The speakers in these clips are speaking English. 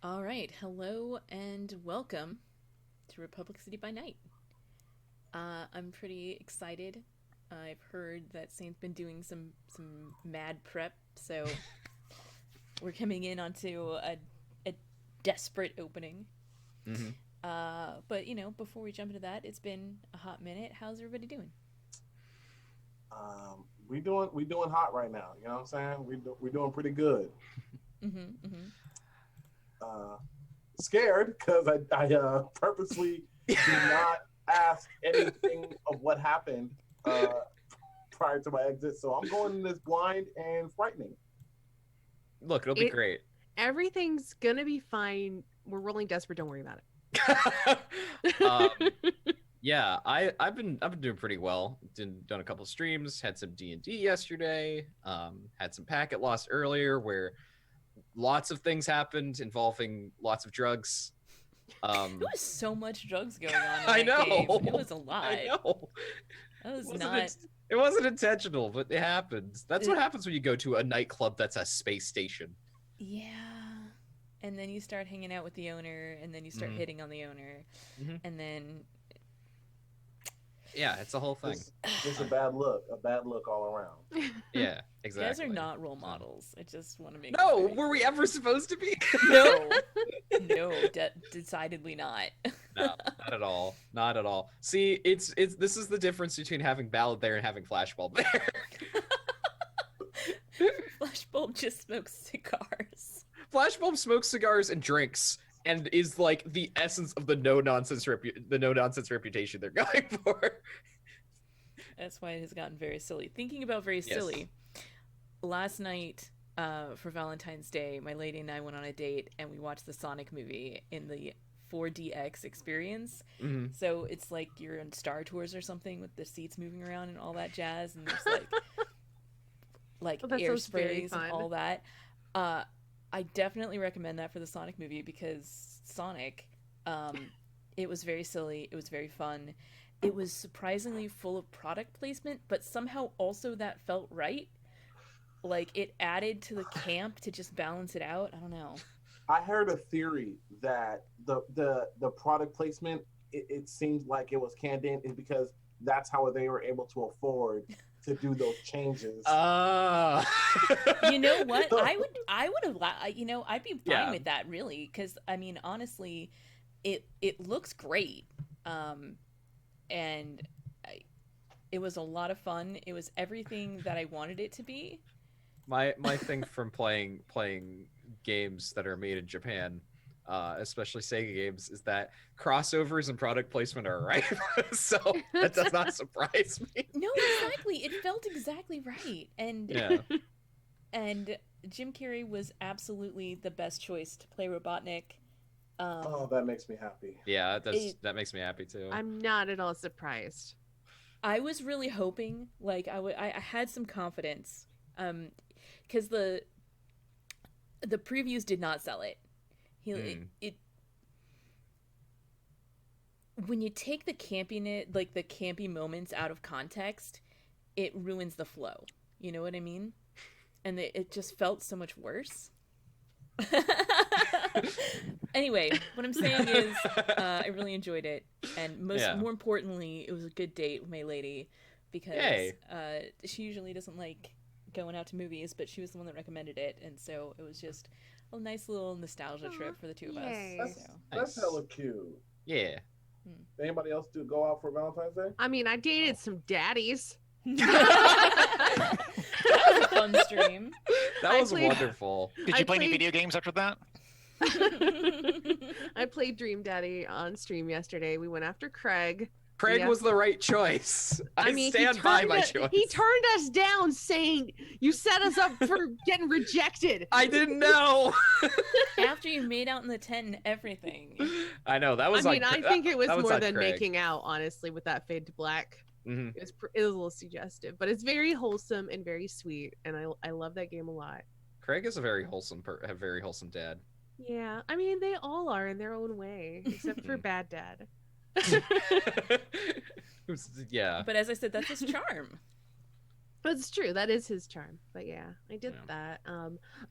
All right, hello and welcome to Republic City by Night. I'm pretty excited. I've heard that Saint's been doing some mad prep, so we're coming in onto a desperate opening. hmm But before we jump into that, it's been a hot minute. How's everybody doing? We doing hot right now. You know what I'm saying? We doing pretty good. Mm-hmm. Mm-hmm. Uh, Scared because I purposely did not ask anything of what happened uh, prior to my exit, so I'm going in this blind and frightening. Look, it'll be It great. Everything's gonna be fine. We're rolling desperate. Don't worry about um, it. yeah, I've been doing pretty well. Done a couple streams. Had some D&D yesterday. Had some packet loss earlier where lots of things happened involving lots of drugs. There was so much drugs going on in I that know. game. It was a lot. I know. That It was wasn't, not. it wasn't intentional, but it happens. That's what It- happens when you go to a nightclub that's a space station. Yeah. And then you start hanging out with the owner, and then you start Mhm. hitting on the owner, Mhm. and then Yeah, it's a whole thing. Just a bad look all around. Yeah, you exactly. guys are not role models. I just want to make No, that very were we clear. ever supposed to be? No, no, decidedly not. No, not at all. Not at all. See, it's this is the difference between having Ballad there and having Flashbulb there. Flashbulb just smokes cigars. Flashbulb smokes cigars and drinks, and is like the essence of the no nonsense reputation they're going for. That's why it has gotten very silly. Thinking about very Yes. silly, last night for Valentine's Day, my lady and I went on a date and we watched the Sonic movie in the 4DX experience. hmm So it's like you're on Star Tours or something with the seats moving around and all that jazz, and there's like Well, that air sounds very sprays and fun. all that. I definitely recommend that for the Sonic movie because Sonic, um, it was very silly. It was very fun. It was surprisingly full of product placement, but somehow also that felt right. Like it added to the camp to just balance it out. I don't know. I heard a theory that the product placement it seems like it was canned in is because that's how they were able to afford to do those changes. Uh... You know what? I would have I'd be fine Yeah. with that really cuz I mean honestly it looks great. Um and I, it was a lot of fun. It was everything that I wanted it to be. my thing from playing games that are made in Japan, especially Sega games, is that crossovers and product placement are right. So that does not surprise me. No, exactly. It felt exactly right. Yeah. And Jim Carrey was absolutely the best choice to play Robotnik. Oh, that makes me happy. Yeah, It- that makes me happy too. I'm not at all surprised. I was really hoping, like I had some confidence, because the previews did not sell it. Mm. It when you take the campiness, like the campy moments out of context, it ruins the flow. You know what I mean? And it just felt so much worse. Anyway, what I'm saying is, I really enjoyed it, and Yeah. more importantly, it was a good date with my lady, because Yay. she usually doesn't like going out to movies, but she was the one that recommended it, and so it was just a nice little nostalgia Aw, trip for the two of yay. us. That's So. that's Nice. hella cute. Yeah. Anybody else do go out for Valentine's Day? I mean, I dated some daddies. That was a fun stream. That I was played- wonderful. Did I you play any played- video games after that? I played Dream Daddy on stream yesterday. We went after Craig. Craig Yeah. was the right choice. I mean, stand by my choice. he turned us down saying, "You set us up for getting rejected." I didn't know. After you made out in the tent and everything. I know that was. I mean, on, I think it was that more on than Craig. making out, honestly, with that fade to black. Mhm. It was a little suggestive, but it's very wholesome and very sweet, and I love that game a lot. Craig is a very a very wholesome dad. Yeah, I mean they all are in their own way, except for Bad Dad. Yeah. But as I said, that's his charm. But it's true. That is his charm. But yeah, I did Yeah. that.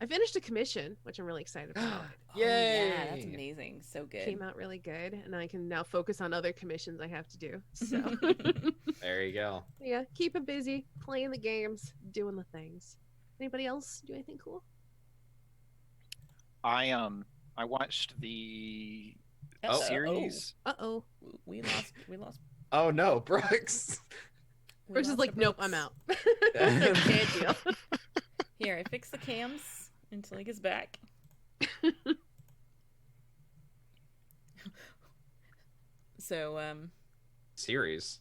I finished a commission, which I'm really excited about. Oh, yeah, that's Yay. amazing. So good. Came out really good, and I can now focus on other commissions I have to do. So There you go. yeah, keep it busy, playing the games, doing the things. Anybody else do anything cool? I watched the Oh. series. Uh-oh. We lost. Oh no, Brooks. we Bruce is lost like, the nope, Brooks. I'm out. Can't deal. Here, I fix the cams until he gets back. So, Series.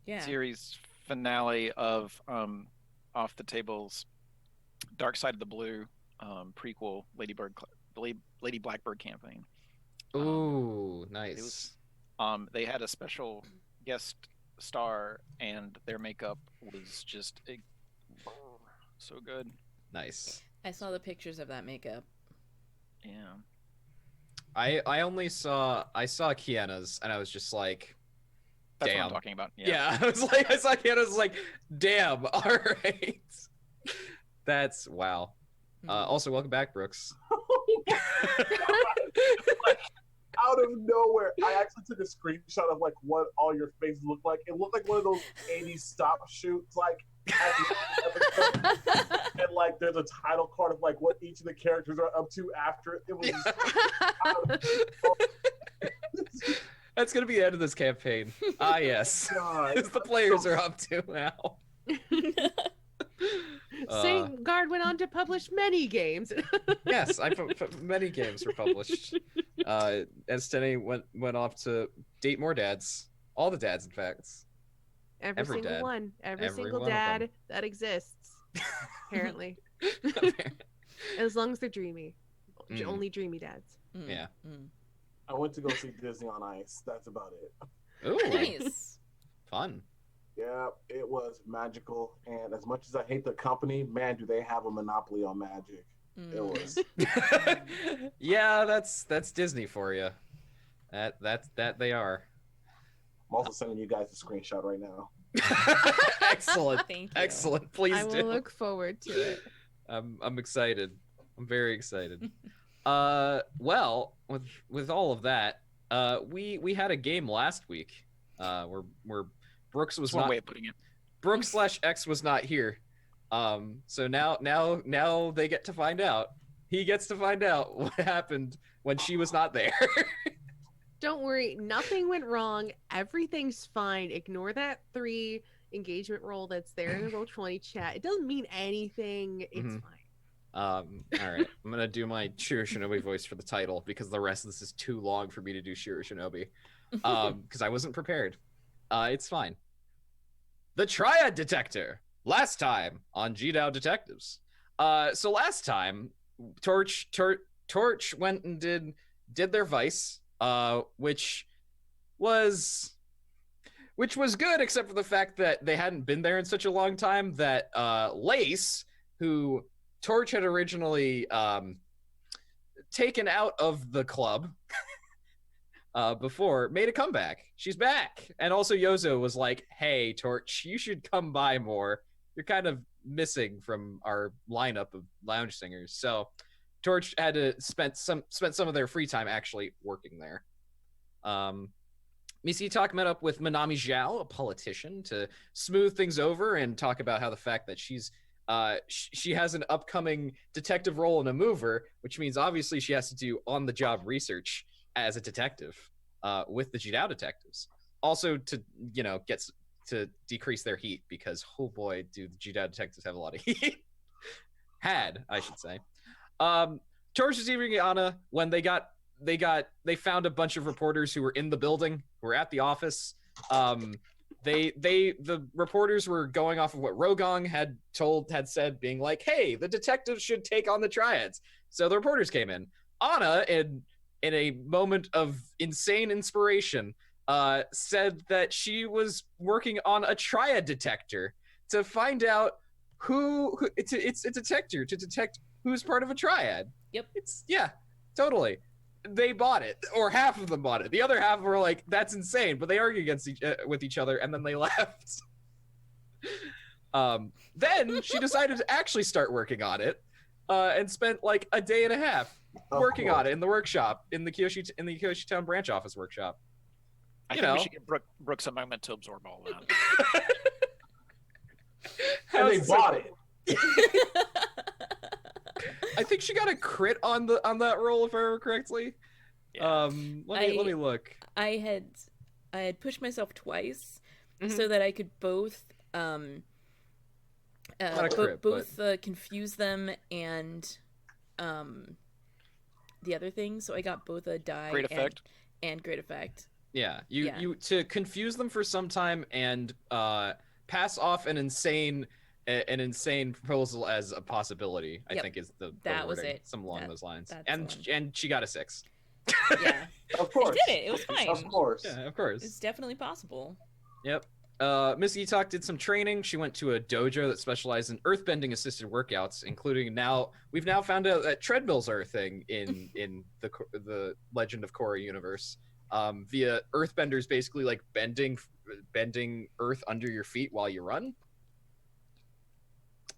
yeah. Series finale of Off the Table's Dark Side of the Blue prequel Lady Blackbird campaign. Ooh, nice. They had a special guest star, and their makeup was just so good. Nice. I saw the pictures of that makeup. Yeah. I only saw Kiana's and I was just like, That's damn. what I'm talking about. Yeah. I was like, I saw Kiana's like, damn. All right. That's wow. Also, welcome back, Brooks. Out of nowhere, I actually took a screenshot of like what all your faces look like. It looked like one of those 80s stop shoots, like at the end of the episode. And like there's a title card of like what each of the characters are up to after it. It was That's gonna be the end of this campaign. Ah, yes. God. The players are up to now. Saint Guard went on to publish many games. Yes, many games were published. As Tenny went off to date more dads, all the dads, in fact. Every single dad. one. Every single one of them. dad that exists. Apparently. As long as they're dreamy. Mm. Only dreamy dads. Mm, Yeah. mm. I went to go see Disney on Ice. That's about it. Ooh, Nice. fun. Yeah, it was magical. And as much as I hate the company, man, do they have a monopoly on magic. It Mm. was. Yeah, that's Disney for you. That they are. I'm also sending you guys a screenshot right now. Excellent. Thank you. Excellent. Please I will do. look forward to it. I'm excited. I'm very excited. Well, with all of that, we had a game last week, where Brooks was That's one not way of putting it. Brooks/X was not here. So now they get to find out. He gets to find out what happened when she was not there. Don't worry, nothing went wrong. Everything's fine. Ignore that 3 engagement roll that's there in the Roll20 chat. It doesn't mean anything. It's Mhm. fine. All right. I'm gonna do my Shiro Shinobi voice for the title because the rest of this is too long for me to do Shiro Shinobi. Because I wasn't prepared. It's fine. The Triad Detector. Last time on GDAO Detectives. So last time, Torch went and did their Vice, which was good, except for the fact that they hadn't been there in such a long time that Lace, who Torch had originally taken out of the club before, made a comeback. She's back. And also Yozo was like, hey, Torch, you should come by more. You're kind of missing from our lineup of lounge singers. So Torch had to spent some of their free time actually working there. Missy Talk met up with Manami Zhao, a politician, to smooth things over and talk about how the fact that she has an upcoming detective role in a mover, which means obviously she has to do on-the-job research as a detective with the GDAO detectives. Also to, get to decrease their heat because, oh boy, do the GDAO detectives have a lot of heat. I should say. Torch was evening Anna when they found a bunch of reporters who were in the building, who were at the office. The reporters were going off of what Rogong had said, being like, hey, the detectives should take on the triads. So the reporters came in. Anna, in a moment of insane inspiration, said that she was working on a triad detector to find out it's a detector to detect who's part of a triad. Yep. Totally. They bought it, or half of them bought it. The other half were like, that's insane, but they argued with each other, and then they left. Then she decided to actually start working on it, and spent like a day and a half Of working on course. it in the workshop in the Kyoshi Town branch office workshop. I You think we know. should give Brooks a moment to absorb all that. And they How's- bought it. I think she got a crit on that roll, if I remember correctly. Yeah. Let me look. I had pushed myself twice Mhm. so that I could both Not a crit, but- confuse them and the other thing. So I got both a die Great effect. and great effect. Yeah, Yeah. you to confuse them for some time and pass off an insane proposal as a possibility. I Yep. think is the That was wording, it. some along those lines. that's the one. And she got a 6. Yeah, Of I course. did it. It was fine. Of course. Yeah, of course. It's definitely possible. Yep. Miss Etok did some training. She went to a dojo that specialized in earthbending assisted workouts, including we've now found out that treadmills are a thing in the Legend of Korra universe. Via earthbenders basically like bending earth under your feet while you run.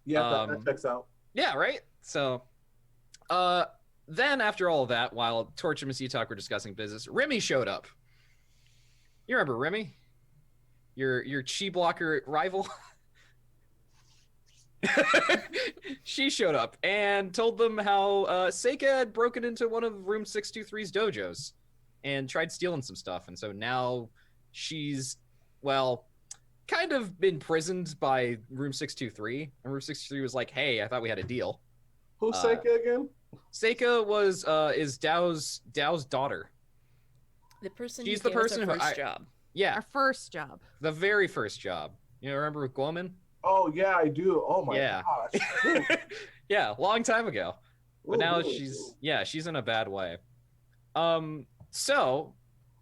Yeah, that checks out. Yeah, right? So then after all of that, while Torch and Miss Etok were discussing business, Remy showed up. You remember Remy? Your chi blocker rival? She showed up and told them how Seika had broken into one of Room 623's dojos and tried stealing some stuff. And so now she's, well, kind of been imprisoned by Room 623. And Room 623 was like, hey, I thought we had a deal. Who's Seika again? Seika is Dao's daughter. The person She's who the gave us person our who first job. Yeah, Our first job. the very first job. You remember with Guoman? Oh yeah, I do. Oh my Yeah. gosh. Yeah, long time ago. But Ooh, now ooh, she's in a bad way. So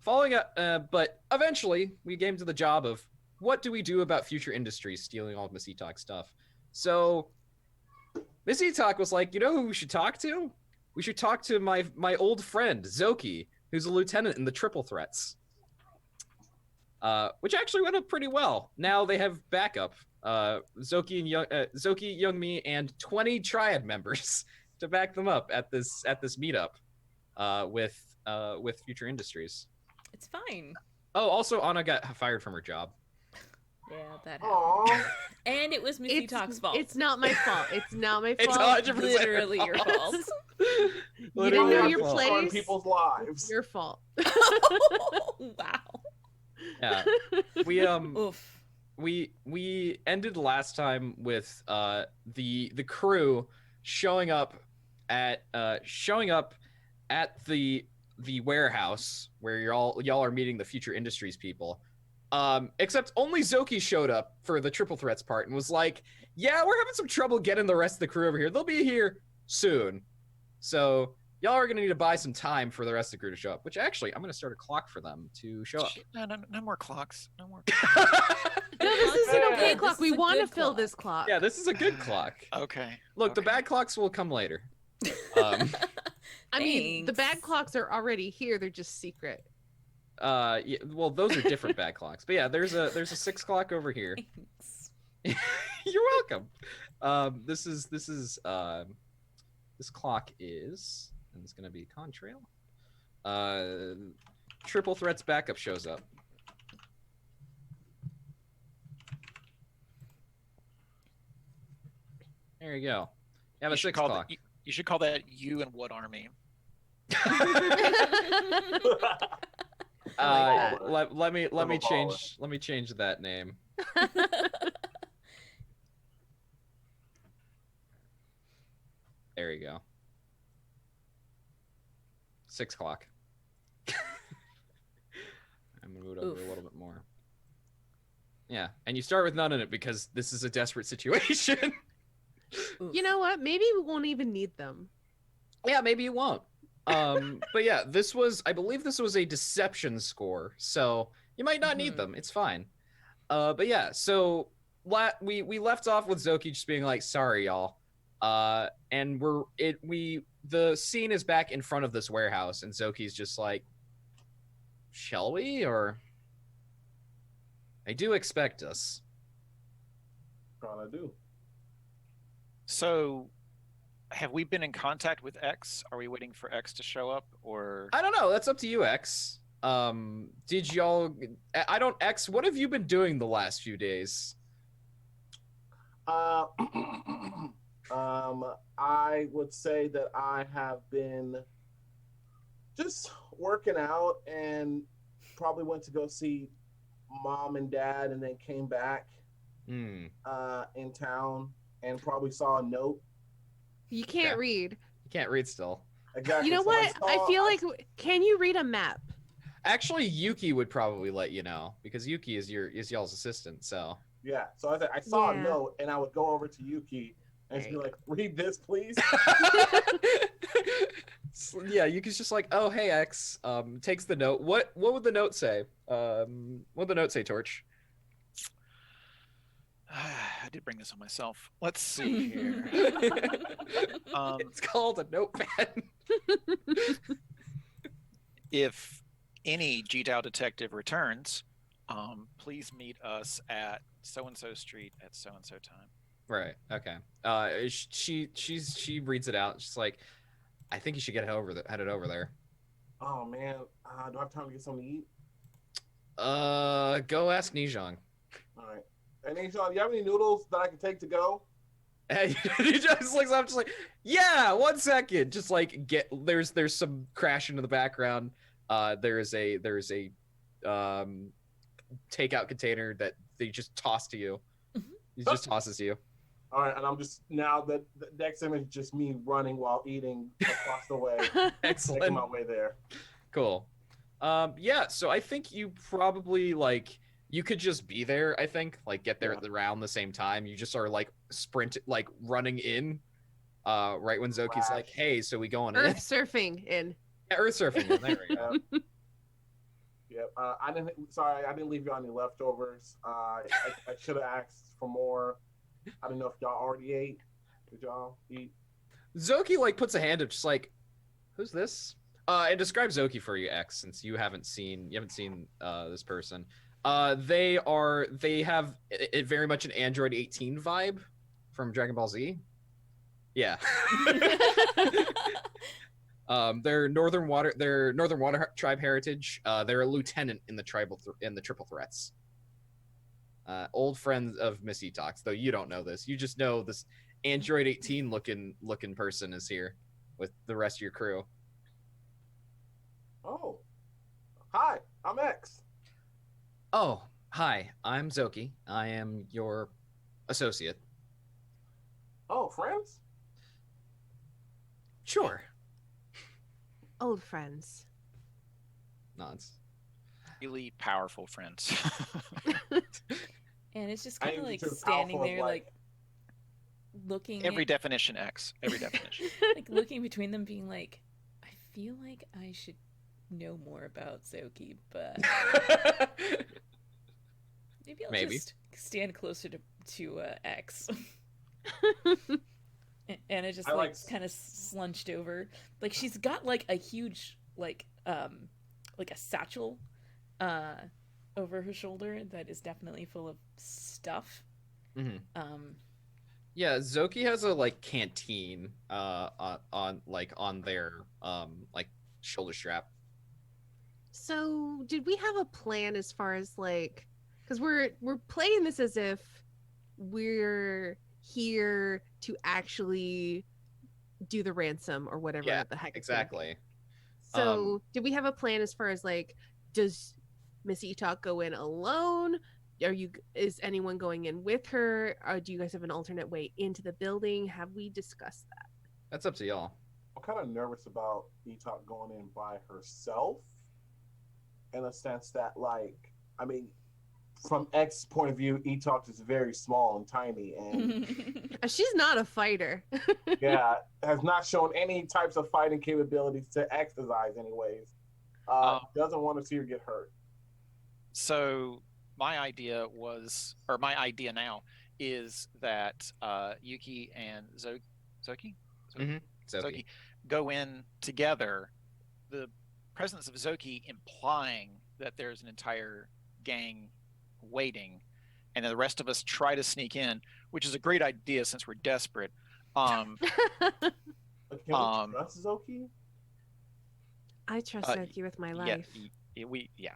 following up, but eventually we came to the job of what do we do about Future Industries stealing all of Miss Etok stuff. So Miss Etok was like, you know who we should talk to? We should talk to my old friend Zoki, who's a lieutenant in the Triple Threats. Which actually went up pretty well. Now they have backup. Zoki, Youngmi, and 20 Triad members to back them up at this meetup with Future Industries. It's fine. Oh, also Anna got fired from her job. Yeah, that happened. Aw. And it was Missy Talk's fault. It's not my fault. It's not my It's fault. 100% literally your fault. You Literally didn't know her your fault. place. On people's lives. Your fault. Wow. Yeah, Oof. we ended last time with the crew showing up at the warehouse where y'all are meeting the Future Industries people. Except only Zoki showed up for the Triple Threats part and was like, yeah, we're having some trouble getting the rest of the crew over here. They'll be here soon. So y'all are gonna need to buy some time for the rest of the crew to show up, which actually I'm gonna start a clock for them to show up. Shit, no more clocks. No more. No, this is an okay This clock. is We a want to good fill clock. this clock. Yeah, this is a good clock. Okay. Look, the Okay. bad clocks will come later. I mean, the bad Thanks. clocks are already here. They're just secret. Yeah, well, those are different bad clocks. But yeah, there's a 6 o'clock over here. Thanks. You're welcome. This clock is, and it's gonna be Contrail. Triple Threats backup shows up. There you go. You have a 6 o'clock. You should call that you and what army? that. Let me I'm a change that name. There you go. 6 o'clock. I'm gonna move it over a Oof. little bit more. Yeah, and you start with none in it because this is a desperate situation. Oof. You know what? Maybe we won't even need them. Yeah, maybe you won't. But yeah, I believe this was a deception score, so you might not need Mhm. them. It's fine. But yeah, so we left off with Zoki just being like, "Sorry, y'all," and the scene is back in front of this warehouse, and Zoki's just like, "Shall we?" Or, "They do expect us." Trying to do. So, have we been in contact with X? Are we waiting for X to show up, or I don't know. That's up to you, X. Did y'all? I don't. X, what have you been doing the last few days? Uh, I would say that I have been just working out and probably went to go see mom and dad and then came back Hmm. in town and probably saw a note. You can't Okay. read. You can't read still. Exactly. You know So what? I feel like, can you read a map? Actually, Yuki would probably let you know because Yuki is y'all's assistant. So yeah. So I saw Yeah. a note and I would go over to Yuki and just be like, "Read this, please." yeah, Yuki's just like, oh hey X. Takes the note. What would the note say? What would the note say, Torch? I did bring this on myself. Let's see here. It's called a notepad. If any GDAO detective returns, please meet us at so and so street at so and so time. Right. Okay. She reads it out. She's like, I think you should headed over there. Oh man, do I have time to get something to eat? Go ask Nijong. All right. And Sean, do you have any noodles that I can take to go? And he just looks up, just like, yeah, 1 second. Just like there's some crashing in the background. There's a takeout container that they just toss to you. He just tosses to you. All right, and I'm just now the next image is just me running while eating across the way, making Excellent. my way there. Cool. Yeah, so I think you probably like you could just be there, I think, like get there around the same time. You just are like running in right when Zoki's like, hey, so we going in? Earth surfing in. Yeah, earth surfing in. There we go. Yep. I didn't leave you any leftovers. I should have asked for more. I don't know if y'all already ate. Did y'all eat? Zoki like puts a hand up, just like, who's this? And describe Zoki for you, X, since you haven't seen this person. They have it very much an Android 18 vibe from Dragon Ball Z. Yeah. They're Northern Water tribe heritage. They're a lieutenant in the Triple Threats. Old friends of Miss Etox, though you don't know this. You just know this Android 18 looking person is here with the rest of your crew. Oh, hi, I'm X. Oh, hi, I'm Zoki. I am your associate. Oh, friends? Sure. Old friends. Nods. Really powerful friends. And it's just I kind of am like too standing powerful, there, like looking Every definition X. Every definition. like looking between them, being like, I feel like I should know more about Zoki, but maybe just stand closer to X. And it just kind of slunched over. Like she's got like a huge like a satchel over her shoulder that is definitely full of stuff. Mm-hmm. Yeah, Zoki has a like canteen on their like shoulder strap. So, did we have a plan as far as like, because we're playing this as if we're here to actually do the ransom or whatever the heck. Exactly. So, did we have a plan as far as like, does Miss Etok go in alone? Is anyone going in with her? Or do you guys have an alternate way into the building? Have we discussed that? That's up to y'all. I'm kind of nervous about Etok going in by herself, in a sense that, like, I mean, from X's point of view, Etok is very small and tiny, and she's not a fighter. yeah, has not shown any types of fighting capabilities to X's eyes, anyways. Doesn't want to see her get hurt. So my idea now is that Yuki and Zoki go in together. The presence of Zoki implying that there's an entire gang waiting, and then the rest of us try to sneak in, which is a great idea since we're desperate. But can we trust Zoki? I trust Zoki with my life. Yeah.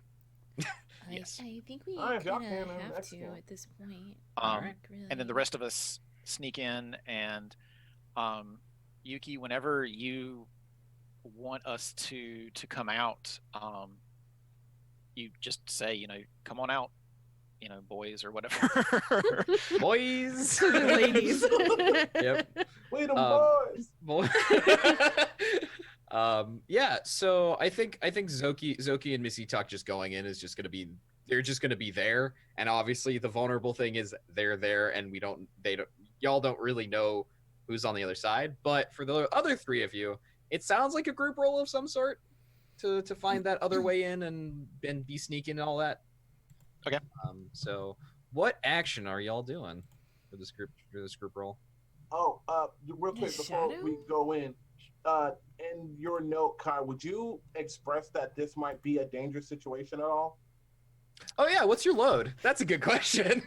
Yes. I think we All right, if y'all kind of can, have that's to cool. at this point. Um, Really. and then the rest of us sneak in, and Yuki, whenever you want us to come out, you just say, come on out, boys or whatever. Boys. To the ladies. Yep. We them Um, boys. Yeah, so I think Zoki and Missy Tuck just going in is just gonna be, they're just gonna be there, and obviously the vulnerable thing is they're there, and y'all don't really know who's on the other side. But for the other three of you, it sounds like a group role of some sort to find that other way in and be sneaking and all that. Okay. So what action are y'all doing for this group role? Oh, real quick before Shadow? we go in your note, Kai, would you express that this might be a dangerous situation at all? Oh yeah, what's your load? That's a good question.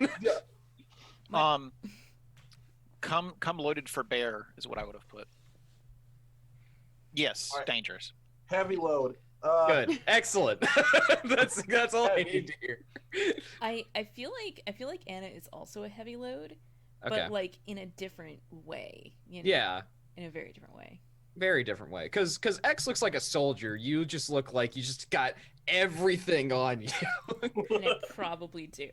Come loaded for bear is what I would have put. Yes, All right. dangerous. Heavy load. Good, excellent. that's all I need to hear. I feel like Anna is also a heavy load, Okay. but like in a different way. Yeah, In a very different way. very different way. Because X looks like a soldier. You just look like you just got everything on you. And I probably do.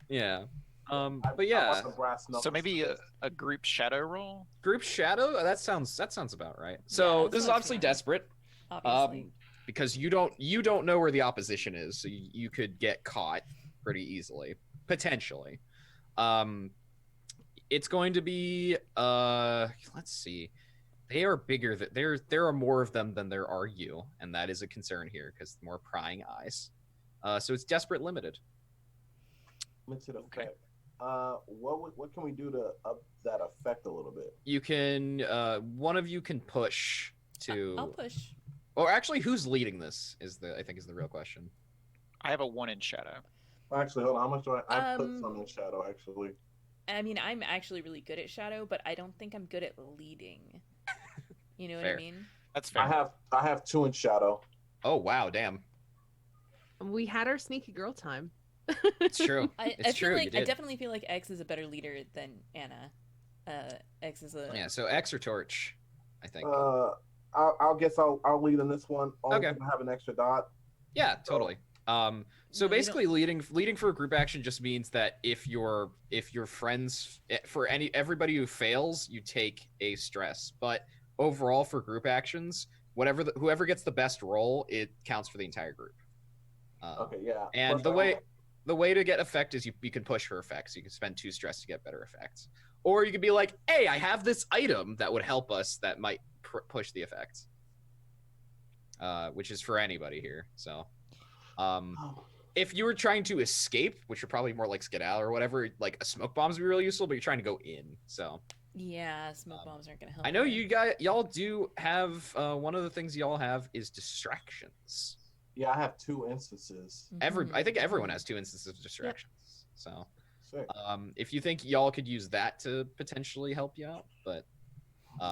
Yeah. But I yeah, want the brass knuckles So maybe for a group shadow roll. group shadow. That sounds about right. So that's this is what I'm obviously feeling. desperate. Obviously. Because you don't know where the opposition is, so you could get caught pretty easily, potentially. It's going to be let's see, they are bigger. There are more of them than there are you, and that is a concern here because more prying eyes. So it's desperate limited. limited Okay. effect. What can we do to up that effect a little bit? You can one of you can push to. I'll push. Or actually, who's leading this is the real question. I have a 1 in shadow. Actually, hold on. How much do I put Um, some in shadow? Actually, I mean, I'm actually really good at shadow, but I don't think I'm good at leading. You know what Fair. I mean? That's fair. I have 2 in shadow. Oh wow, damn, We had our sneaky girl time. it's true. I It's feel true, you like I did. definitely feel like X is a better leader than Anna. X is a Yeah, so X or Torch, I think. I'll guess I'll lead in this one. Only Okay. because I have an extra dot. Yeah, totally. So No, you basically, leading for a group action just means that if your friends, for everybody who fails, you take a stress. But overall, for group actions, whoever gets the best roll, it counts for the entire group. Okay, yeah. And Plus, the way to get effect is you can push for effects. You can spend 2 stress to get better effects, or you could be like, hey, I have this item that would help us that might push the effects. Which is for anybody here. So, Oh, if you were trying to escape, which are probably more like skedaddle or whatever, like a smoke bombs would be really useful. But you're trying to go in, so yeah. Smoke bombs aren't gonna help. I know there. y'all do have one of the things y'all have is distractions. yeah, I have 2 instances. I think everyone Mhm. has 2 instances of distractions. So, Sick. if you think y'all could use that to potentially help you out, but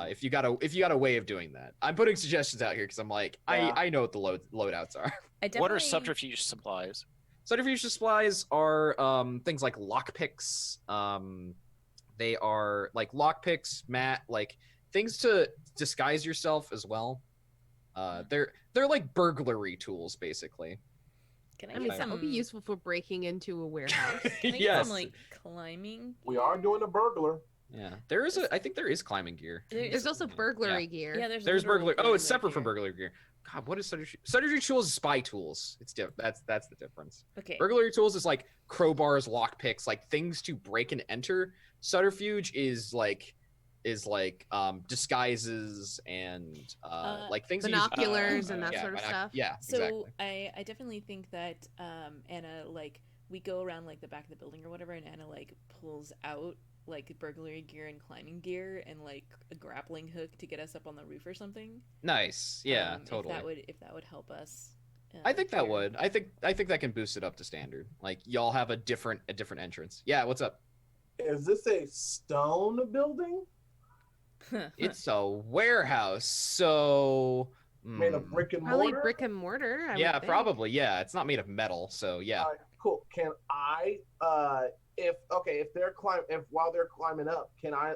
if you got a way of doing that, I'm putting suggestions out here because I'm like, Yeah. I know what the loadouts are. I definitely... What are subterfuge supplies? Subterfuge supplies are things like lockpicks. They are like lockpicks, like things to disguise yourself as well. They're like burglary tools, basically. Can I I get mean, some? that would be useful for breaking into a warehouse. Can I get Yes. some like climbing? We are doing a burglar. Yeah, I think there is climbing gear. There's also burglary gear. Yeah, There's literal burglary. Oh, it's separate gear. from burglary gear. God, what is subterfuge? Subterfuge tools is spy tools. It's that's the difference. Okay. Burglary tools is like crowbars, lockpicks, like things to break and enter. Subterfuge is like disguises and like things you use- Binoculars and that yeah, sort of stuff. Yeah, So exactly. I definitely think that Anna, like, we go around like the back of the building or whatever, and Anna like pulls out like burglary gear and climbing gear and like a grappling hook to get us up on the roof or something. Nice. Yeah, If totally. that would help us. I think that tier. would. I think that can boost it up to standard. Like y'all have a different entrance. Yeah, what's up? Is this a stone building It's a warehouse, so made of mm, brick and Probably mortar? brick and mortar. I yeah, would think. probably. Yeah, it's not made of metal, so yeah. All right, cool. Can I, if while they're climbing up, can I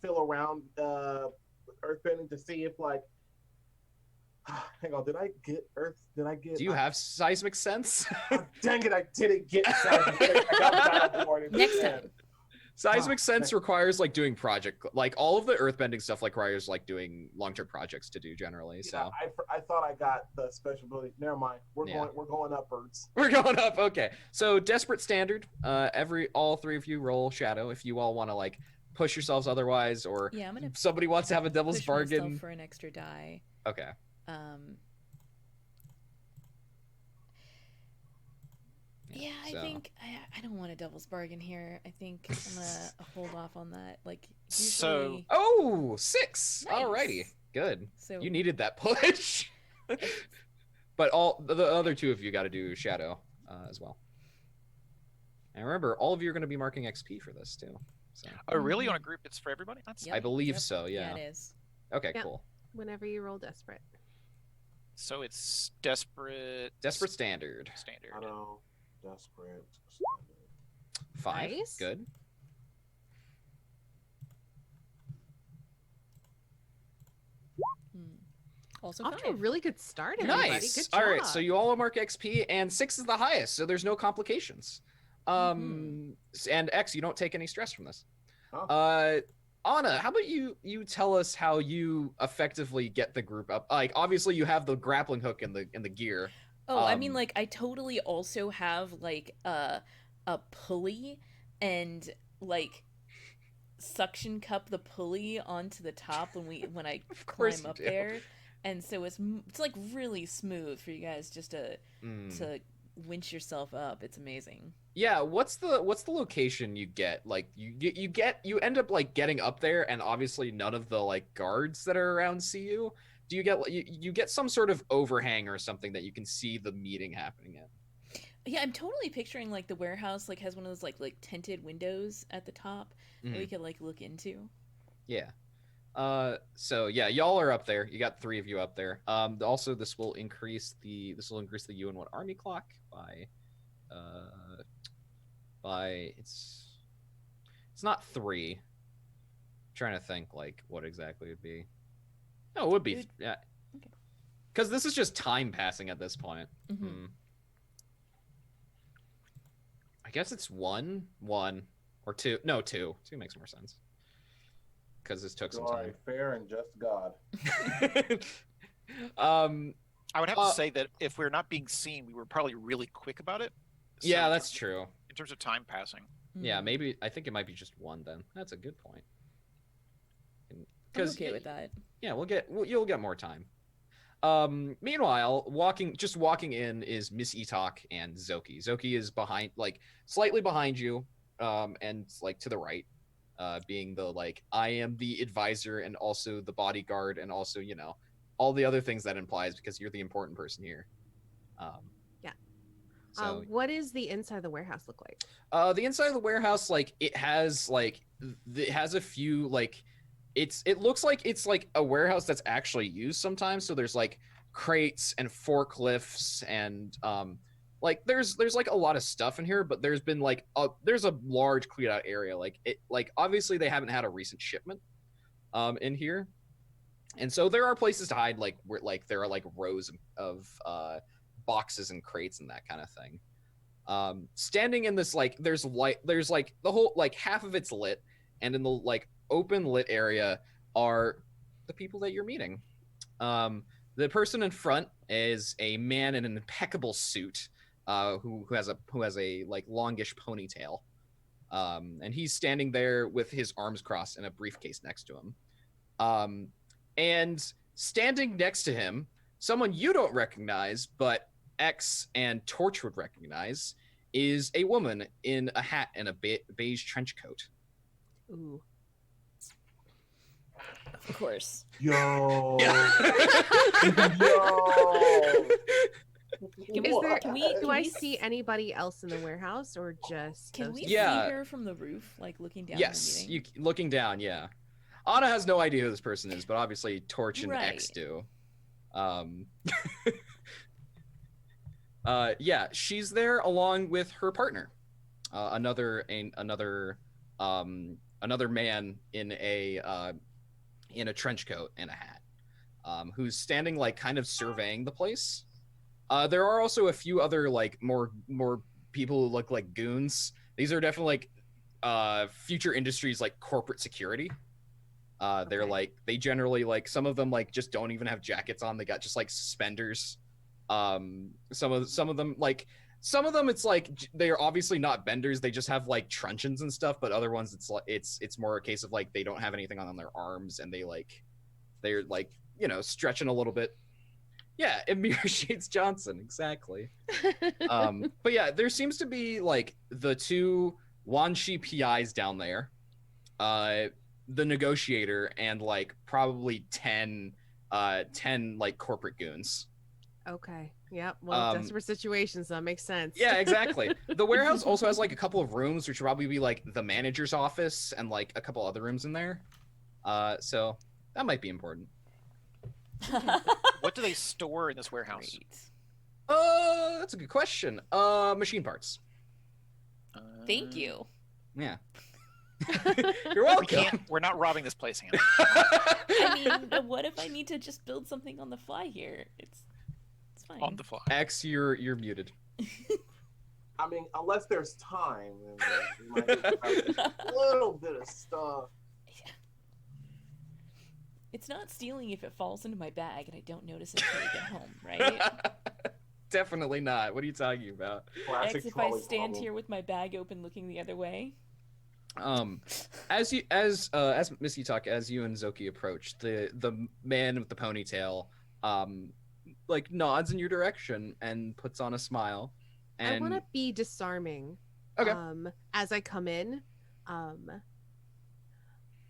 feel around earthbending to see if like, hang on, did I get earth? Did I get? Do you have seismic sense? Dang it, I didn't get. I got Battleborn Next instead. time. Seismic Oh, sense requires like doing project, like all of the earthbending stuff like requires like doing long-term projects to do generally. So Yeah, I thought I got the special ability. Never mind. We're Yeah. going upwards. we're going up. Okay, so desperate standard. All three of you roll shadow if you all want to like push yourselves otherwise, or Yeah, I'm gonna somebody wants to have a devil's push bargain. myself for an extra die. Okay. Yeah, I so- think I don't want a devil's bargain here. I think I'm gonna hold off on that. Like So- usually, Oh, 6. Nice. Alrighty. Good. so You needed that push. But all the other two of you got to do shadow as well. And remember, all of you are going to be marking XP for this too. So Oh, really? On a group, it's for everybody? That's Yep, I believe yep. so. yeah, Yeah. it is. Okay. Yep. Cool. Whenever you roll desperate. so it's desperate. Desperate standard. standard. Shadow, desperate. 5. Nice. Good. Also Off to a 5. really good start, everybody. Nice. Good job. All right. So you all mark XP, and 6 is the highest, so there's no complications. And X, you don't take any stress from this. Oh. Anna, how about you tell us how you effectively get the group up? Like, obviously you have the grappling hook in the gear. Oh, I mean, Um, like I totally also have like a pulley and like suction cup the pulley onto the top when I Of course climb you up do. there, and so it's like really smooth for you guys just to winch yourself up. It's amazing. Yeah, what's the location you get? Like you end up like getting up there, and obviously none of the like guards that are around see you. Do you get you get some sort of overhang or something that you can see the meeting happening in? Yeah, I'm totally picturing like the warehouse like has one of those like tinted windows at the top that we could like look into. Yeah. So yeah, y'all are up there. You got 3 of you up there. Also this will increase the UN1 army clock by it's not 3. I'm trying to think like what exactly it would be. No, it would be yeah. Okay. Because this is just time passing at this point. Mhm. I guess it's 1 or 2. No, 2. 2 makes more sense. Because this took some You are time. a fair and just God. I would have Uh, to say that if we're not being seen, we were probably really quick about it. So yeah, in that's terms- true. In terms of time passing. Yeah, Mhm. maybe I think it might be just 1 then. That's a good point. I'm Because okay with that. yeah, you'll get more time. Meanwhile, walking in is Miss Etok and Zoki. Zoki is behind, like slightly behind you, and like to the right, being the like I am the advisor and also the bodyguard and also all the other things that implies because you're the important person here. Yeah. So What does the inside of the warehouse look like? the inside of the warehouse, like it has a few like it looks like it's like a warehouse that's actually used sometimes. So there's like crates and forklifts and like there's like a lot of stuff in here, but there's been like there's a large cleared out area. Like it like obviously they haven't had a recent shipment in here. And so there are places to hide, like where like there are like rows of boxes and crates and that kind of thing. Standing in this like there's like the whole like half of it's lit, and in the like open lit area are the people that you're meeting. The person in front is a man in an impeccable suit, who has a like longish ponytail, and he's standing there with his arms crossed and a briefcase next to him. And standing next to him, someone you don't recognize, but X and Torch would recognize, is a woman in a hat and a beige trench coat. Ooh. Of course. Yo. Yeah. Yo. Is there? Can we- Do can I we see s- anybody else in the warehouse or just? Can those we two? Yeah. see her from the roof, like looking down? Yes, on the meeting? you looking down. Yeah, Anna has no idea who this person is, but obviously Torch and X Right. do. Um, yeah, she's there along with her partner, another man in a trench coat and a hat, who's standing like kind of surveying the place. There are also a few other like more people who look like goons. These are definitely like Future Industries like corporate security. They're Okay. like they generally like some of them like just don't even have jackets on. They got just like suspenders. Some of them like some of them it's like they are obviously not benders. They just have like truncheons and stuff. But other ones it's like it's more a case of like they don't have anything on their arms and they're like stretching a little bit. Yeah, Amir Shades Johnson, exactly. But yeah, there seems to be like the two Wanshi PIs down there, the negotiator, and like probably 10 like corporate goons. Okay. Yep. Well, desperate situations. That makes sense. Yeah, exactly. The warehouse also has like a couple of rooms, which would probably be like the manager's office and like a couple other rooms in there. So that might be important. What do they store in this warehouse? Great. That's a good question. Machine parts. Thank you. Yeah. We You're welcome. can't. We're not robbing this place, Hannah. I mean, what if I need to just build something on the fly here? It's fine. On the fly. X, you're muted. I mean, unless there's time, then we might just have a little bit of stuff. It's not stealing if it falls into my bag and I don't notice it until I get home, right? Definitely not. What are you talking about? Classic X, if I trolley stand problem. here with my bag open looking the other way. As Miss Yutak, as you and Zoki approach, the man with the ponytail like nods in your direction and puts on a smile. And I want to be disarming. Okay. As I come in,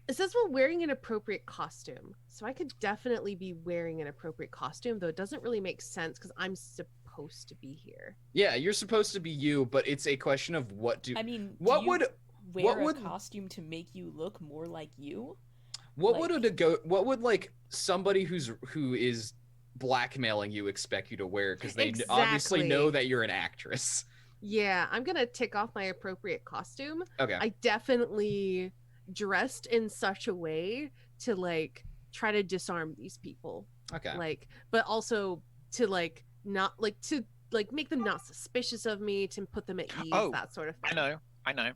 it says we're wearing an appropriate costume, so I could definitely be wearing an appropriate costume, though it doesn't really make sense because I'm supposed to be here. yeah, you're supposed to be you, but it's a question of I mean, what do you would wear would- a costume to make you look more like you? what would like- what would like somebody who is blackmailing you expect you to wear because they obviously Exactly. know that you're an actress. Yeah, I'm gonna tick off my appropriate costume. Okay. I definitely dressed in such a way to like try to disarm these people. Okay. Like, but also to like not like to like make them not suspicious of me, to put them at ease, Oh, that sort of thing. I know.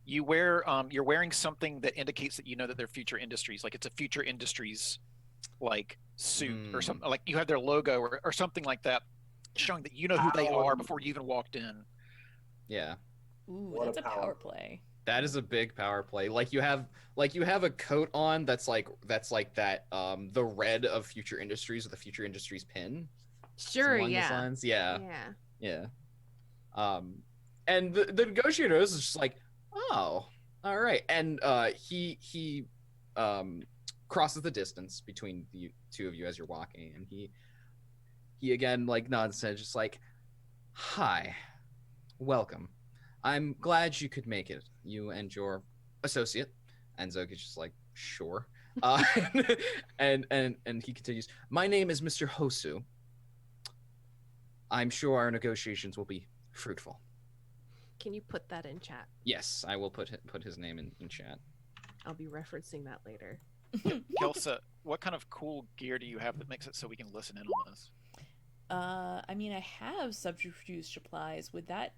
You wear you're wearing something that indicates that you know that they're Future Industries. Like it's a Future Industries like suit or something. Like you have their logo or something like that, showing that you know who they are before you even walked in. Yeah. Ooh, What a that's a power power play. That is a big power play. Like you have a coat on that's like that the red of Future Industries with a Future Industries pin. Sure, Along those yeah. lines. Yeah. Yeah. Yeah. And the negotiator is just like, oh, all right. And he crosses the distance between the two of you as you're walking, and he again like nods and says just like, hi, welcome. I'm glad you could make it, you and your associate. And Zoki's just like, sure. And he continues, my name is Mr. Hosu. I'm sure our negotiations will be fruitful. Can you put that in chat? Yes, I will put his name in chat. I'll be referencing that later. Kelsa, what kind of cool gear do you have that makes it so we can listen in on this? I mean, I have subterfuge supplies. Would that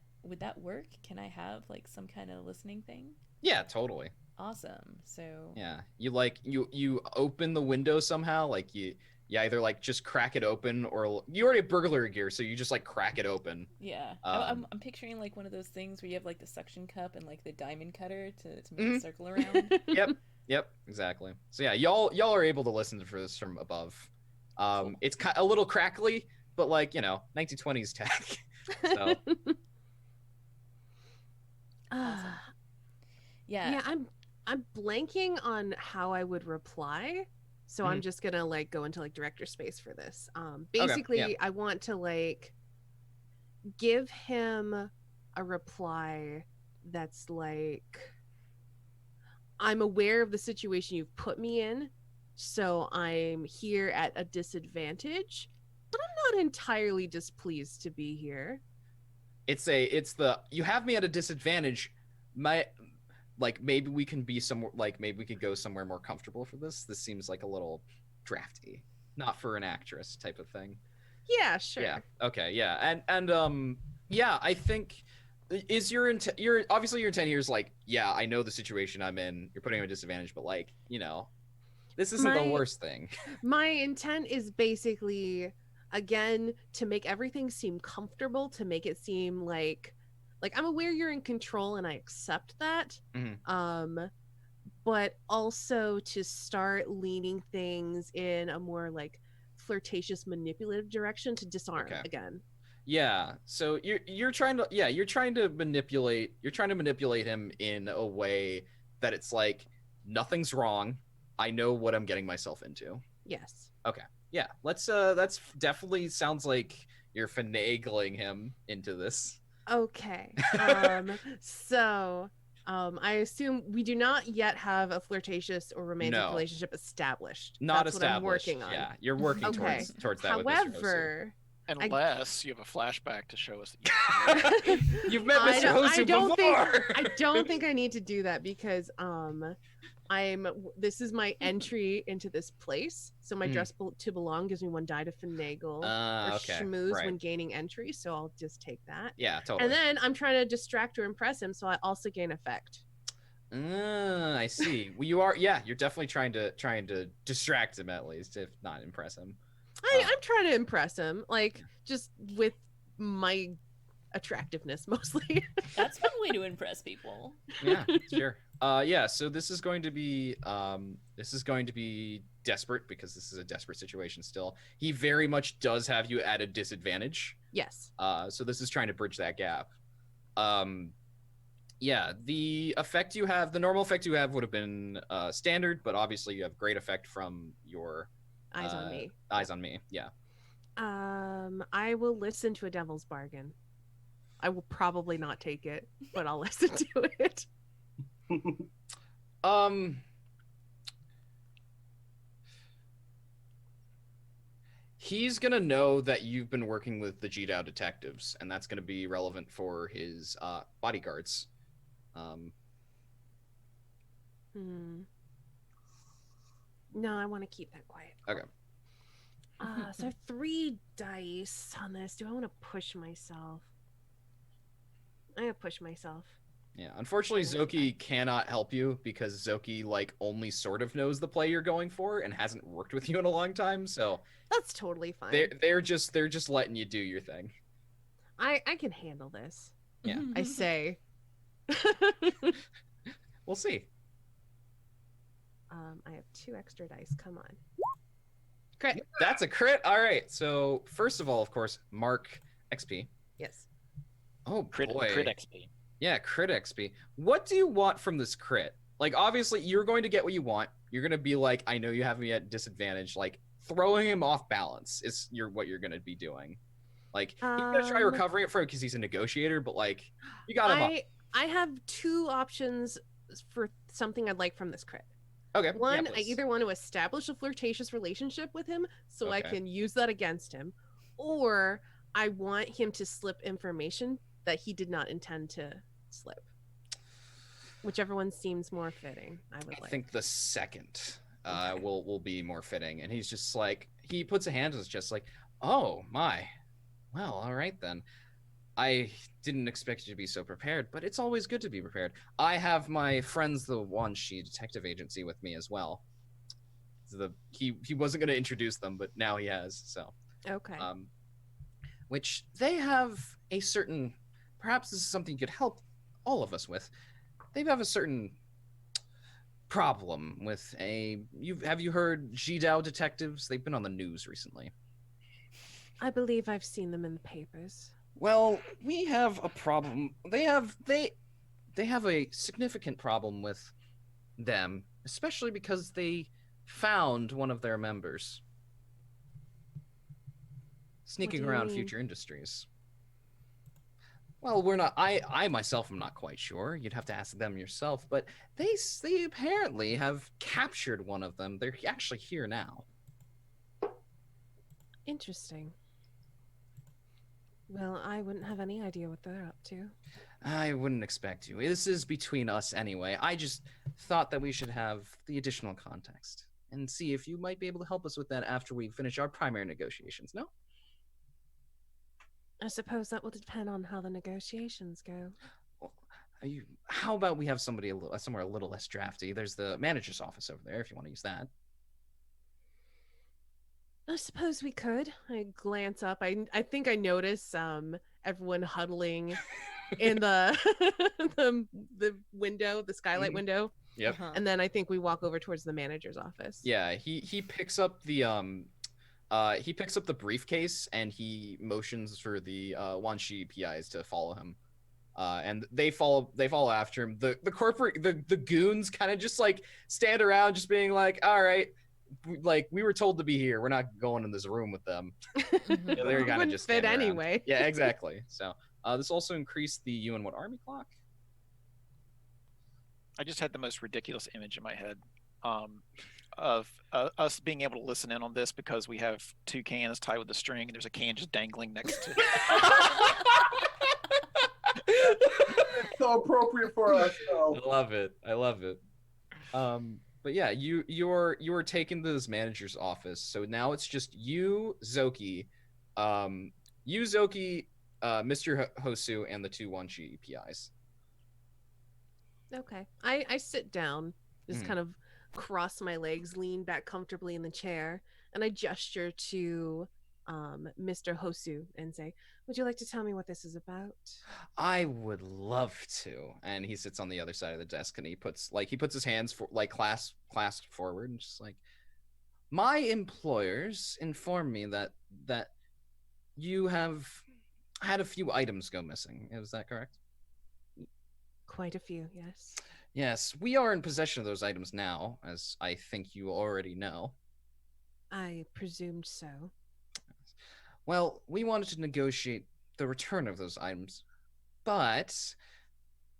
work? Can I have like some kind of listening thing? Yeah, totally. Awesome. So Yeah, you open the window somehow, like you either like just crack it open, or you already have burglary gear, so you just like crack it open. yeah, I'm picturing like one of those things where you have like the suction cup and like the diamond cutter to make a circle around. Yep, exactly. So yeah, y'all are able to listen to this from above. Cool. It's a little crackly, but like 1920s tech. So Awesome. Yeah. Yeah, I'm blanking on how I would reply. So I'm just gonna like go into like director space for this. Basically yeah. I want to like give him a reply that's like, I'm aware of the situation you've put me in, so I'm here at a disadvantage, but I'm not entirely displeased to be here. It's the you have me at a disadvantage. My like maybe we can be somewhere like maybe we could go somewhere more comfortable for this. This seems like a little drafty, not for an actress type of thing. Yeah, sure. Yeah. Okay. Yeah. And yeah, I think is your intent. Your obviously your intent here is like, yeah, I know the situation I'm in. You're putting me at a disadvantage, but like, this isn't the My- worst thing. My intent is basically, again, to make everything seem comfortable, to make it seem like I'm aware you're in control and I accept that. Mhm. But also to start leaning things in a more like flirtatious, manipulative direction to disarm Okay. again. Yeah. So you're trying to manipulate him in a way that it's like nothing's wrong. I know what I'm getting myself into. Yes. Yeah. That's definitely sounds like you're finagling him into this. Okay. So I assume we do not yet have a flirtatious or romantic No. relationship established. Not That's established. what I'm working on. Yeah. You're working Okay. towards that with Mr. Hosu. However, Unless you have a flashback to show us that You've met I Mr. don't- Hosu I don't think- before. I don't think I need to do that because this is my entry into this place. So my Mhm. dress to belong gives me one die to finagle or Okay. schmooze Right. when gaining entry. So I'll just take that. Yeah, totally. And then I'm trying to distract or impress him, so I also gain effect. I see. Well, you're definitely trying to distract him at least, if not impress him. I'm trying to impress him, like just with my attractiveness mostly. That's one way to impress people. Yeah, sure. Yeah, so this is going to be desperate because this is a desperate situation still. He very much does have you at a disadvantage. Yes. So this is trying to bridge that gap. Yeah, the normal effect you have would have been standard, but obviously you have great effect from your Eyes on me. Eyes on me. Yeah. I will listen to a devil's bargain. I will probably not take it, but I'll listen to it. He's gonna know that you've been working with the Jidao detectives, and that's gonna be relevant for his bodyguards. No, I want to keep that quiet. Okay. So 3 dice on this. Do I want to push myself? I'm gonna push myself. Yeah, unfortunately, Zoki cannot help you because Zoki like only sort of knows the play you're going for and hasn't worked with you in a long time. So That's totally fine. they're just letting you do your thing. I can handle this. Yeah. I say. We'll see. I have 2 extra dice. Come on. Crit. That's a crit. All right. So first of all, of course, mark XP. Yes. Oh crit boy. XP. Yeah, crit XP. What do you want from this crit? Like, obviously, you're going to get what you want. You're going to be like, I know you have me at disadvantage. Like, throwing him off balance is what you're going to be doing. Like, he's going to try recovering it for because he's a negotiator, but, like, you got him up. I have 2 options for something I'd like from this crit. Okay. One, yeah, I please. either want to establish a flirtatious relationship with him so I Okay. can use that against him, or I want him to slip information that he did not intend to slip. Whichever one seems more fitting, I would I like. think the second Okay. will be more fitting. And he's just like, he puts a hand on his chest like, oh, my. Well, all right, then. I didn't expect you to be so prepared, but it's always good to be prepared. I have my friends, the Wanshi Detective Agency, with me as well. He wasn't going to introduce them, but now he has. So, Okay. which they have a certain. Perhaps this is something you could help all of us with. They have a certain problem with have you heard Jidao detectives? They've been on the news recently. I believe I've seen them in the papers. Well, we have a problem. They have a significant problem with them, especially because they found one of their members sneaking do you around mean? Future Industries. Well, we're not. I myself am not quite sure. You'd have to ask them yourself. But they apparently have captured one of them. They're actually here now. Interesting. Well, I wouldn't have any idea what they're up to. I wouldn't expect you. This is between us anyway. I just thought that we should have the additional context and see if you might be able to help us with that after we finish our primary negotiations. No? I suppose that will depend on how the negotiations go. How about we have somebody somewhere a little less drafty? There's the manager's office over there if you want to use that. I suppose we could. I glance up. I think I notice everyone huddling in the the window, the skylight Mhm. window, Yep. and then I think we walk over towards the manager's office. Yeah, he picks up the briefcase and he motions for the Wanshi PIs to follow him. And they follow after him. The corporate the goons kind of just like stand around just being like, all right, like we were told to be here. We're not going in this room with them. Mhm. They're kind of Wouldn't just fit standing around. anyway. Yeah, exactly. So this also increased the UN what army clock. I just had the most ridiculous image in my head of us being able to listen in on this because we have two cans tied with a string and there's a can just dangling next to It's so appropriate for us. So. I love it. But yeah, you're taken to this manager's office. So now it's just you, Zoki, Mr. Hosu, and the two Wanshi PIs. Okay. I sit down, just Mhm. kind of cross my legs, lean back comfortably in the chair, and I gesture to Mr. Hosu and say, "Would you like to tell me what this is about?" I would love to. And he sits on the other side of the desk and he puts his hands clasped forward and just like, my employers informed me that you have had a few items go missing. Is that correct? Quite a few, yes. Yes, we are in possession of those items now, as I think you already know. I presumed so. Well, we wanted to negotiate the return of those items, but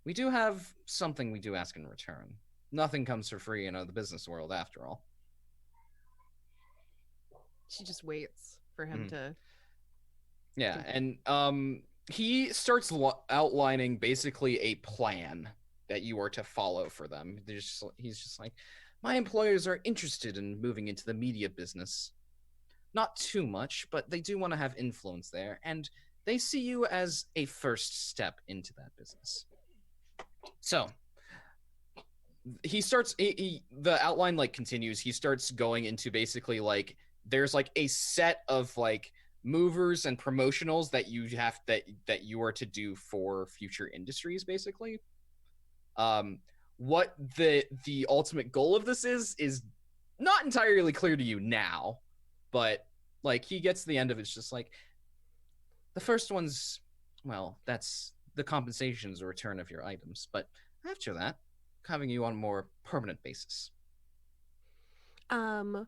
we do have something we do ask in return. Nothing comes for free in the business world, after all. She just waits for him Mhm. to. Yeah, and he starts outlining basically a plan that you are to follow for them. He's just like, my employers are interested in moving into the media business. Not too much, but they do want to have influence there, and they see you as a first step into that business. So he starts the outline like continues. He starts going into basically like there's like a set of like movers and promotionals that you have that you are to do for future industries basically. What the ultimate goal of this is not entirely clear to you now, but like he gets to the end of it, it's just like the first one's, well, that's the compensation is a return of your items, but after that, having you on a more permanent basis. While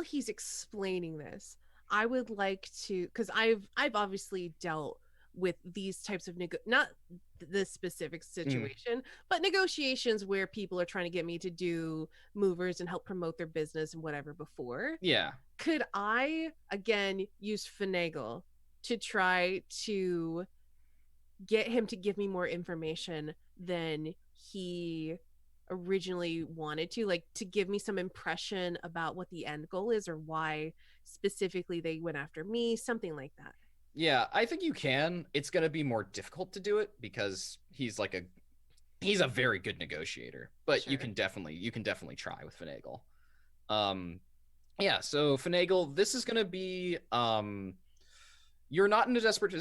he's explaining this, I would like to, because I've obviously dealt with these types of not this specific situation, but negotiations where people are trying to get me to do movers and help promote their business and whatever before. Yeah. Could I again use finagle to try to get him to give me more information than he originally wanted to, like to give me some impression about what the end goal is or why specifically they went after me, something like that? Yeah, I think you can. It's going to be more difficult to do it because he's a very good negotiator, but Sure. you can definitely try with finagle. Yeah, so finagle, this is going to be you're not in a desperate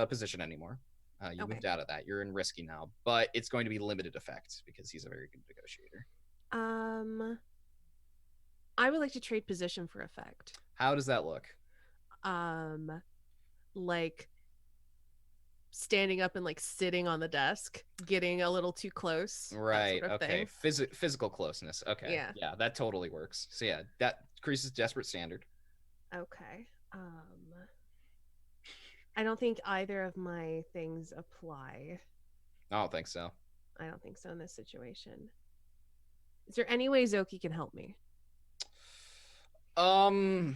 position anymore. You Okay. moved out of that. You're in risky now, but it's going to be limited effect because he's a very good negotiator. I would like to trade position for effect. How does that look? Like standing up and like sitting on the desk, getting a little too close. Right. That sort of Okay. thing. Physical closeness. Okay. Yeah. Yeah, that totally works. So yeah, that increases desperate standard. Okay. I don't think either of my things apply. I don't think so. I don't think so in this situation. Is there any way Zoki can help me? Trying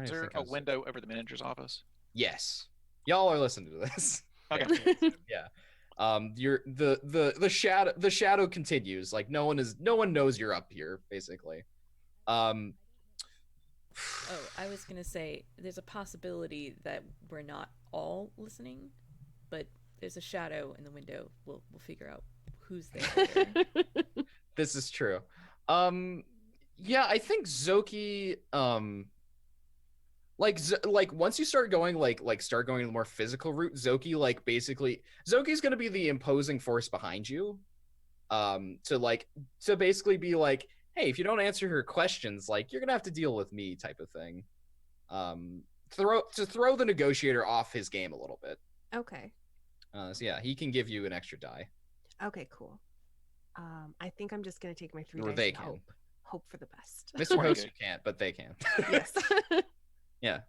Is to there think a of- window over the manager's office? Yes. Y'all are listening to this. Okay. Yeah. You're the shadow continues. Like no one knows you're up here, basically. Oh, I was gonna say there's a possibility that we're not all listening, but there's a shadow in the window. We'll figure out who's there. This is true. Yeah, I think Zoki like once you start going start going the more physical route, Zoki Zoki's going to be the imposing force behind you. To basically be like, hey, if you don't answer her questions, like you're going to have to deal with me type of thing. Throw the negotiator off his game a little bit. Okay. So yeah, he can give you an extra die. Okay, cool. I think I'm just gonna take my 3 Or dice they and can. hope for the best. Mr. Right. Host, you can't, but they can. Yes. Yeah.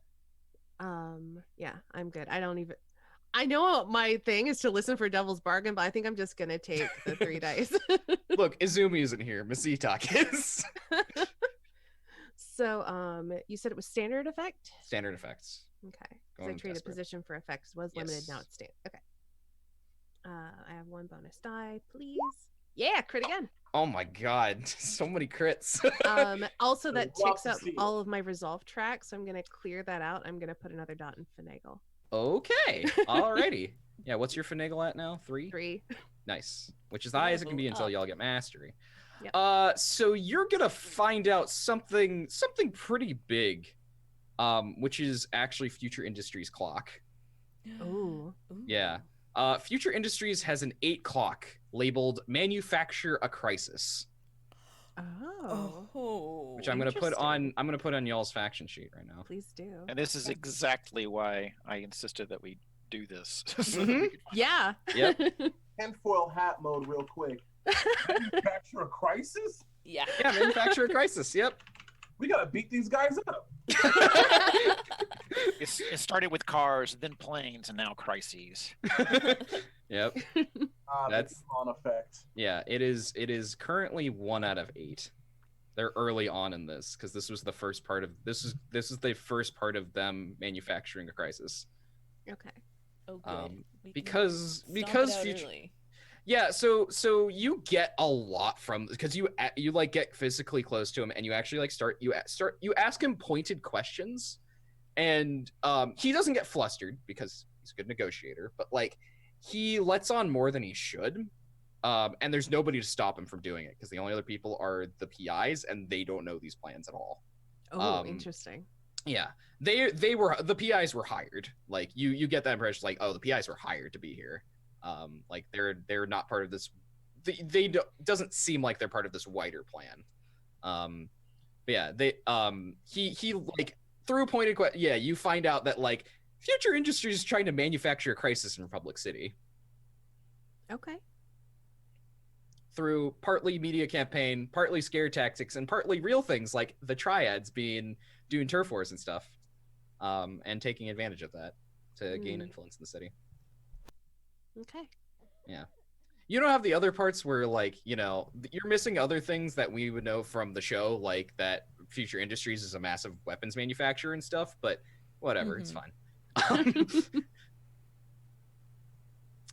Yeah, I'm good. I know my thing is to listen for Devil's Bargain, but I think I'm just gonna take the 3 dice. Look, Izumi isn't here. Masitak is. So, you said it was standard effect? Standard effects. Okay. Because Going I traded desperate. position for effects was limited, now Yes. it's standard. Okay. I have 1 bonus die, please. Yeah, crit again. Oh my god, so many crits. Also that Love ticks to up see it. all of my resolve tracks, so I'm gonna clear that out. I'm gonna put another dot in finagle. Okay, alrighty. Yeah, what's your finagle at now? 3? 3. Nice. Which is the highest it can be Level until up. y'all get mastery. Yep. So you're gonna find out something pretty big, which is actually Future Industries clock. Ooh. Yeah. Future Industries has an 8 clock labeled "Manufacture a Crisis," Oh. Oh. which I'm gonna put Interesting. on y'all's faction sheet right now. Please do. And this is exactly why I insisted that we do this. So that Mhm. we could find- Yeah. Yep. Tinfoil hat mode, real quick. Manufacture a crisis? Yeah. Yeah, Manufacture a Crisis. Yep. We gotta beat these guys up. It started with cars, then planes, and now crises. Yep. That's That's- on effect. Yeah, it is currently 1 out of 8. They're early on in this because this was the first part of this is the first part of them manufacturing a crisis. Okay. Oh, good. We can Because stomp it out future early. yeah, so you get a lot from because you like get physically close to him and you actually like you ask him pointed questions, and he doesn't get flustered because he's a good negotiator, but like he lets on more than he should. And there's nobody to stop him from doing it because the only other people are the PIs and they don't know these plans at all. Oh, interesting. Yeah, the PIs were hired. Like you get that impression like, oh, the PIs were hired to be here. Like they're not part of this. Doesn't seem like they're part of this wider plan. But yeah, he like through pointed yeah, you find out that like Future Industries is trying to manufacture a crisis in Republic City Okay. through partly media campaign, partly scare tactics, and partly real things like the triads being doing turf wars and stuff, and taking advantage of that to gain influence in the city. Okay. You don't have the other parts where like, you know, you're missing other things that we would know from the show, like that Future Industries is a massive weapons manufacturer and stuff, but whatever, it's fine.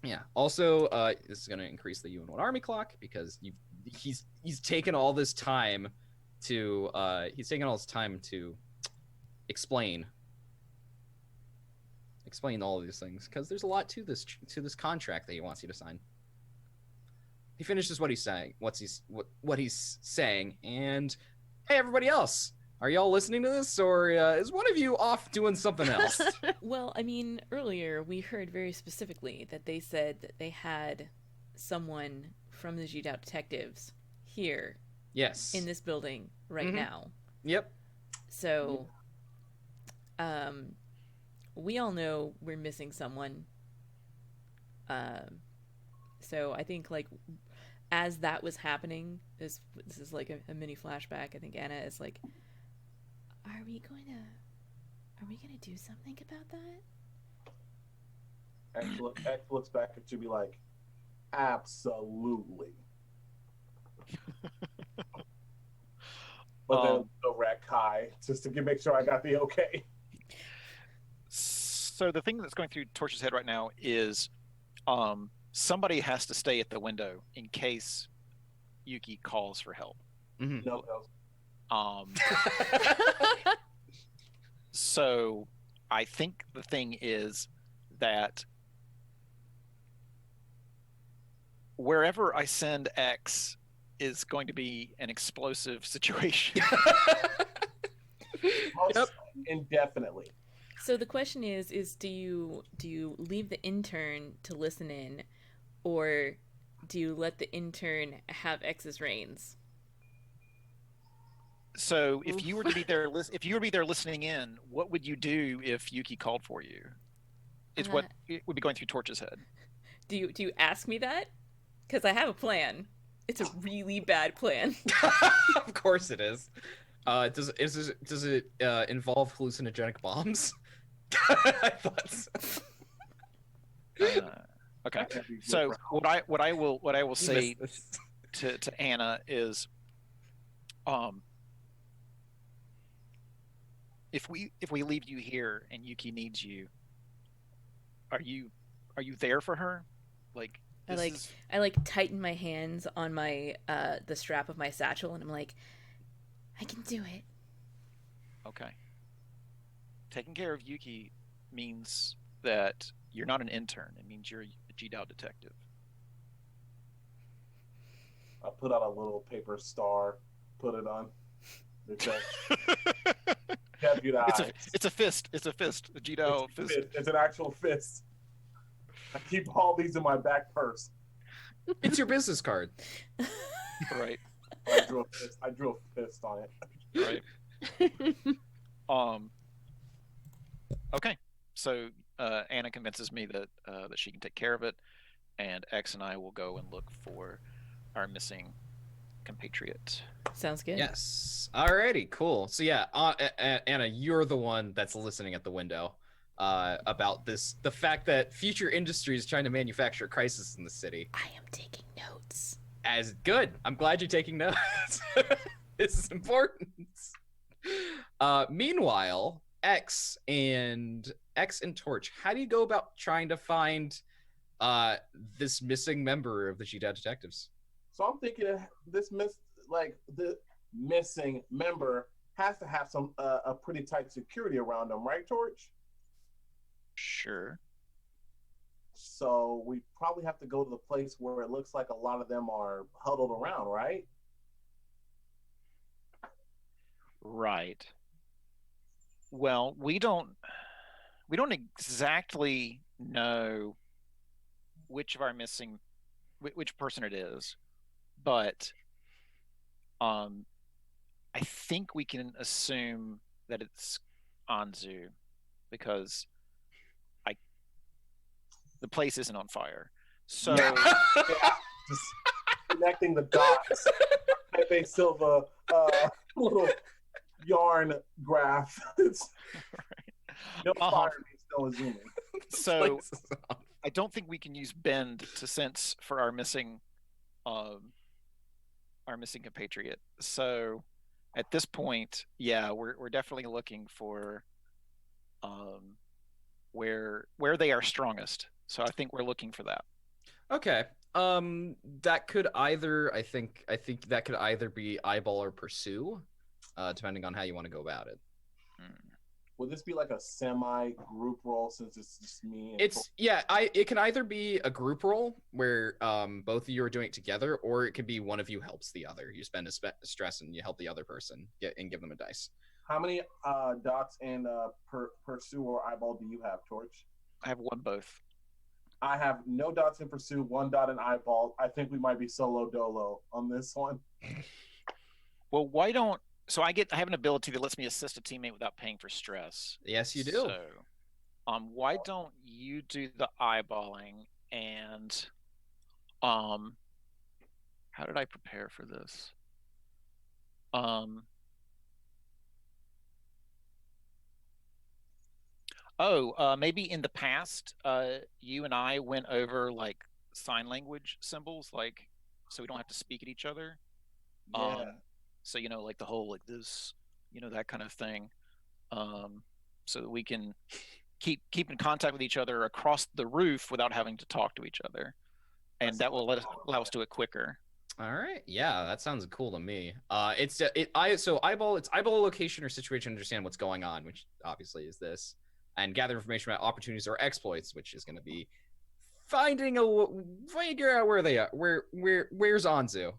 Yeah. Also, this is going to increase the UN1 Army clock because he's taken all this time to explain all of these things because there's a lot to this contract that he wants you to sign. He finishes what he's saying, what he's saying, and hey, everybody else, are y'all listening to this, or is one of you off doing something else? Well, I mean, earlier we heard very specifically that they said that they had someone from the G-Doubt detectives here Yes. in this building right Mhm. now. Yep. So, we all know we're missing someone. So I think like as that was happening, this is like a mini flashback. I think Anna is like, "Are we going to Are we gonna do something about that? X looks back at you, be like, absolutely. But then over at Kai, just to make sure I got the okay. So the thing that's going through Torch's head right now is somebody has to stay at the window in case Yuki calls for help. Mhm. No, So I think the thing is that wherever I send X is going to be an explosive situation. most indefinitely. So the question is do you leave the intern to listen in, or do you let the intern have X's reins? So if you were to be there, if you were to be there listening in, what would you do if Yuki called for you? Is what it would be going through Torch's head. Do you ask me that? Because I have a plan. It's a really bad plan. Of course it is. Does it involve hallucinogenic bombs? I thought so. Okay. So what I will say to Anna is, if we leave you here and Yuki needs you, are you there for her? Like I tighten my hands on my the strap of my satchel, and I'm like, I can do it. Okay. Taking care of Yuki means that you're not an intern. It means you're a GDAO detective. I put out a little paper star, put it on. It's a fist. It's a fist. A GDAO fist. It's an actual fist. I keep all these in my back purse. It's your business card. Right. I drew a fist on it. Right. Okay. So Anna convinces me that that she can take care of it, and X and I will go and look for our missing compatriot. Sounds good. Yes. Alrighty. Cool. So yeah, Anna, you're the one that's listening at the window about the fact that Future Industries is trying to manufacture a crisis in the city. I am taking notes. As good. I'm glad you're taking notes. This is important. Meanwhile, X and Torch, how do you go about trying to find this missing member of the GDAO detectives? So I'm thinking the missing member has to have some a pretty tight security around them, right, Torch? Sure. So we probably have to go to the place where it looks like a lot of them are huddled around, right? Right. Well, we don't exactly know which person it is, but I think we can assume that it's Anzu because the place isn't on fire. So just connecting the dots. Pepe Silva little yarn graph. No fire means no zooming. So I don't think we can use Bend to sense for our missing compatriot. So at this point, yeah, we're definitely looking for where they are strongest. So I think we're looking for that. Okay. That could either I think that could either be eyeball or pursue, depending on how you want to go about it. Would this be like a semi-group role since it's just me? It can either be a group role where both of you are doing it together, or it can be one of you helps the other. You spend a stress and you help the other person and give them a dice. How many dots and pursue or eyeball do you have, Torch? I have one both. I have no dots in pursue, 1 dot in eyeball. I think we might be solo dolo on this one. Well, why don't I have an ability that lets me assist a teammate without paying for stress. Yes, you do. So, why don't you do the eyeballing and how did I prepare for this? Maybe in the past, you and I went over like sign language symbols, like so we don't have to speak at each other. Yeah. So like the whole like this, that kind of thing. So that we can keep in contact with each other across the roof without having to talk to each other, and that will allow us to do it quicker. All right. Yeah, that sounds cool to me. It's eyeball location or situation to understand what's going on, which obviously is this, and gather information about opportunities or exploits, which is going to be figure out where they are. Where's Anzu?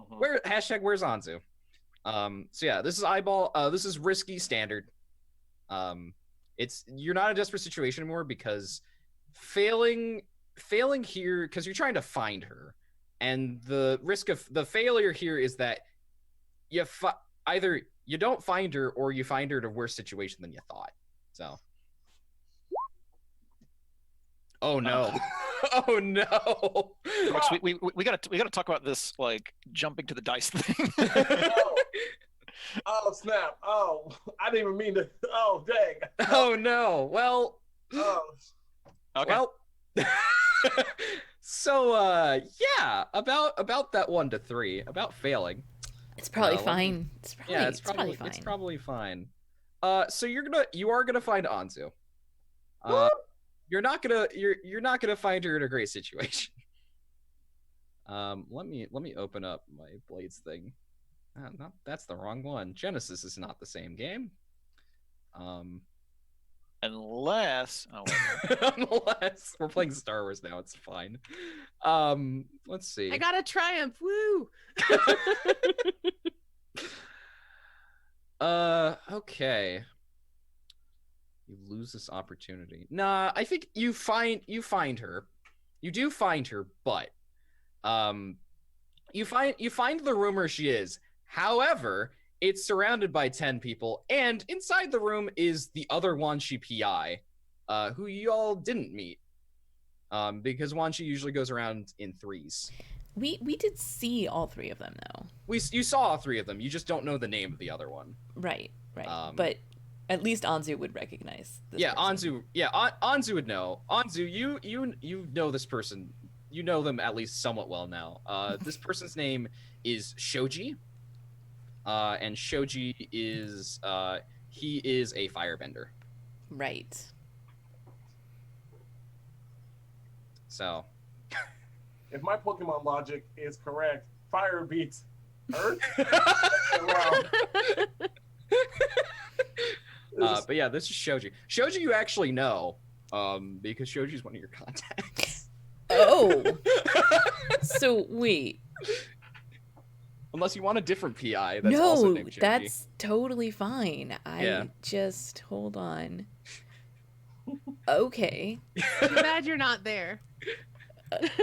Where's Anzu? So yeah, this is eyeball. This is risky standard. You're not in a desperate situation anymore because failing here because you're trying to find her. And the risk of the failure here is that either you don't find her or you find her in a worse situation than you thought. So. Oh no. Oh no. Max, we gotta talk about this like jumping to the dice thing. Oh snap. Oh, I didn't even mean to. Oh dang. Oh no. Well. Oh. Okay. Well. So yeah, about that 1 to 3, about failing. It's probably fine. It's probably fine. It's probably fine. So you are gonna find Anzu. You're not gonna find her in a great situation. Let me open up my Blades thing. No, that's the wrong one. Genesis is not the same game. Unless unless we're playing Star Wars now, it's fine. Let's see. I got a triumph. Woo! Okay. You lose this opportunity. Nah, I think you find her. You do find her, but you find the room where she is. However, it's surrounded by 10 people, and inside the room is the other Wanshi PI, who y'all didn't meet. Because Wanshi usually goes around in threes. We did see all 3 of them though. You saw all 3 of them. You just don't know the name of the other one. Right. But at least Anzu would recognize this person. Anzu would know. Anzu, you know this person. You know them at least somewhat well now. This person's name is Shoji. And Shoji is he is a firebender. Right. So If my Pokemon logic is correct, fire beats earth. But yeah, this is Shoji. Shoji you actually know, because Shoji's one of your contacts. Oh. So wait. Unless you want a different PI that's also named Shoji. That's totally fine. Just hold on. Okay. Too bad you're not there.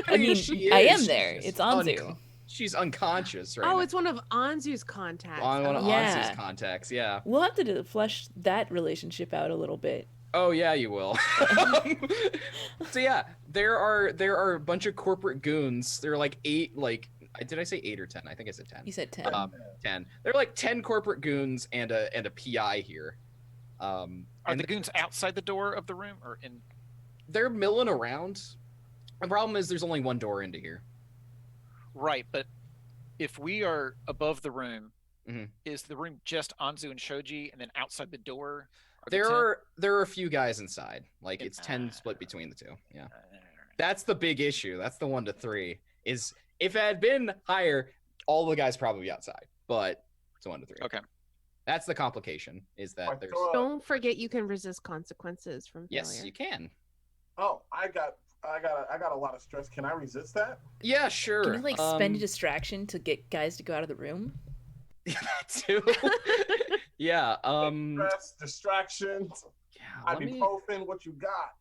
I mean, I am there. It's Anzu. She's unconscious right Oh, now. it's one of Anzu's contacts. One of Yeah. Anzu's contacts, yeah. We'll have to flesh that relationship out a little bit. Oh yeah, you will. So yeah, there are a bunch of corporate goons. There are like 8, like did I say 8 or 10? I think I said 10. You said 10. 10. There are like 10 corporate goons and a PI here. Are the goons outside the door of the room or in? They're milling around. The problem is there's only one door into here. Right, but if we are above the room, Mhm. is the room just Anzu and Shoji, and then outside the door? There are a few guys inside. Like it's 10 split between the two. Yeah. That's the big issue. That's the 1 to 3. Is if it had been higher, all the guys probably be outside. But it's a 1 to 3. Okay. That's the complication. Is that there's Don't forget you can resist consequences from failure. yes, you can. Oh, I got a lot of stress. Can I resist that? Yeah, sure. Can you like spend a distraction to get guys to go out of the room? Yeah, that too. Yeah. Stress, distractions, Yeah. ibuprofen. What you got?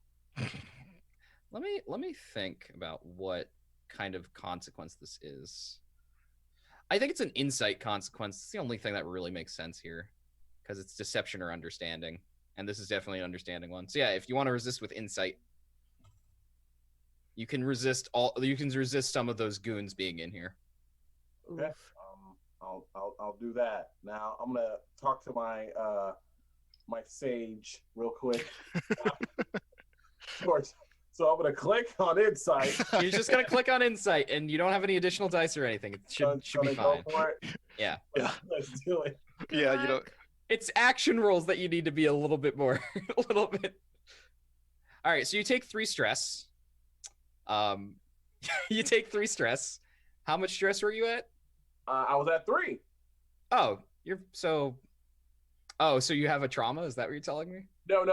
Let me think about what kind of consequence this is. I think it's an insight consequence. It's the only thing that really makes sense here, because it's deception or understanding, and this is definitely an understanding one. So yeah, if you want to resist with insight, you can resist some of those goons being in here. Okay. I'll do that. Now I'm gonna talk to my my Sage real quick. Of course. So I'm gonna click on Insight. You're just gonna click on Insight, and you don't have any additional dice or anything. It should be Gonna fine. Go for it. Yeah. Yeah. Let's do it. Yeah, you know. It's action rolls that you need to be a little bit more, a little bit. All right, so you take 3 stress. You take 3 stress. How much stress were you at? I was at 3. Oh, so you have a trauma? Is that what you're telling me? No.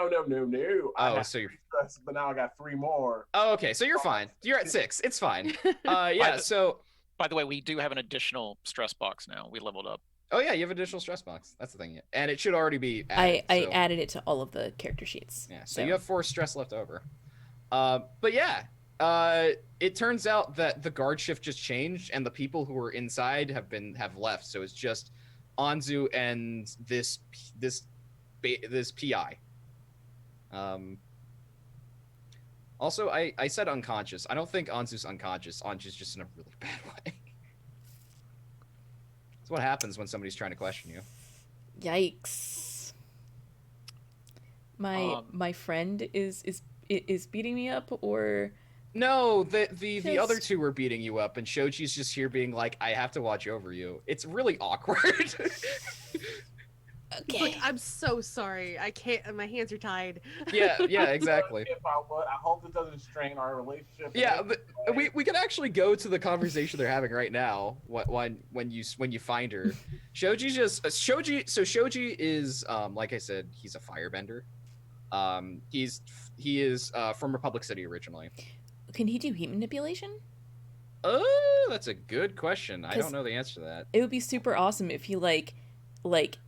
I Oh, had so you're. 3 stress, but now I got 3 more. Oh, okay, so you're fine. You're at 6. It's fine. Yeah. So. By the way, we do have an additional stress box now. We leveled up. Oh yeah, you have additional stress box. That's the thing. And it should already be added. I added it to all of the character sheets. Yeah. So you have 4 stress left over. But yeah. It turns out that the guard shift just changed, and the people who were inside have left. So it's just Anzu and this PI. Also, I said unconscious. I don't think Anzu's unconscious. Anzu's just in a really bad way. That's what happens when somebody's trying to question you. Yikes! My friend is beating me up, or no, the Just- other 2 were beating you up, and Shoji's just here being like, I have to watch over you. It's really awkward. okay. Look, I'm so sorry. I can't. My hands are tied. Yeah, exactly. If I would, I hope it doesn't strain our relationship. Yeah, but we can actually go to the conversation they're having right now. When you find her, Shoji is like I said, he's a firebender. He is from Republic City originally. Can he do heat manipulation? Oh, that's a good question. I 'Cause- don't know the answer to that. It would be super awesome if he like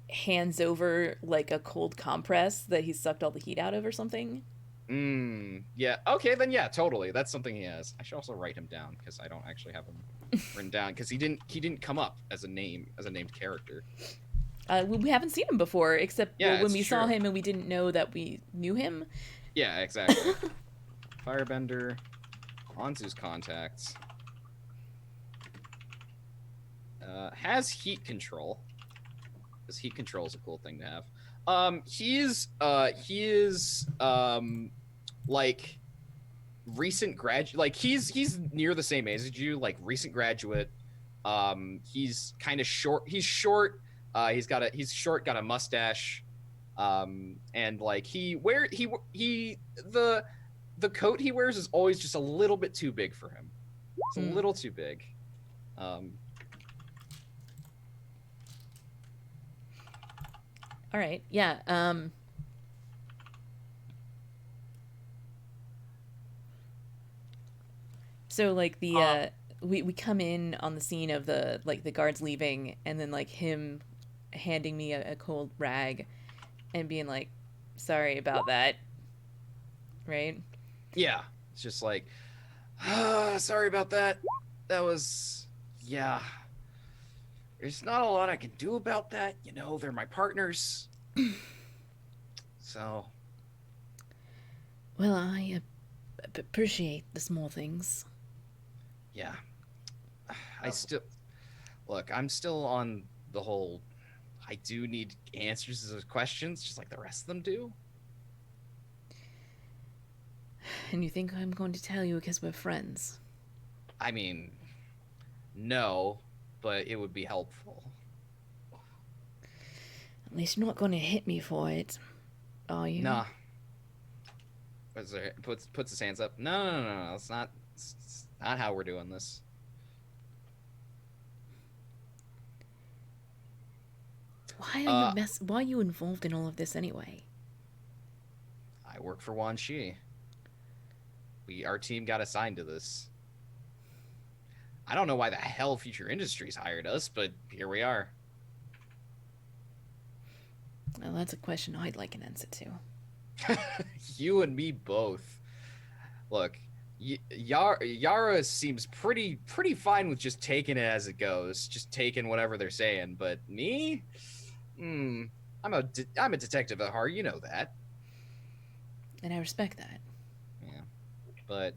hands over like a cold compress that he sucked all the heat out of or something. Yeah. Okay, then yeah, totally. That's something he has. I should also write him down because I don't actually have him written down because he didn't come up as a named character. We haven't seen him before, except Yeah, when it's we saw true. him and we didn't know that we knew him. Yeah, exactly. Firebender, Anzu's contacts. Has heat control. Because heat control is a cool thing to have. He is like recent graduate. Like he's near the same age as you. Like recent graduate. He's kind of short. He's short. He's short. Got a mustache. And like the coat he wears is always just a little bit too big for him. It's a little too big. All right. Yeah. So like we come in on the scene of the guards leaving, and then like him handing me a cold rag and being like, sorry about that. Right? Yeah, it's just like, sorry about that. That was, yeah. There's not a lot I can do about that. You know, they're my partners. So. Well, I appreciate the small things. Yeah. I'm still on the whole, I do need answers to those questions, just like the rest of them do. And you think I'm going to tell you because we're friends? I mean, no, but it would be helpful. At least you're not going to hit me for it, are you? Nah. Puts his hands up. No. It's not how we're doing this. Why are you involved in all of this anyway? I work for Wan Shi. Our team got assigned to this. I don't know why the hell Future Industries hired us, but here we are. Well, that's a question I'd like an answer to. You and me both. Look, Yara seems pretty fine with just taking it as it goes, just taking whatever they're saying. But me, I'm a detective at heart. You know that. And I respect that. Yeah, but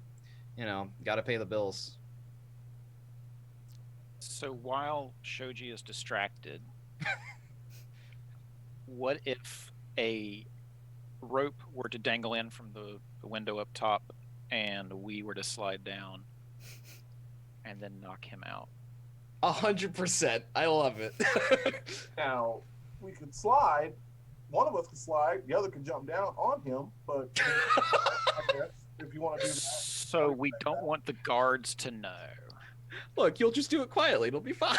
gotta pay the bills. So while Shoji is distracted, what if a rope were to dangle in from the window up top, and we were to slide down and then knock him out. 100%. I love it. Now, we could slide. One of us could slide. The other could jump down on him. But I guess if you want to do that. So we don't want the guards to know. Look, you'll just do it quietly. It'll be fine.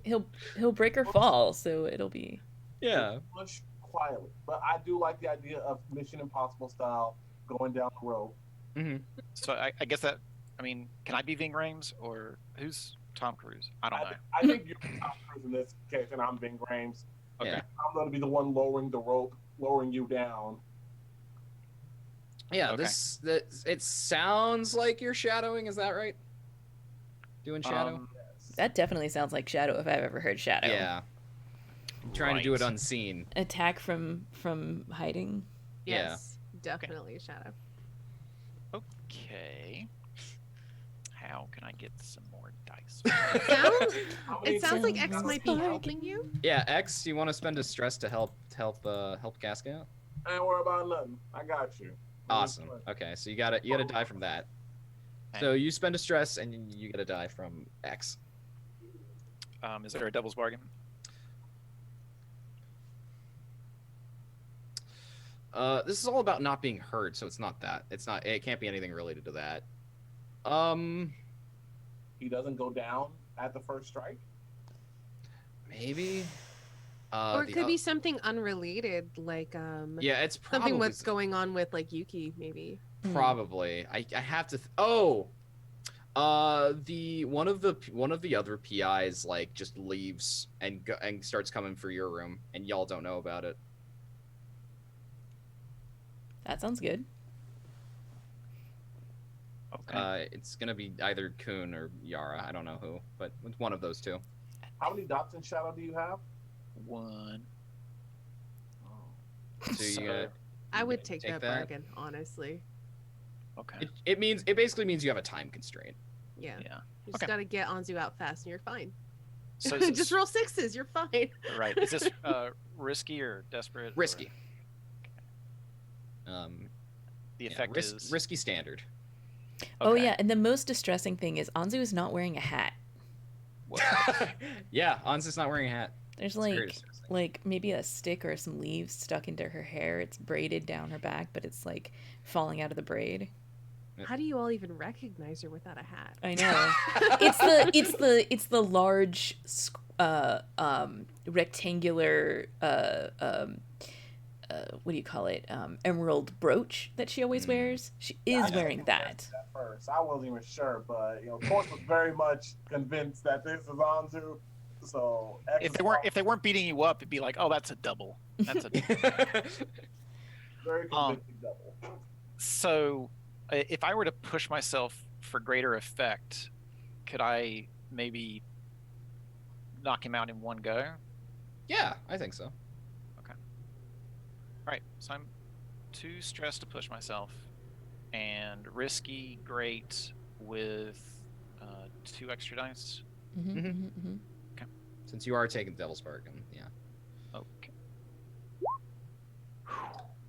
He'll break or fall, so it'll be. Yeah. Push quietly. But I do like the idea of Mission Impossible style going down the road. Mm-hmm. So I guess that, I mean, can I be Ving Rhames or who's Tom Cruise? I don't know. I think you're Tom Cruise in this case, and I'm Ving Rhames. Okay. Yeah. I'm going to be the one lowering the rope, lowering you down. Yeah, Okay. it sounds like you're shadowing, is that right? Doing shadow? That definitely sounds like Shadow if I've ever heard Shadow. Yeah. Trying to do it Right. unseen. Attack from hiding. Yeah. Yes, definitely a shadow. Okay. How can I get some more dice? Sounds, How many it sounds like times- X might be helping you. Yeah, X, you want to spend a stress to help Casca out? Ain't worry about nothing. I got you. Awesome. Okay, so you gotta die from that. So you spend a stress and you gotta die from X. Is there a devil's bargain? This is all about not being hurt, so it's not that. It can't be anything related to that. He doesn't go down at the first strike. Maybe. Or it could be something unrelated, like Yeah, it's probably something what's going on with like Yuki, maybe. Probably. I have to. The one of the other PIs like just leaves and starts coming for your room, and y'all don't know about it. That sounds good. Okay. It's gonna be either Kun or Yara. I don't know who, but it's one of those two. How many dots in shadow do you have? One. So you gotta, I would take Take that that? bargain, honestly. Okay. it basically means you have a time constraint. Yeah. Yeah. You just Okay. gotta get Anzu out fast and you're fine. So is Just this, roll sixes, you're fine. right. Is this risky or desperate? or- Risky. The Yeah, effect is risky standard. Oh okay. yeah, and the most distressing thing is Anzu is not wearing a hat. What? Yeah, Ansa's not wearing a hat. There's It's very like distressing. maybe a stick or some leaves stuck into her hair. It's braided down her back, but it's like falling out of the braid. How do you all even recognize her without a hat? I know. it's the large rectangular what do you call it, emerald brooch that she always wears. She is I wearing didn't that. guess At first, I wasn't even sure, but Torch was very much convinced that this is Anzu. So If they weren't beating you up, it'd be like, oh, that's a double. That's a very convincing double. So, if I were to push myself for greater effect, could I maybe knock him out in one go? Yeah, I think so. All right, so I'm too stressed to push myself, and risky great with 2 extra dice. Mhm, Mhm. mhm, mhm. Since you are taking Devil's Bargain, yeah. Okay.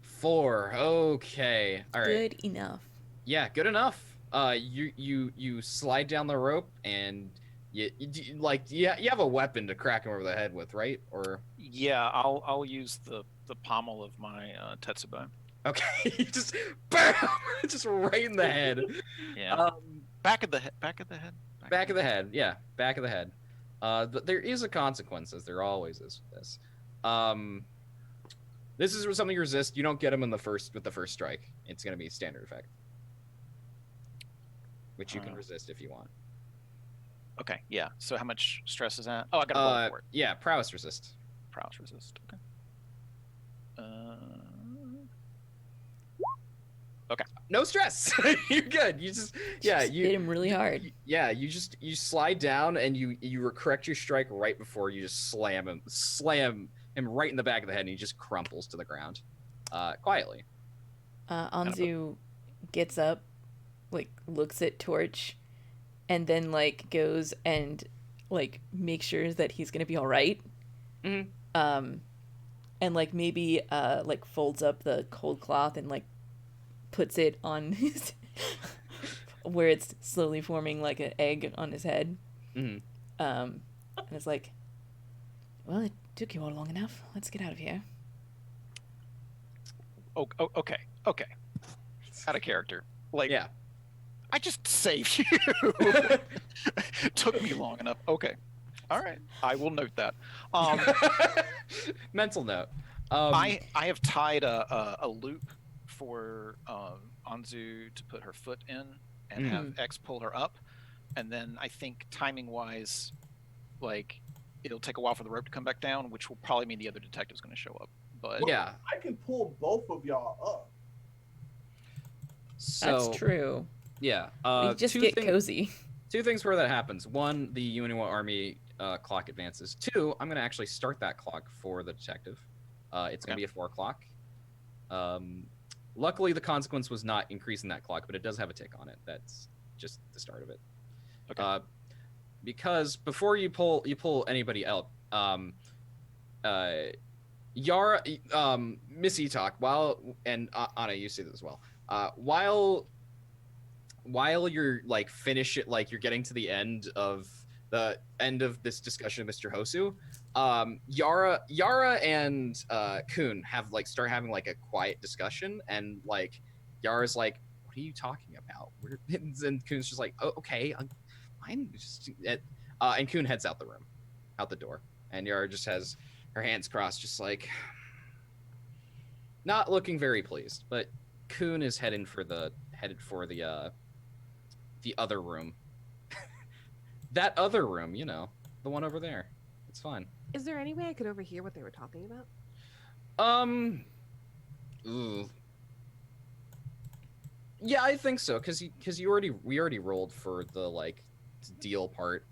4. Okay. All right. Good enough. Yeah, good enough. You slide down the rope and you have a weapon to crack him over the head with, right? Or Yeah, I'll use the pommel of my Tetsubo. okay, you just bam, just right in the head. Yeah. Back of the head. Back of the head. Yeah, back of the head. But there is a consequence, as there always is with this. This is something you resist. You don't get him with the first strike. It's gonna be standard effect, which you can resist if you want. Okay. Yeah. So how much stress is that? Oh, I got to roll for it. Yeah, prowess resist. Prowess resist. Okay. No stress. You're good. You just Just hit him really hard. You slide down and you correct your strike right before you just slam him right in the back of the head, and he just crumples to the ground, quietly. Anzu gets up, like looks at Torch, and then like goes and like makes sure that he's gonna be all right. Mhm. and like maybe like folds up the cold cloth and like puts it on his where it's slowly forming like an egg on his head. Mm-hmm. And it's like, well, it took you all long enough. Let's get out of here. Oh, okay. Out of character. Like, Yeah. I just saved you. Took me long enough. Okay. All right. I will note that. Mental note. I have tied a loop for Anzu to put her foot in and have X pull her up, and then I think timing wise, like it'll take a while for the rope to come back down, which will probably mean the other detective's going to show up. But yeah. I can pull both of y'all up. So That's true. yeah. We just get cozy. Two things where that happens. One, the Uniwa army clock advances. Two, I'm going to actually start that clock for the detective. It's going to be at 4 o'clock. Luckily, the consequence was not increasing that clock, but it does have a tick on it. That's just the start of it. Okay. Because before you pull anybody up, Yara, Missy talk and Anna, you see this as well. While you're like finish it, like you're getting to the end of this discussion of Mr. Hosu, Yara and Kun have like start having like a quiet discussion, and like Yara's like, "What are you talking about?" And Kun's just like, "Oh, okay, fine." And Kun heads out the door, and Yara just has her hands crossed, just like not looking very pleased. But Kun is headed for the other room. That other room, the one over there. It's fine. Is there any way I could overhear what they were talking about? Ooh. Yeah, I think so, because we already rolled for the like deal part.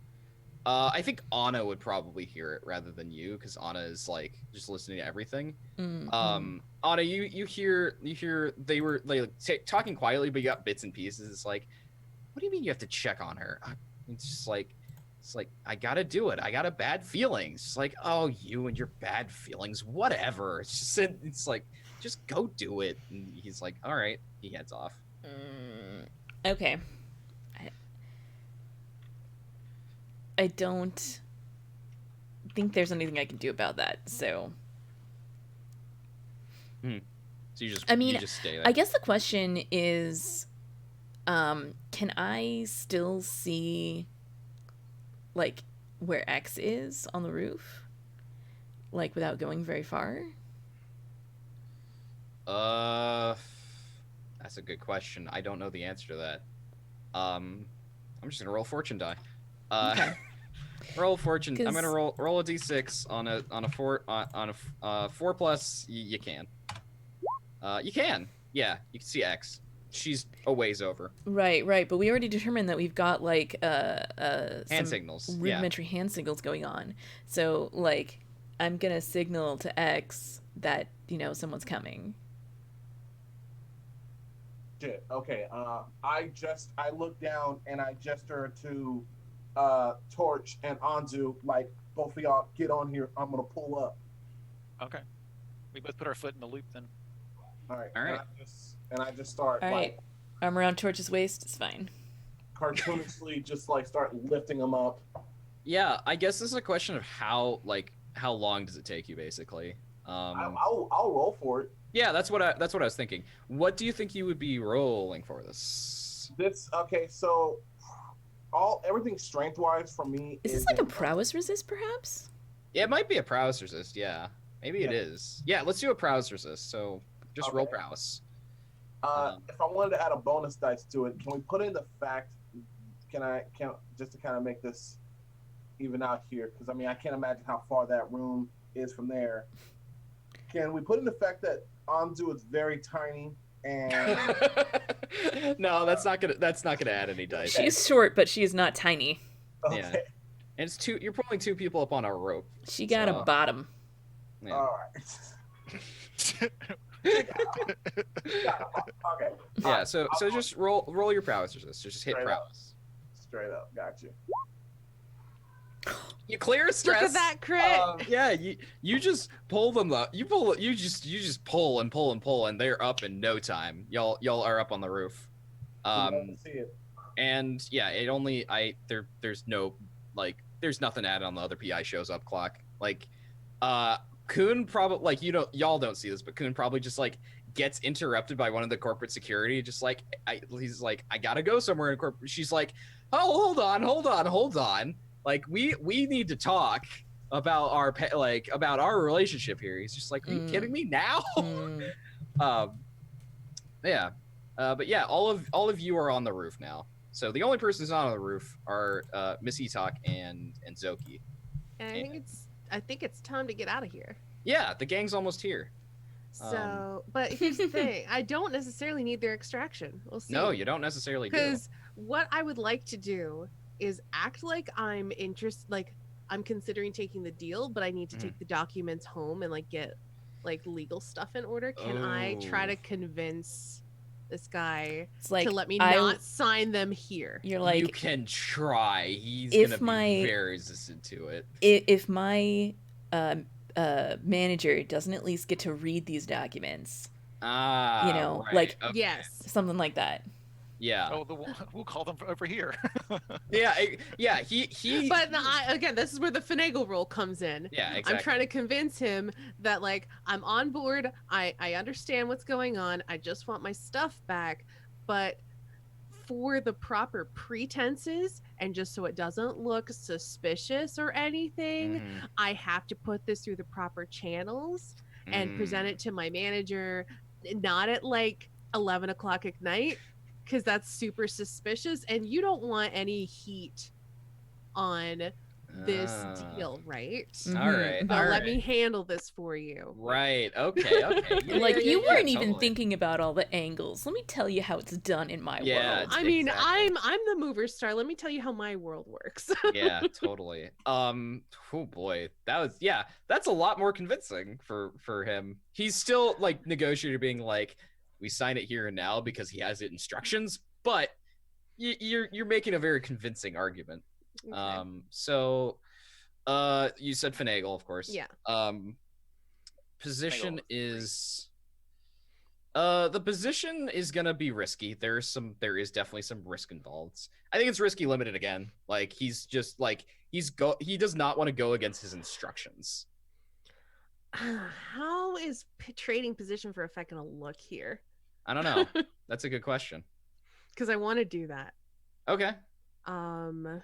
I think Anna would probably hear it rather than you, because Anna is like just listening to everything. Mm-hmm. Anna, you hear they were like talking quietly, but you got bits and pieces. It's like, what do you mean you have to check on her? It's like I gotta do it. I got a bad feeling. It's like, oh, you and your bad feelings, whatever. It's like, just go do it. And he's like, all right. He heads off. Okay. I don't think there's anything I can do about that. So. So you just stay there. I guess the question is, can I still see, like, where X is on the roof? Like, without going very far? That's a good question. I don't know the answer to that. I'm just gonna roll fortune die. Okay. Roll fortune. I'm gonna roll a d6 on a 4 on a 4+. You can. You can. Yeah, you can see X. She's a ways over. Right. But we already determined that we've got like hand signals, rudimentary hand signals going on. So like, I'm gonna signal to X that someone's coming. Shit. Okay. I look down and I gesture to Torch and Anzu, like, both of y'all get on here. I'm gonna pull up. Okay. We both put our foot in the loop then. All right. All right. And I just start All right. Arm around Torch's waist. It's fine. cartoonishly just like start lifting them up. Yeah, I guess this is a question of how long does it take you, basically. I'll roll for it. Yeah, that's what I was thinking. What do you think you would be rolling for this? Okay, so everything strength wise for me is this like a prowess resist, perhaps? Yeah, it might be a prowess resist. Yeah, maybe it is. Yeah, let's do a prowess resist. So just roll prowess. If I wanted to add a bonus dice to it, can we put in the fact? Can just to kind of make this even out here? Because I mean, I can't imagine how far that room is from there. Can we put in the fact that Anzu is very tiny and? No, that's not gonna add any dice. She's short, but she is not tiny. Okay. Yeah. And it's you're pulling 2 people up on a rope. She got a bottom. Yeah. All right. Okay. Yeah. So just roll your prowess resist. Just hit prowess. Straight up. Got you. You clear stress. Look at that crit. Yeah, you just pull them up. You just pull and pull and pull, and they're up in no time. Y'all are up on the roof. We'd love to see it. And yeah, there's no there's nothing added on the other PI shows up clock. Like Kuhn probably y'all don't see this, but Kuhn probably just gets interrupted by one of the corporate security, just he's like, I gotta go somewhere in corporate. She's like, oh, hold on. Like we need to talk about our relationship here. He's just like, are you kidding me now? Yeah. But yeah, all of you are on the roof now. So the only person who's not on the roof are Miss Etok and Zoki. And I think it's time to get out of here. Yeah, the gang's almost here. So, but here's the thing: I don't necessarily need their extraction. We'll see. No, you don't necessarily do. Because what I would like to do is act like I'm I'm considering taking the deal, but I need to take the documents home and get legal stuff in order. Can I try to convince this guy to let me not sign them here? You're like, you can try. He's gonna be very resistant to it. If my manager doesn't at least get to read these documents, right. Yes, something like that. Yeah. Oh, we'll call them over here. Yeah. He. But again, this is where the finagle role comes in. Yeah, exactly. I'm trying to convince him that I'm on board. I understand what's going on. I just want my stuff back, but for the proper pretenses and just so it doesn't look suspicious or anything, I have to put this through the proper channels and present it to my manager, not at 11 o'clock at night, because that's super suspicious and you don't want any heat on this deal, right? All right. But let me handle this for you. Right. Okay. You weren't even thinking about all the angles. Let me tell you how it's done in my world. I mean, exactly. I'm the mover star. Let me tell you how my world works. Yeah, totally. Oh boy, that's a lot more convincing for him. He's still negotiator being we sign it here and now because he has it instructions, but you're making a very convincing argument. Okay. So you said finagle, of course. Yeah. Position finagle is the position is gonna be risky. There is definitely some risk involved. I think it's risky limited again. He's just he does not want to go against his instructions. How is trading position for effect gonna look here? I don't know. That's a good question. Because I want to do that. Okay. I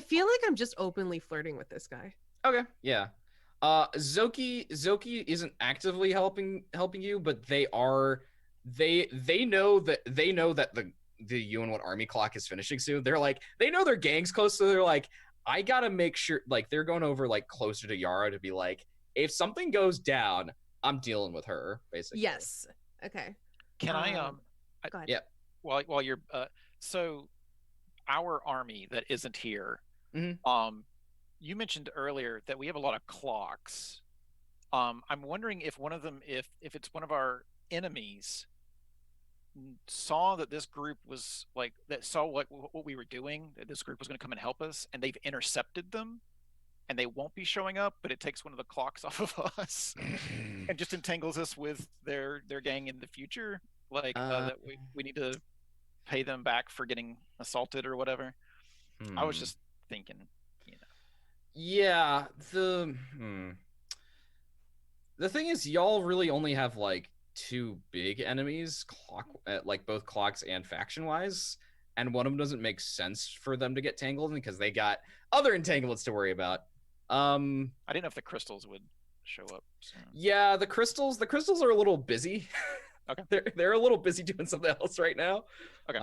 feel like I'm just openly flirting with this guy. Okay. Yeah. Zoki isn't actively helping you, but they know that the UN1 army clock is finishing soon. They know their gang's close, so they're I gotta make sure they're going over closer to Yara to be if something goes down, I'm dealing with her, basically. Yes. Okay. Can I go ahead. Yeah. While you're so our army that isn't here, you mentioned earlier that we have a lot of clocks. I'm wondering if one of them, if it's one of our enemies, saw that this group was saw what we were doing, that this group was going to come and help us, and they've intercepted them, and they won't be showing up, but it takes one of the clocks off of us and just entangles us with their gang in the future, that we need to pay them back for getting assaulted or whatever. I was just thinking, Yeah, the thing is, y'all really only have two big enemies, both clocks and faction wise, and one of them doesn't make sense for them to get tangled in because they got other entanglements to worry about. I didn't know if the crystals would show up. So. Yeah, the crystals are a little busy. Okay. They're a little busy doing something else right now. Okay.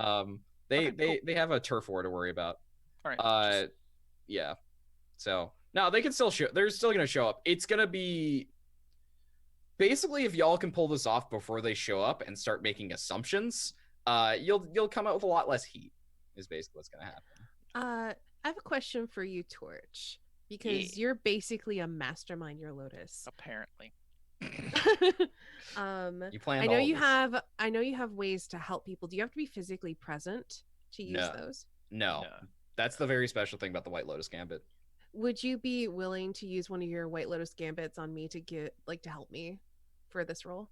They have a turf war to worry about. All right. Yeah. So no, they can still show. They're still gonna show up. It's gonna be basically if y'all can pull this off before they show up and start making assumptions, you'll come out with a lot less heat. Is basically what's gonna happen. I have a question for you, Torch, because you're basically a mastermind. You're Lotus. Apparently. You plan. I know you have ways to help people. Do you have to be physically present to use those? No. That's the very special thing about the White Lotus Gambit. Would you be willing to use one of your White Lotus gambits on me to get to help me for this role?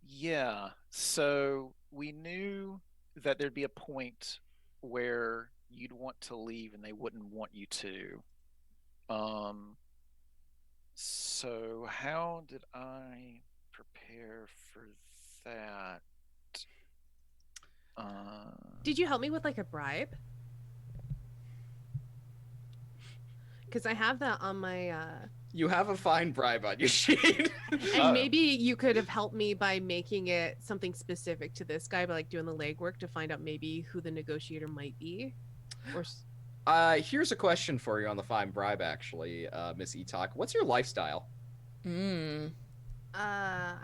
Yeah. So we knew that there'd be a point where you'd want to leave and they wouldn't want you to. So how did I prepare for that? Did you help me with like a bribe? Because I have that on my You have a fine bribe on your sheet. and maybe you could have helped me by making it something specific to this guy by like doing the legwork to find out maybe who the negotiator might be. Or Here's a question for you on the fine bribe, actually, Miss Etok. What's your lifestyle? I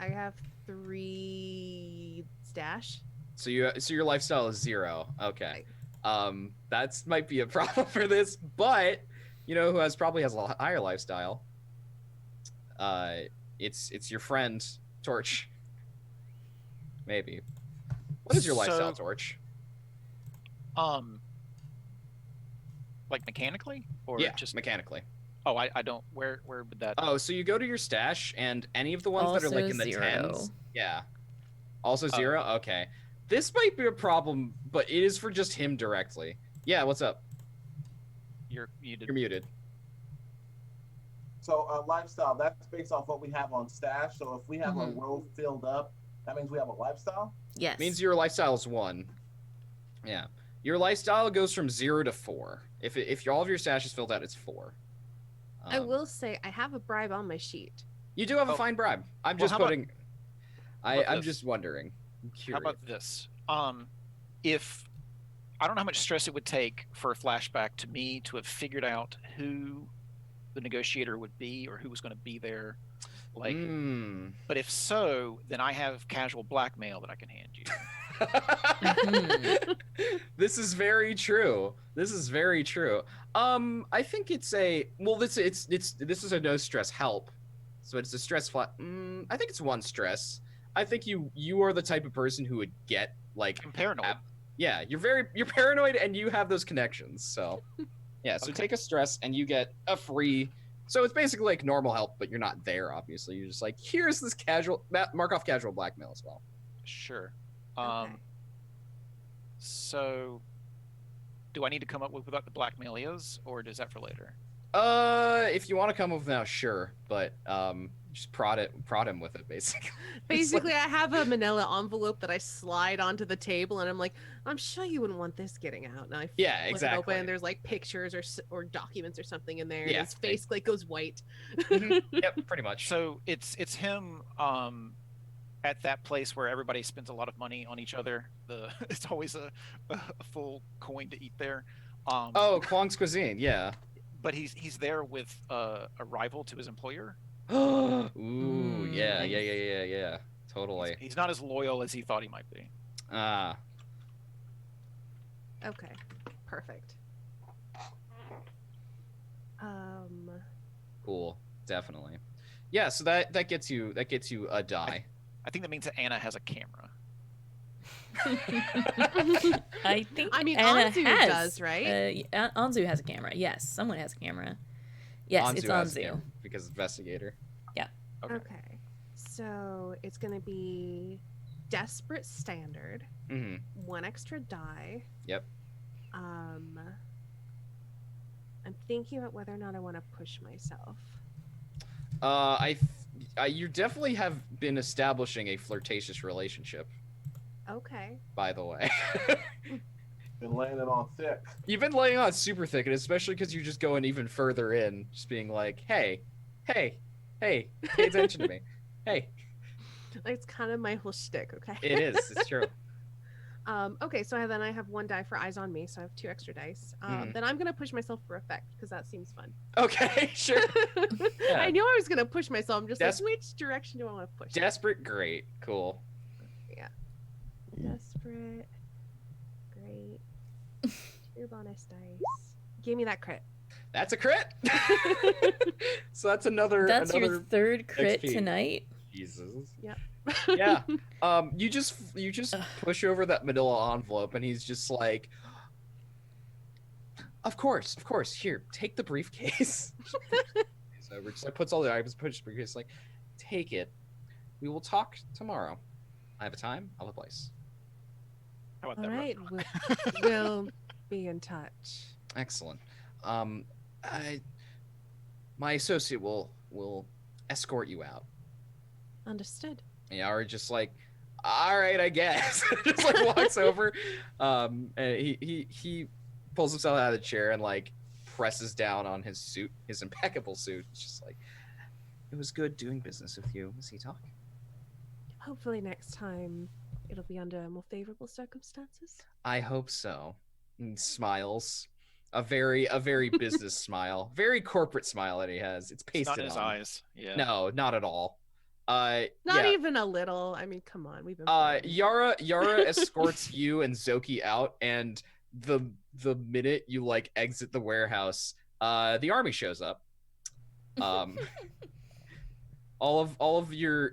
have 3 stash. So your lifestyle is 0. Okay. That's might be a problem for this, but you know who probably has a higher lifestyle? It's your friend Torch. Maybe. What is your lifestyle, Torch? Like mechanically or Yeah, just mechanically. Oh, I don't. Where would that? Oh, so you go to your stash, and any of the ones that are like in the 10s. Yeah. Also 0? Okay. This might be a problem, but it is for just him directly. Yeah, what's up? You're muted. You're muted. So lifestyle, that's based off what we have on stash. So if we have a row filled up, that means we have a lifestyle? Yes. Means your lifestyle is 1. Yeah. Your lifestyle goes from 0 to 4. If all of your stash is filled out, it's 4. I will say I have a bribe on my sheet. You do have a fine bribe. I'm just putting. I'm just wondering. I'm curious. How about this? If I don't know how much stress it would take for a flashback to me to have figured out who the negotiator would be or who was going to be there, like. But if so, then I have casual blackmail that I can hand you. This is very true. This is very true. I think it's a this is a no stress help, so it's a stress flat. I think it's 1 stress. I think you are the type of person who would get like. I'm paranoid. Yeah, you're paranoid and you have those connections. So yeah, so take a stress and you get a free. So it's basically like normal help, but you're not there. Obviously, you're just like, here's this mark off casual blackmail as well. Sure. Okay. So, do I need to come up with what the blackmail is, or is that for later? If you want to come up with now, sure, but just prod him with it, basically. Basically, I have a manila envelope that I slide onto the table, and I'm like, I'm sure you wouldn't want this getting out. And I flip it open, and there's like pictures or documents or something in there. And his face like goes white. Yep, pretty much. So it's him at that place where everybody spends a lot of money on each other. It's always a full coin to eat there. Kwong's Cuisine, yeah. But he's there with a rival to his employer. Ooh, yeah. Totally. He's not as loyal as he thought he might be. Okay, perfect. Cool, definitely. Yeah, so that gets you a die. I think that means that Anna has a camera. I think. I mean, Anna Anzu does, right? Anzu has a camera. Yes, someone has a camera. Yes, it's Anzu. Because investigator. Yeah. Okay. So it's gonna be desperate standard. 1 extra die. Yep. I'm thinking about whether or not I want to push myself. You definitely have been establishing a flirtatious relationship. Okay. By the way. Been laying it on thick. You've been laying on super thick, and especially because you're just going even further in, just being like, hey, pay attention to me. Hey. It's kind of my whole shtick, okay? It is. It's true. Okay, so then I have 1 die for eyes on me, so I have 2 extra dice. Then I'm gonna push myself for effect because that seems fun. Okay, sure. Yeah. I knew I was gonna push myself. I'm just like, which direction do I want to push? Desperate, great, cool. Yeah. Desperate, great. 2 bonus dice. Give me that crit. That's a crit. So that's another. That's your 3rd crit XP. tonight. Jesus. Yep. Yeah. You just push over that manila envelope, and he's just like, Of course. Here, take the briefcase. So we're just like puts all the items, puts the briefcase, like, take it. We will talk tomorrow. I have a time. I'll have a place. How about All that? right, Rob? we'll be in touch. Excellent. My associate will escort you out. Understood. And Yara just like, all right, I guess. Just like walks over. And he pulls himself out of the chair and like presses down on his suit, his impeccable suit. It's just like, it was good doing business with you, Miss Etok. Hopefully next time it'll be under more favorable circumstances. I hope so. And smiles. A very business smile. Very corporate smile that he has. It's It's pasted not in his on. eyes. Yeah. No, not at all. Not Yeah. even a little. I mean, come on, we've been. Yara escorts you and Zoki out, and the minute you like exit the warehouse, the army shows up. All of your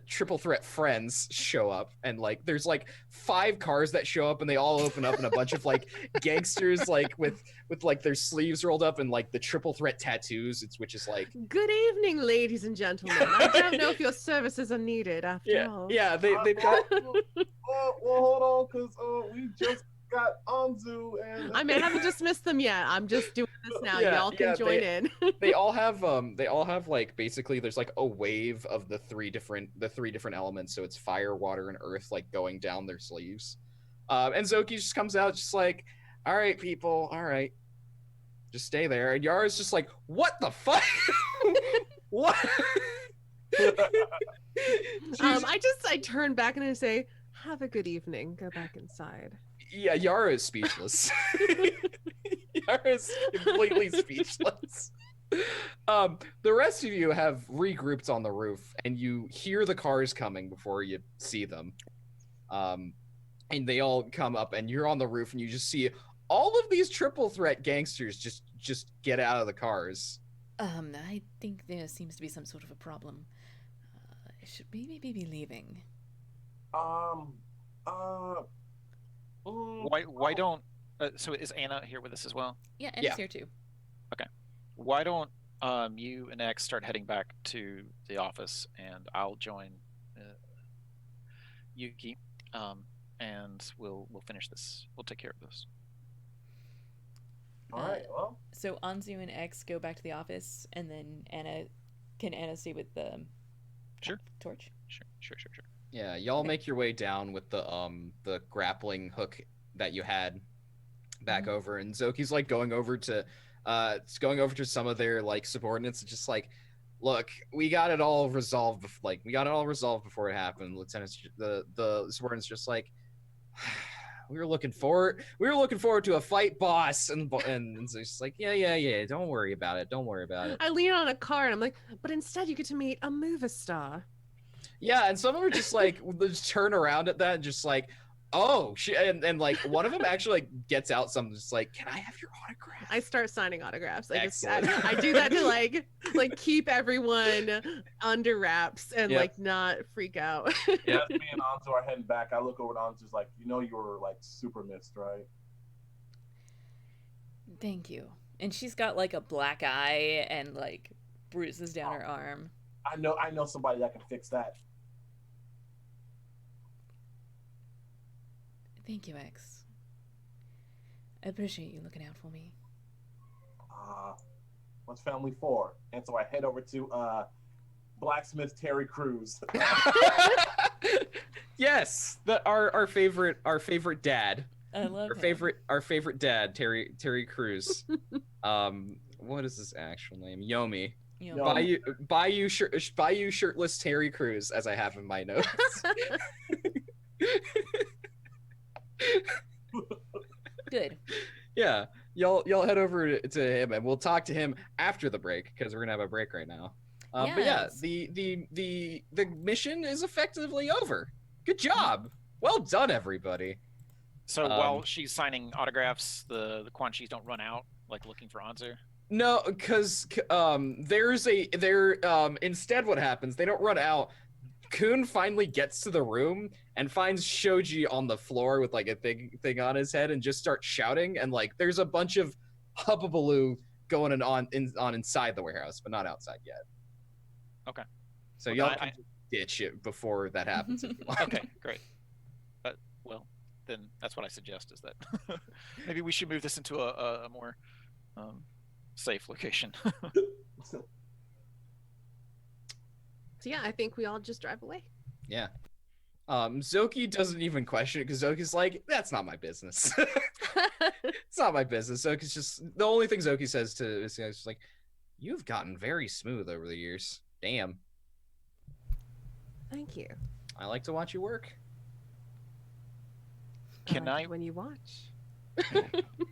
triple threat friends show up, and like there's like 5 cars that show up, and they all open up, and a bunch of like gangsters like with like their sleeves rolled up and like the triple threat tattoos. Which is like, Good evening, ladies and gentlemen. I don't know if your services are needed after all. they've got well, hold on, because we just got Anzu and. I mean, I haven't dismissed them yet. I'm just doing this now. Yeah, Y'all can yeah, join in. they all have like basically there's like a wave of the three different elements, so it's fire, water, and earth like going down their sleeves. And Zoki just comes out just like, all right, people, all right, just stay there. And Yara's just like, what the fuck? What? I turn back and I say, have a good evening. Go back inside. Yeah, Yara is speechless. Yara is completely speechless. The rest of you have regrouped on the roof, and you hear the cars coming before you see them. And they all come up, and you're on the roof, and you just see all of these triple threat gangsters just get out of the cars. I think there seems to be some sort of a problem. Should we maybe be leaving? Why don't? So is Anna here with us as well? Yeah, and Yeah. it's here too. Why don't you and X start heading back to the office, and I'll join Yuki, and we'll finish this. We'll take care of this. All right. Well, So Anzu and X go back to the office, and then Can Anna stay with the Sure. torch? Sure. Yeah, y'all Okay. make your way down with the grappling hook that you had back over, and Zoki's like going over to some of their like subordinates, and just like, look, we got it all resolved. We got it all resolved before it happened. Lieutenant, the subordinate's just like, we were looking forward to a fight, boss, and so it's just like, yeah. Don't worry about it. I lean on a car and I'm like, but instead you get to meet a movie star. Yeah, and some of them are just like, just turn around at that and just like, oh shit, and like one of them actually like gets out something just like, can I have your autograph? I start signing autographs. Excellent. I do that to like keep everyone under wraps and Yep. like not freak out. yeah, me and Anzu are heading back. I look over at Anzu's like, you were like super missed, right? Thank you. And she's got like a black eye and like bruises down her arm. I know somebody that can fix that. Thank you, X. I appreciate you looking out for me. What's family for? And so I head over to blacksmith Terry Crews. Yes, our favorite dad. I love Our favorite dad, Terry Crews. What is his actual name? Yomi. You Yo. know, Bayou shirtless Terry Crews, as I have in my notes. good. Yeah, y'all head over to him, and we'll talk to him after the break, because we're gonna have a break right now. But yeah, Yes. the mission is effectively over. Good job. Well done, everybody. So while she's signing autographs, the Quan Chis don't run out like looking for Anzu. No, because instead what happens, they don't run out, Kun finally gets to the room and finds Shoji on the floor with like a thing on his head and just starts shouting, and like there's a bunch of hubbubaloo going on inside the warehouse, but not outside yet. Okay. So Well, y'all I- can ditch it before that happens if you want. Okay, great. But well, then that's what I suggest is that maybe we should move this into a more safe location. So yeah, I think we all just drive away. Yeah. Zoki doesn't even question it because Zoki's like, that's not my business. It's not my business. Zoki's just the only thing Zoki says to this guy is just like, you've gotten very smooth over the years. Damn. Thank you. I like to watch you work. Can like I? it when you watch?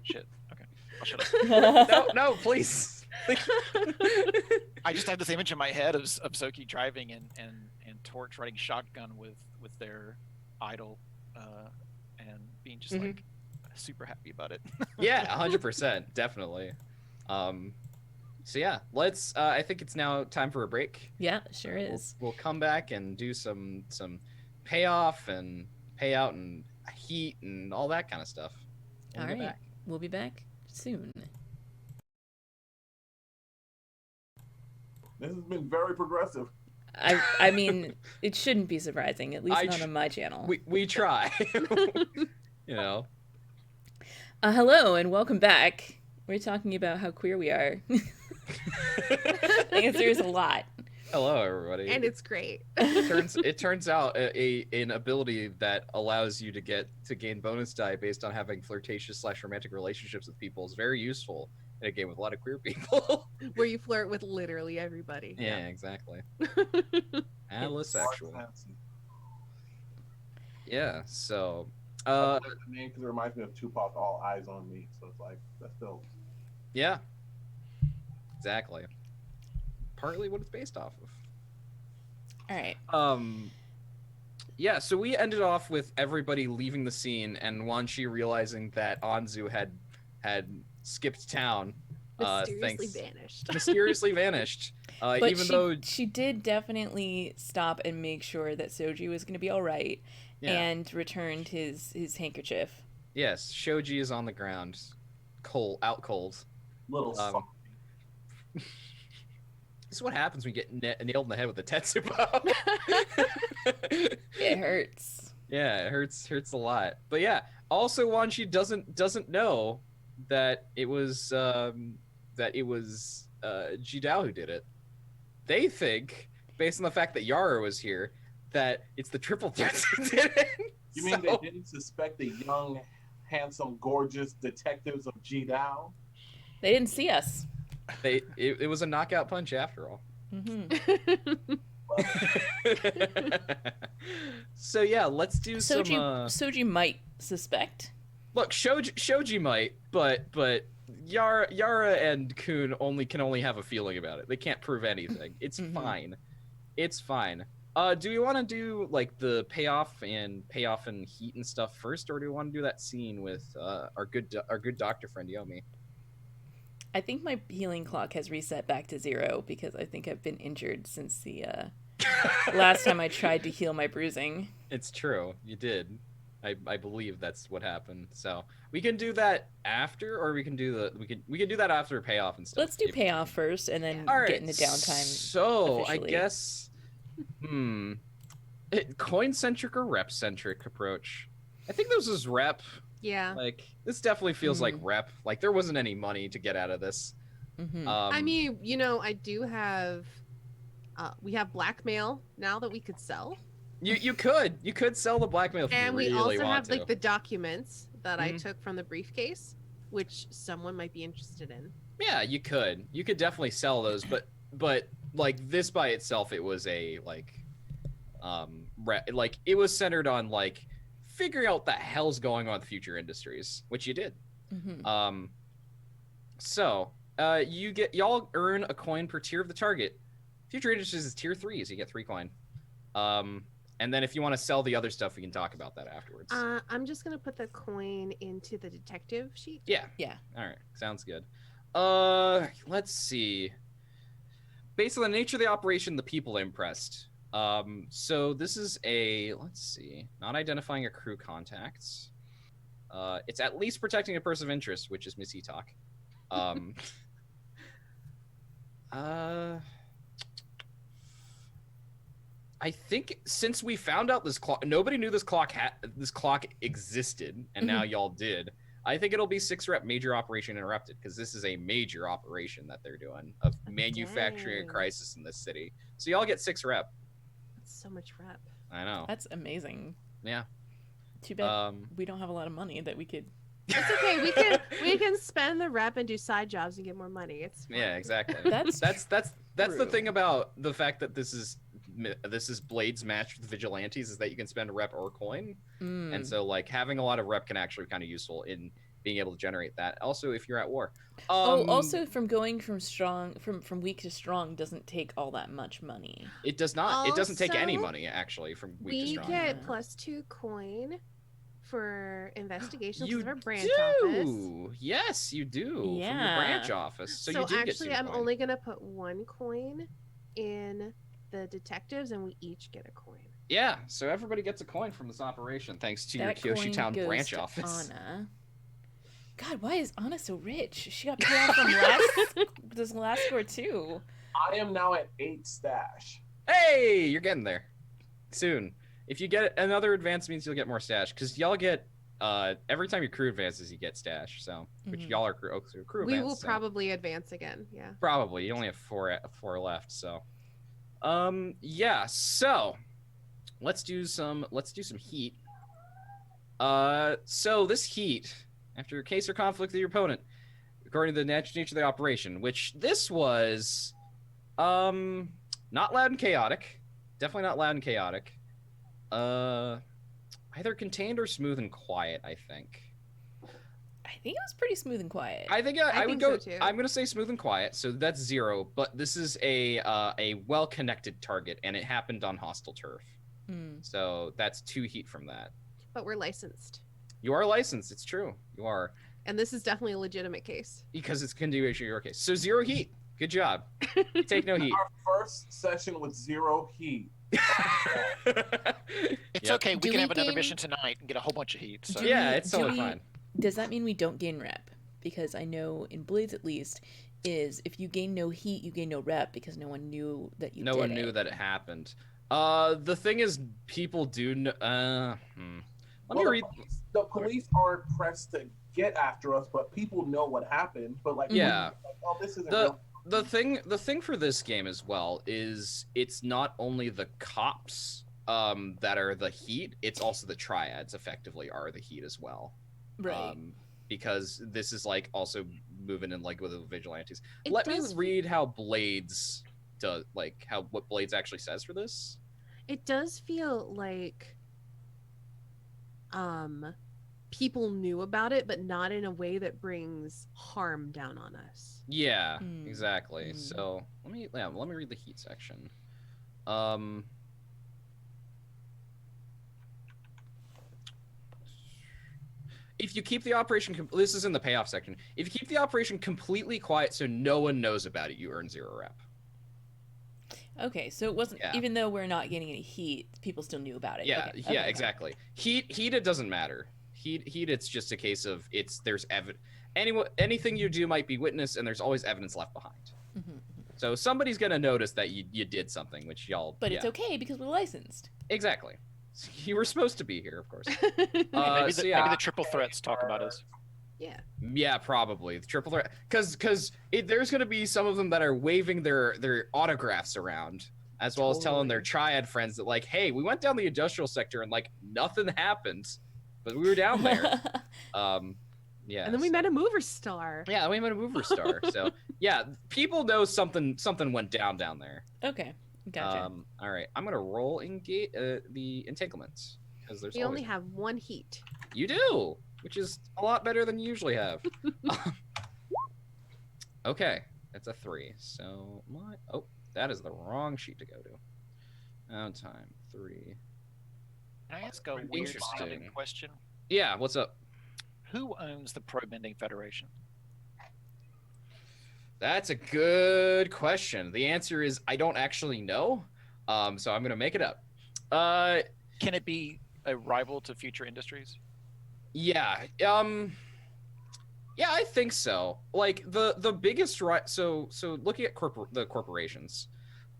Shit. Okay. I'll shut up. No, please. I just have this image in my head of Zoki driving and Torch riding shotgun with their idol, and being just Mhm. like super happy about it. Yeah, 100%, definitely. So yeah, let's. I think it's now time for a break. Yeah, sure is. We'll come back and do some payoff and payout and heat and all that kind of stuff. When All we get right. back. We'll be back soon. This has been very progressive. I mean, it shouldn't be surprising, at least I not tr- on my channel. We try. You know. Hello and welcome back. We're talking about how queer we are. The answer is a lot. Hello, everybody. And it's great. It turns out an ability that allows you to gain bonus die based on having flirtatious / romantic relationships with people is very useful in a game with a lot of queer people. Where you flirt with literally everybody. Yeah, exactly. Allosexual. Yeah. So, I like the name because it reminds me of Tupac. All eyes on me. So it's like that's still. yeah. Exactly. Partly what it's based off of. All right. Yeah, so we ended off with everybody leaving the scene and Wanshi realizing that Anzu had skipped town. Mysteriously vanished. Mysteriously vanished. But Even though she did definitely stop and make sure that Soji was going to be all right, yeah. and returned his handkerchief. Yes, Shoji is on the ground. Out cold. Little Um, This is what happens when you get nailed in the head with a Tetsubo. It hurts. Yeah, it hurts a lot. But yeah, also Wanshi doesn't know that it was Jidao who did it. They think, based on the fact that Yara was here, that it's the triple threats who did it. You mean they didn't suspect the young, handsome, gorgeous detectives of Jidao? They didn't see us. It was a knockout punch after all. Hmm. So yeah, let's do Soji might suspect. Look, Shoji might, but Yara and Kun can only have a feeling about it. They can't prove anything. It's Mhm. fine. It's fine. Do we want to do like the payoff and heat and stuff first, or do we want to do that scene with our good doctor friend Yomi? I think my healing clock has reset back to 0 because I think I've been injured since the last time I tried to heal my bruising. It's true. You did. I believe that's what happened. So we can do that after, or we can do that after payoff and stuff. Let's do payoff first and then All right. get into downtime. So officially. I guess, coin centric or rep centric approach. I think this is rep. Yeah. Like this definitely feels like rep. Like there wasn't any money to get out of this. Mhm. I mean, I do have. We have blackmail now that we could sell, you could sell the blackmail if and you we really also want have to. like the documents that I Mhm. took from the briefcase, which someone might be interested in. Yeah, you could definitely sell those, but like this by itself, it was a like it was centered on like figuring out what the hell's going on with Future Industries, which you did. Mhm. So y'all earn a coin per tier of the target. Future Industries is tier 3, so you get 3 coin. And then if you want to sell the other stuff, we can talk about that afterwards. I'm just gonna put the coin into the detective sheet. Yeah. Yeah. All right. Sounds good. Let's see. Based on the nature of the operation, the people impressed. So this is a, let's see, not identifying a crew contacts. It's at least protecting a person of interest, which is Miss Etok. I think since we found out this clock, nobody knew this clock existed, and now y'all did. I think it'll be 6-rep major operation interrupted, because this is a major operation that they're doing of manufacturing a Dang. crisis in this city. So y'all get 6-rep. That's so much rep. I know. That's amazing. Yeah. Too bad we don't have a lot of money that we could. It's okay. We can spend the rep and do side jobs and get more money. It's fine. Yeah, exactly. That's That's the true. thing about the fact that this is Blades matched with Vigilantes, is that you can spend rep or coin. Mm. And so like having a lot of rep can actually be kind of useful in being able to generate that. Also, if you're at war. Also from going from strong from weak to strong doesn't take all that much money. It does not. It doesn't take any Also, money actually from weak to We strong. get Yeah. +2 coin for investigations You of our branch do. office. Yes, you do. From your Yeah. branch office. So, you do actually, get 2 I'm coin. only gonna put 1 coin in the detectives, and we each get a coin. Yeah, so everybody gets a coin from this operation thanks to That your Kyoshi coin Town goes branch to office. Anna. God, why is Anna so rich? She got paid off from this last score too. I am now at 8 stash. Hey, you're getting there. Soon. If you get another advance means you'll get more stash, because y'all get every time your crew advances you get stash, so which Mhm. y'all are crew We advance, will so- probably advance again. Yeah. Probably. You only have four left, so yeah, so let's do some heat. So this heat, after a case or conflict with your opponent, according to the nature of the operation, which this was not loud and chaotic. Definitely not loud and chaotic. Either contained or smooth and quiet, I think. I think it was pretty smooth and quiet. I think I would think go. so, too. I'm gonna say smooth and quiet, so that's 0. But this is a well-connected target, and it happened on hostile turf, Mm. so that's 2 heat from that. But we're licensed, You are licensed. It's true. You are, and this is definitely a legitimate case. because it's continuation of your case. So 0 heat. Good job. Take no heat. Our first session with 0 heat. It's Yep. okay. We Do can we have another gain- mission tonight and get a whole bunch of heat. So. Do Yeah, we- it's do totally we- fine. Does that mean we don't gain rep? Because I know in Blades at least is if you gain no heat, you gain no rep because no one knew that you No did one knew it. that it happened. The thing is, people do. Let me read. The police aren't pressed to get after us, but people know what happened. But like, Yeah. like, oh, this isn't The- real. The thing for this game as well is it's not only the cops that are the heat, it's also the triads effectively are the heat as well. Right. Because this is like also moving in like with the vigilantes. It Let me does- read how Blades does, like what Blades actually says for this. It does feel like people knew about it, but not in a way that brings harm down on us. Yeah, Hmm. exactly. Hmm. So let me read the heat section. If you keep the operation, this is in the payoff section. If you keep the operation completely quiet so no one knows about it, you earn 0 rep. Okay, so it wasn't Yeah. even though we're not getting any heat, people still knew about it. Yeah, Okay, yeah, okay. exactly. Heat, it doesn't matter. Heat, it's just a case of there's anything you do might be witnessed, and there's always evidence left behind. Mhm. So somebody's gonna notice that you did something, which y'all. But yeah, it's okay because we're licensed. exactly. You were supposed to be here, of course. Maybe So the, yeah. maybe the triple threats talk about us. Yeah. Yeah, probably the triple threat, because there's gonna be some of them that are waving their autographs around, as well as telling their Totally. triad friends that like, hey, we went down the industrial sector and like nothing happened, but we were down there. Yeah. And then we met a mover star. Yeah, we met a mover star. So yeah, people know something went down there. Okay, gotcha. All right, I'm gonna roll the entanglements because there's We only always... have 1 heat. You do, which is a lot better than you usually have. Okay, that's a 3. So that is the wrong sheet to go to. Time 3. Can I ask a weird Interesting. sounding question? Yeah, what's up? Who owns the Pro Bending Federation? That's a good question. The answer is I don't actually know. So I'm gonna make it up. Uh, Can it be a rival to Future Industries? yeah. Yeah, I think so. Like the biggest so looking at the corporations,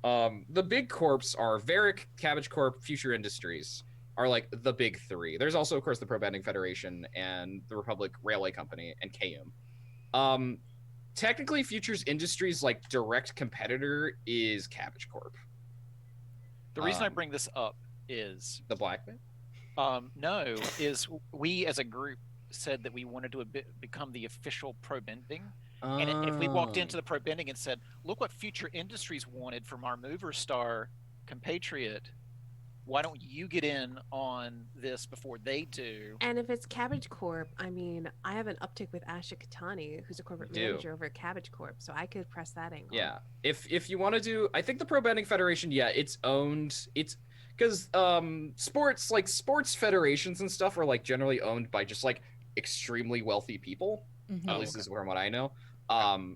the big corps are Varick, Cabbage Corp, Future Industries are like the big three. There's also of course the Pro Bending Federation and the Republic Railway Company and KM. Um, Technically, Futures Industries like direct competitor is Cabbage Corp. The reason I Um, bring this up is the Black Man. no, is we as a group said that we wanted to become the official pro bending. And if we walked into the pro bending and said, look what Future Industries wanted from our Mover Star compatriot, why don't you get in on this before they do? And if it's Cabbage Corp, I mean, I have an uptick with Asha Katani, who's a corporate You do. manager over at Cabbage Corp, so I could press that angle. Yeah, if you want to do, I think the Pro Bending Federation, yeah, it's owned. It's because sports federations and stuff are like generally owned by just like extremely wealthy people. Mhm. At Oh, least okay. this is from what I know. Right.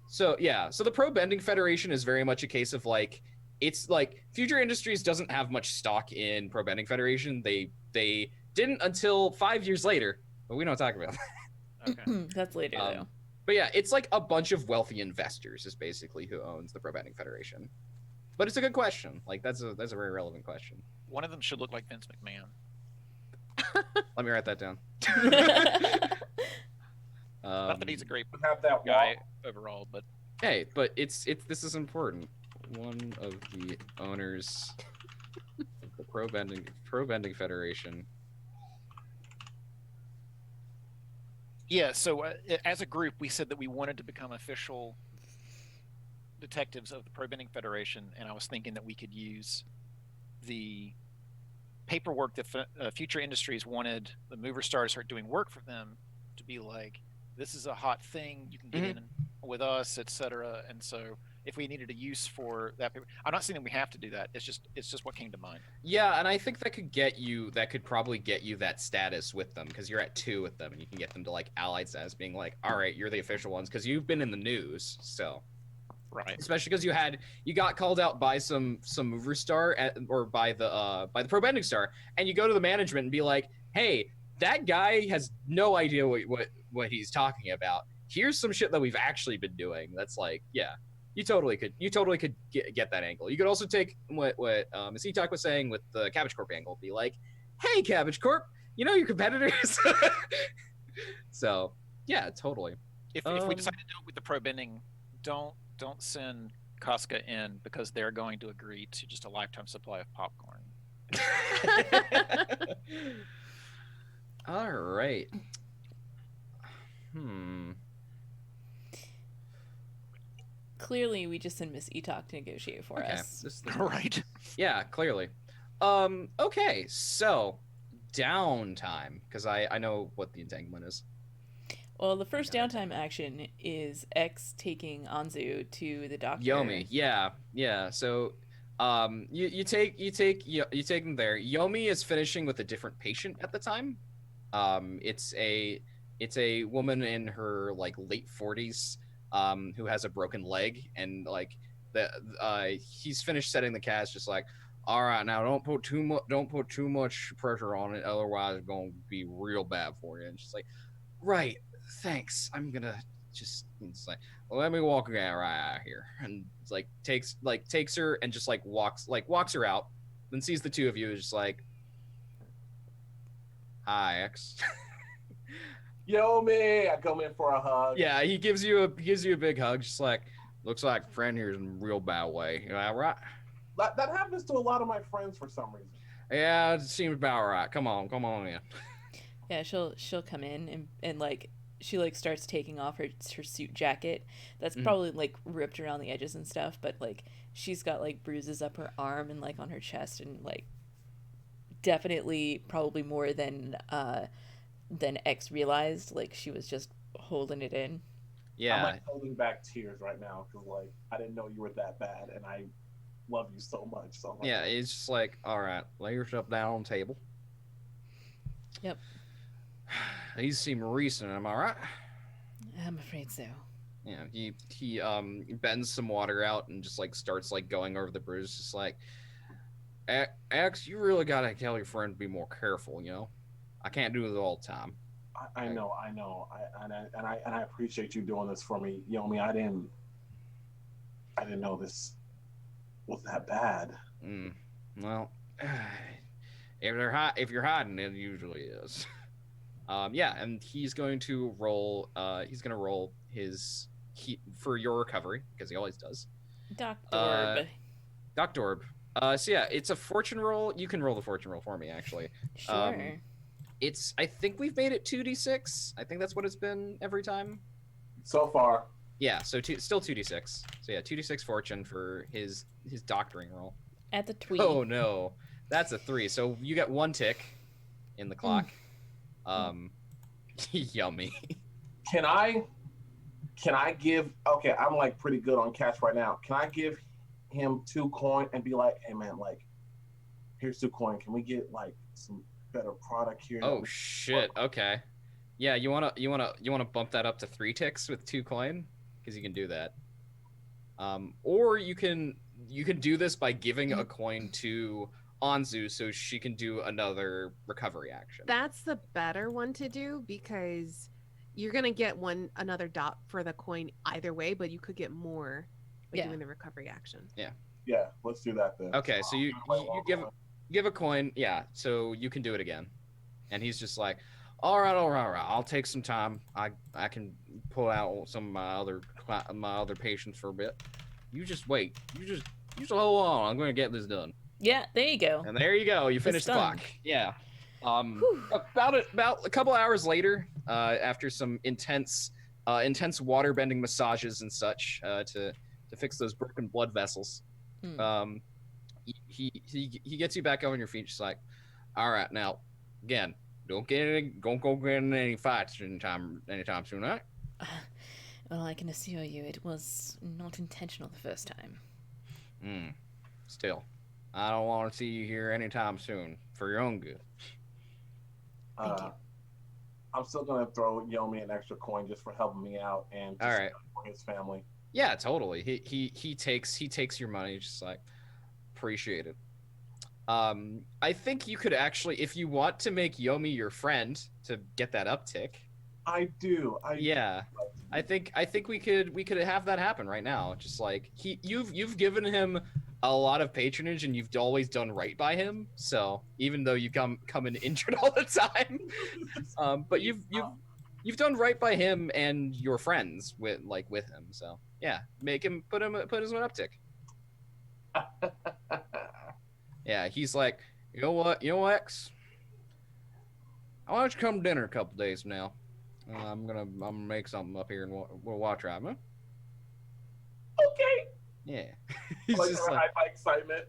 So the Pro Bending Federation is very much a case of like it's like Future Industries doesn't have much stock in Pro Bending Federation. They didn't until 5 years later, but we don't talk about that. Okay. That's later though. But yeah, it's like a bunch of wealthy investors is basically who owns the Pro Bending Federation. But it's a good question. Like that's a very relevant question. One of them should look like Vince McMahon. Let me write that down. Not that he's a great Have that guy walk. overall, but Hey, but it's this is important. One of the owners of the Pro Bending Federation. yeah. So as a group, we said that we wanted to become official detectives of the Pro Bending Federation, and I was thinking that we could use the paperwork that Future Industries wanted the Mover Star to start doing work for them to be like, this is a hot thing, you can get in with us, etc. And so if we needed a use for that paper, I'm not saying that we have to do that. It's just what came to mind. Yeah, and I think that could probably get you that status with them because you're at 2 with them and you can get them to like allied status being like, all right, you're the official ones because you've been in the news. So Right. especially because you got called out by some Mover Star or by the Pro Bending Star, and you go to the management and be like, hey, that guy has no idea what he's talking about. Here's some shit that we've actually been doing. That's like, yeah, you totally could get that angle. You could also take what Ms. Etok was saying with the Cabbage Corp angle, be like, hey, Cabbage Corp, you know your competitors. So yeah, totally. If we decide to do it with the Pro Bending, don't send Casca in because they're going to agree to just a lifetime supply of popcorn. All right. Clearly, we just send Miss Etok to negotiate for us. This Right. yeah, clearly. Okay, so downtime because I know what the entanglement is. Well, the first downtime action is X taking Anzu to the doctor. Yomi, yeah. So, you take them there. Yomi is finishing with a different patient at the time. It's a woman in her like late 40s, who has a broken leg, and like he's finished setting the cast, just like, all right, now don't put too much pressure on it, otherwise it's gonna be real bad for you. And she's like, right. Thanks. I'm gonna just it's like, well, let me walk right out here, and it's like takes her and just like walks her out, then sees the two of you, is just like, hi, X. Yo, me, I come in for a hug. Yeah, he gives you a big hug, just like, looks like friend here's in a real bad way. You know, right? That happens to a lot of my friends for some reason. Yeah, it seems about right. Come on in. Yeah, she'll come in and like she like starts taking off her suit jacket that's probably like ripped around the edges and stuff, but like she's got like bruises up her arm and like on her chest, and like definitely probably more than X realized. Like she was just holding it in. Yeah. I'm like holding back tears right now because like I didn't know you were that bad, and I love you so much. So I'm like, Yeah, it's just like, all right, lay yourself down on the table. Yep. These seem recent, am I right? I'm afraid so. Yeah, he bends some water out and just like starts like going over the bruise, just like, X, you really gotta tell your friend to be more careful. You know, I can't do it all the time. I know, and I appreciate you doing this for me. Yomi, I didn't know this was that bad. Well, if you're hiding, it usually is. Yeah, and he's going to roll. He's gonna roll his for your recovery because he always does. Doctor. Doctor Orb. So yeah, it's a fortune roll. You can roll the fortune roll for me, actually. Sure. I think we've made it 2d6. I think that's what it's been every time. So far. Yeah, so still 2d6. So yeah, 2d6 fortune for his doctoring roll. At the tweet. Oh no, that's a 3. So you get 1 tick in the clock. Yummy. Can I give? Okay, I'm like pretty good on cash right now. Can I give him 2 coin and be like, hey man, like, here's 2 coin. Can we get like some better product here? Oh shit. Okay. Yeah, you wanna bump that up to 3 ticks with 2 coin because you can do that. Or you can do this by giving a coin to Anzu so she can do another recovery action. That's the better one to do because you're gonna get another dot for the coin either way, but you could get more by doing the recovery action. Yeah, let's do that then. Okay, so you give a coin, yeah, so you can do it again. And he's just like, all right, I'll take some time. I can pull out some of my other patients for a bit. You just wait. You just hold on. I'm gonna get this done. Yeah, there you go. And there you go. You finished the clock. Yeah. About a couple hours later, after some intense water bending massages and such to fix those broken blood vessels, he gets you back on your feet. Just like, all right, now again, don't go get in any fights anytime soon, right? Well, I can assure you, it was not intentional the first time. Still, I don't want to see you here anytime soon for your own good. Thank you. I'm still gonna throw Yomi an extra coin just for helping me out and just all right for his family. Yeah, totally. He takes your money, just like, appreciate it. I think you could actually, if you want to make Yomi your friend to get that uptick. I do. I think we could have that happen right now. Just like you've given him a lot of patronage and you've always done right by him. So even though you come in injured all the time, but you've done right by him and your friends with him. So yeah, make him put his one uptick. Yeah, he's like, you know what, X? Why don't you come to dinner a couple days from now? I'm gonna make something up here and we'll watch right, man. Okay. Yeah. He's like just my excitement.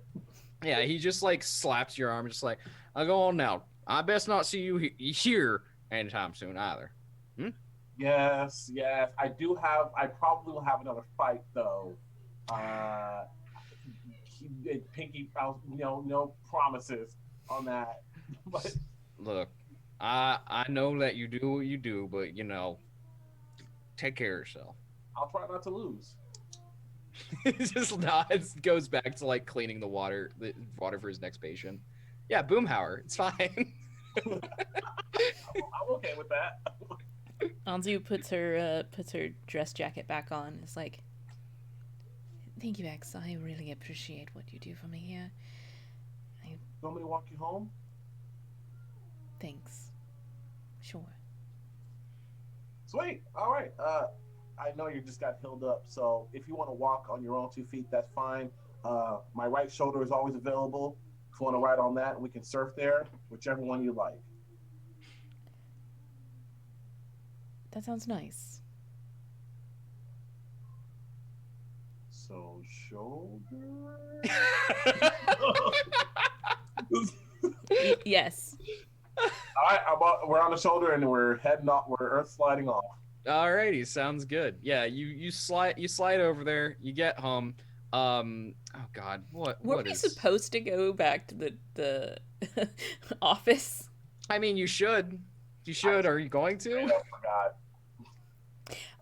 Yeah, he just like slaps your arm, just like, I'll go on now. I best not see you here anytime soon either. Yes. I probably will have another fight though. Pinky, no promises on that. But look, I know that you do what you do, but take care of yourself. I'll try not to lose. Just nods, goes back to like cleaning the water for his next patient. Yeah, Boomhauer, it's fine. I'm okay with that. Anzu puts her dress jacket back on. It's like, thank you, X. I really appreciate what you do for me here. You want me to walk you home? Thanks. Sure. Sweet. All right. I know you just got healed up, so if you want to walk on your own 2 feet, that's fine. My right shoulder is always available. If you want to ride on that, we can surf there, whichever one you like. That sounds nice. So shoulder. Yes. All right, we're on the shoulder and we're heading off. We're earth sliding off. Alrighty, sounds good. Yeah, you slide over there. You get home. Oh God, Were we supposed to go back to the office? I mean, you should. You should. Are you going to? I forgot.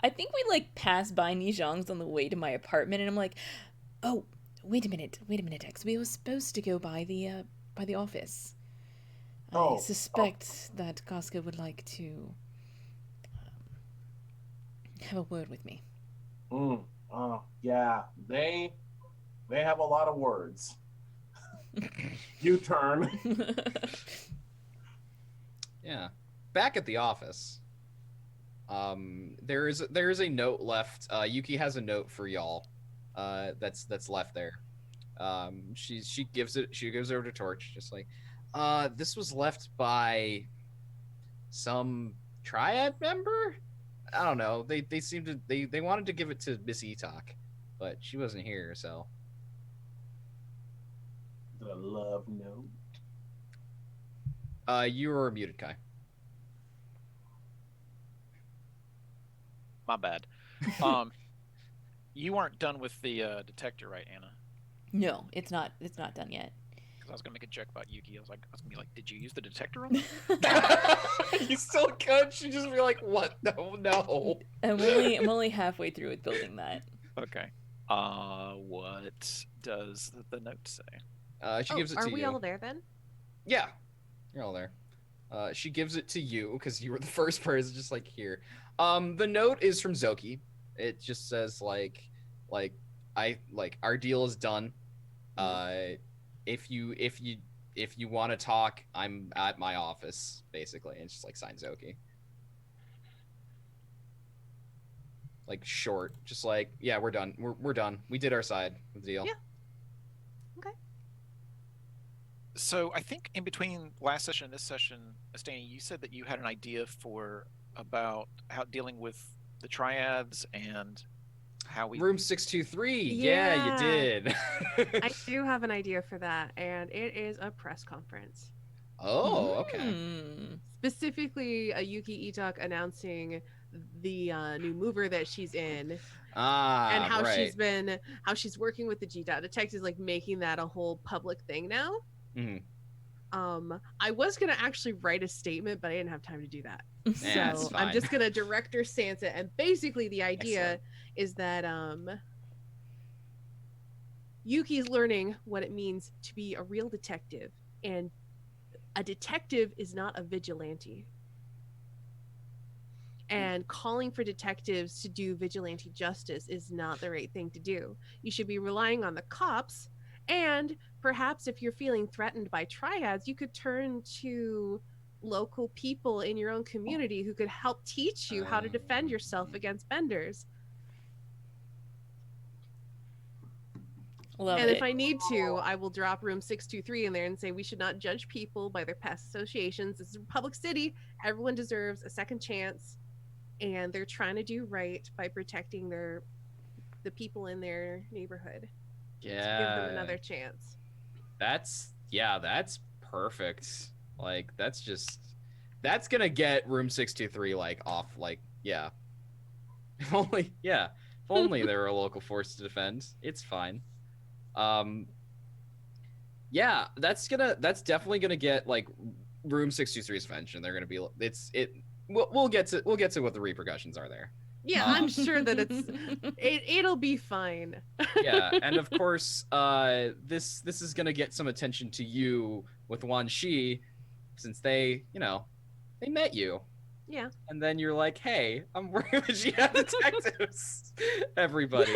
I think we like passed by Nijong's on the way to my apartment, and I'm like, oh, wait a minute, X. We were supposed to go by the office. I suspect that Casca would like to have a word with me. Yeah, they have a lot of words. You turn. Yeah. Back at the office, there is a note left. Yuki has a note for y'all. That's left there. She gives it over to Torch, just like, this was left by some triad member. I don't know. They seemed to they wanted to give it to Miss Etok, but she wasn't here, so. The love note. You were muted, Kai. My bad. You aren't done with the detector, right, Anna? No, it's not done yet. Because I was gonna make a joke about Yuki. I was gonna be like, "Did you use the detector on them?" You still could. She'd just be like, "What? No." I'm only halfway through with building that. Okay. What does the note say? She gives it to you. Are we all there then? Yeah, you're all there. She gives it to you because you were the first person, just like here. The note is from Zoki. It just says like our deal is done. If you want to talk, I'm at my office, basically. And it's just like signed Zoki. Like short, just like, yeah, we're done. We're done. We did our side of the deal. Yeah. Okay. So I think in between last session and this session, Astani, you said that you had an idea about how dealing with the triads and how we Room 623. Yeah, you did. I do have an idea for that, and it is a press conference. Oh, okay. Specifically, Yuki Etok announcing the new mover that she's in, and how she's working with the G-Dot detectives, like making that a whole public thing now. Mm-hmm. I was gonna actually write a statement, but I didn't have time to do that. Yeah, So I'm just gonna director stance it, and basically the idea is that Yuki's learning what it means to be a real detective, and a detective is not a vigilante. And calling for detectives to do vigilante justice is not the right thing to do. You should be relying on the cops, and perhaps if you're feeling threatened by triads, you could turn to local people in your own community who could help teach you how to defend yourself against benders. If I need to, I will drop room 623 in there and say we should not judge people by their past associations. This is a public city. Everyone deserves a second chance, and they're trying to do right by protecting the people in their neighborhood. Yeah. To give them another chance. That's perfect. Like, that's gonna get room 623 like off, like, yeah. If only there were a local force to defend. It's fine. Yeah, that's definitely gonna get like room 623's attention. They're gonna be we'll get to what the repercussions are there. Yeah, I'm sure that it'll be fine. Yeah, and of course, this is gonna get some attention to you with Wan Shi, since they met you. Yeah. And then you're like, hey, I'm working with Jihad Detectives. Everybody.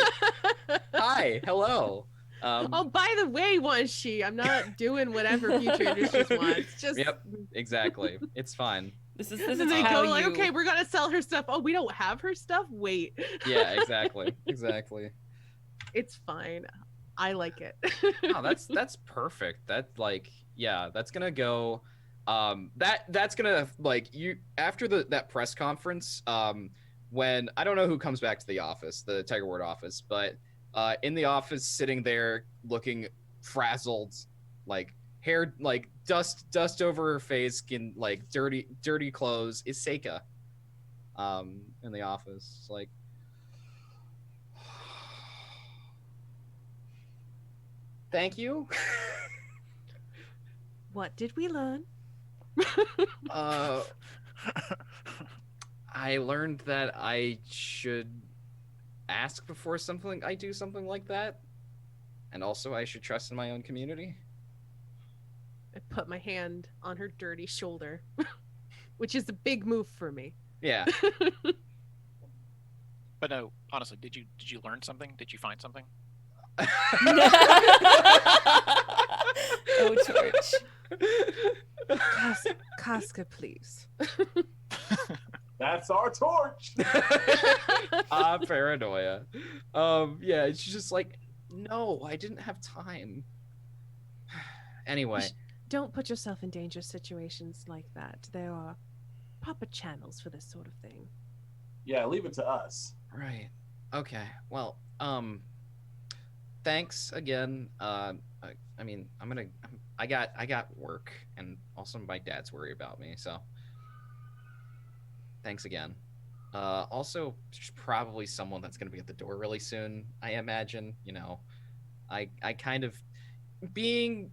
Hi, hello. Oh, by the way, Wan Shi, I'm not doing whatever Future Industries wants. Just Yep, exactly. It's fine. This is they how go like, okay, we're gonna sell her stuff. Oh, we don't have her stuff. Wait. Yeah, exactly. It's fine. I like it. Oh, that's perfect. That's gonna go. That's gonna like you after that press conference. When I don't know who comes back to the office, the Tiger Ward office, but in the office, sitting there looking frazzled, like hair, like dust over her face, skin, like dirty clothes, is Seika. In the office, like, thank you. What did we learn? I learned that I should ask before I do something like that, and also I should trust in my own community. I put my hand on her dirty shoulder, which is a big move for me. Yeah. But no, honestly, did you learn something? Did you find something? Oh, Torch. Casca, please. That's our torch. Paranoia. Yeah, she's just like, no, I didn't have time. Anyway, Don't put yourself in dangerous situations like that. There are proper channels for this sort of thing. Yeah, leave it to us. right. Okay. Well, thanks again. I mean, I got work, and also my dad's worried about me, so thanks again. Also, there's probably someone that's gonna be at the door really soon, I imagine. I kind of being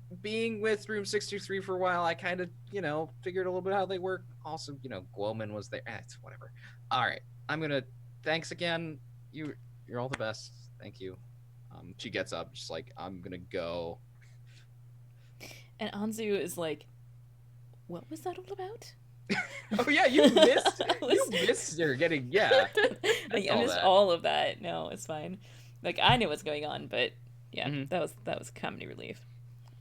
with Room 623 for a while, I kind of figured a little bit how they work. Also, Guoman was there. It's whatever. All right, thanks again. You're all the best. Thank you. She gets up, just like, I'm gonna go. And Anzu is like, what was that all about? Oh yeah, you missed. I was- You missed her getting. Yeah. Like, I all missed that. all of that. No, it's fine. Like, I knew what's going on, but yeah, Mhm. that was comedy relief.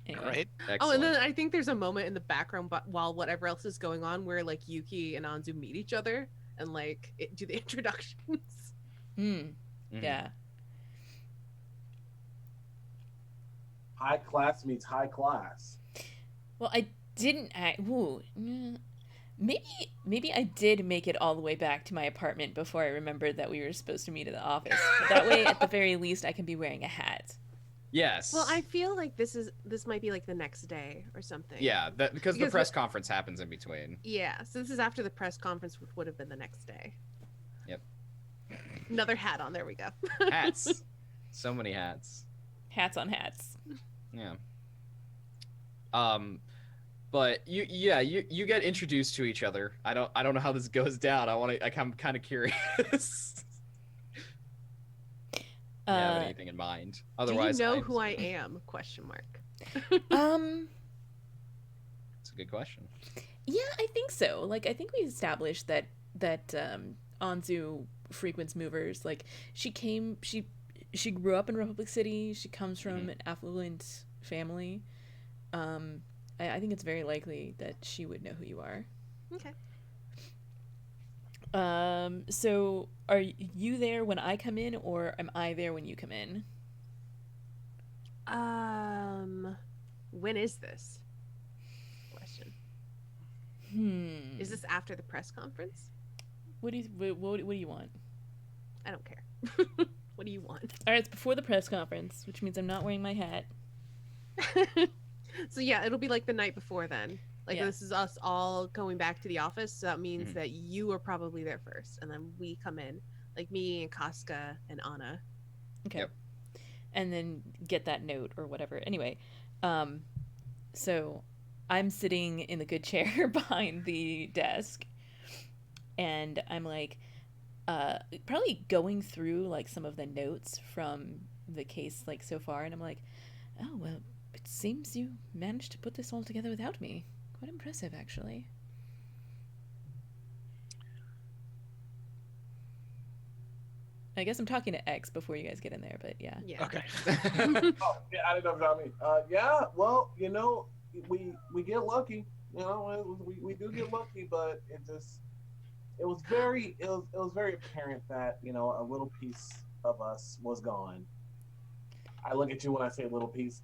Anyway. Right? Oh, Excellent. and then I think there's a moment in the background, but while whatever else is going on, where like Yuki and Anzu meet each other and like do the introductions. Hmm. Mhm. Yeah. High class meets high class. Well, I didn't act. Ooh, maybe I did make it all the way back to my apartment before I remembered that we were supposed to meet at the office. But that way, at the very least, I can be wearing a hat. Yes. Well, I feel like this might be like the next day or something. Yeah, because the Because press conference happens in between. Yeah, so this is after the press conference, which would have been the next day. Yep. Another hat on. There we go. Hats. So many hats. Hats on hats. Yeah. But you get introduced to each other. I don't know how this goes down. I'm kind of curious. Do you have anything in mind? Otherwise, do you know I'm who I just- am? Question mark. It's a good question. Yeah, I think so. Like, I think we established that Anzu frequents movers. Like, she grew up in Republic City. She comes from an affluent family. I think it's very likely that she would know who you are. Okay. So are you there when I come in, or am I there when you come in? When is this? Question. Is this after the press conference? What do you want? I don't care. What do you want? All right, it's before the press conference, which means I'm not wearing my hat. So yeah, it'll be like the night before then. Like Yeah. this is us all going back to the office, so that means Mhm. that you are probably there first, and then we come in, like me and Casca and Anna. Okay. Yep. And then get that note or whatever. Anyway, so I'm sitting in the good chair behind the desk, and I'm like, probably going through like some of the notes from the case like so far, and I'm like, oh well, it seems you managed to put this all together without me. Quite impressive, actually. I guess I'm talking to X before you guys get in there, but yeah. Yeah. Okay. Oh, yeah, I didn't know what I mean. Yeah, well, we get lucky. We do get lucky, but it was very apparent that a little piece of us was gone. I look at you when I say little piece.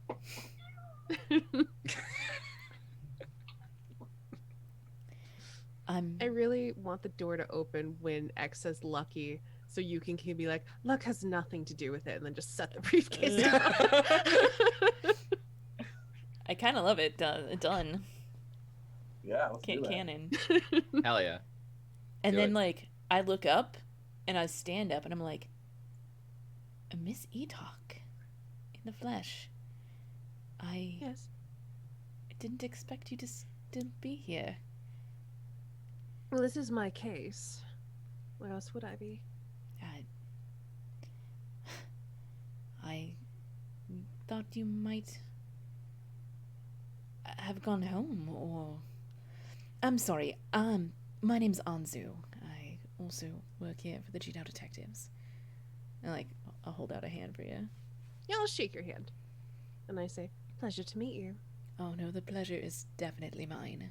I'm I really want the door to open when X says lucky, so you can be like, luck has nothing to do with it, and then just set the briefcase down. I kind of love it. Done. Yeah, let's do that. Canon. Hell yeah. And Do then it. like I look up and I stand up and I'm like, Miss Etok in the flesh. I Yes. didn't expect you to still be here. Well, this is my case. Where else would I be? I thought you might have gone home, or... I'm sorry, my name's Anzu. I also work here for the Cheetah Detectives. And, like, I'll hold out a hand for you. Yeah, I'll shake your hand. And I say, pleasure to meet you. Oh no, the pleasure is definitely mine.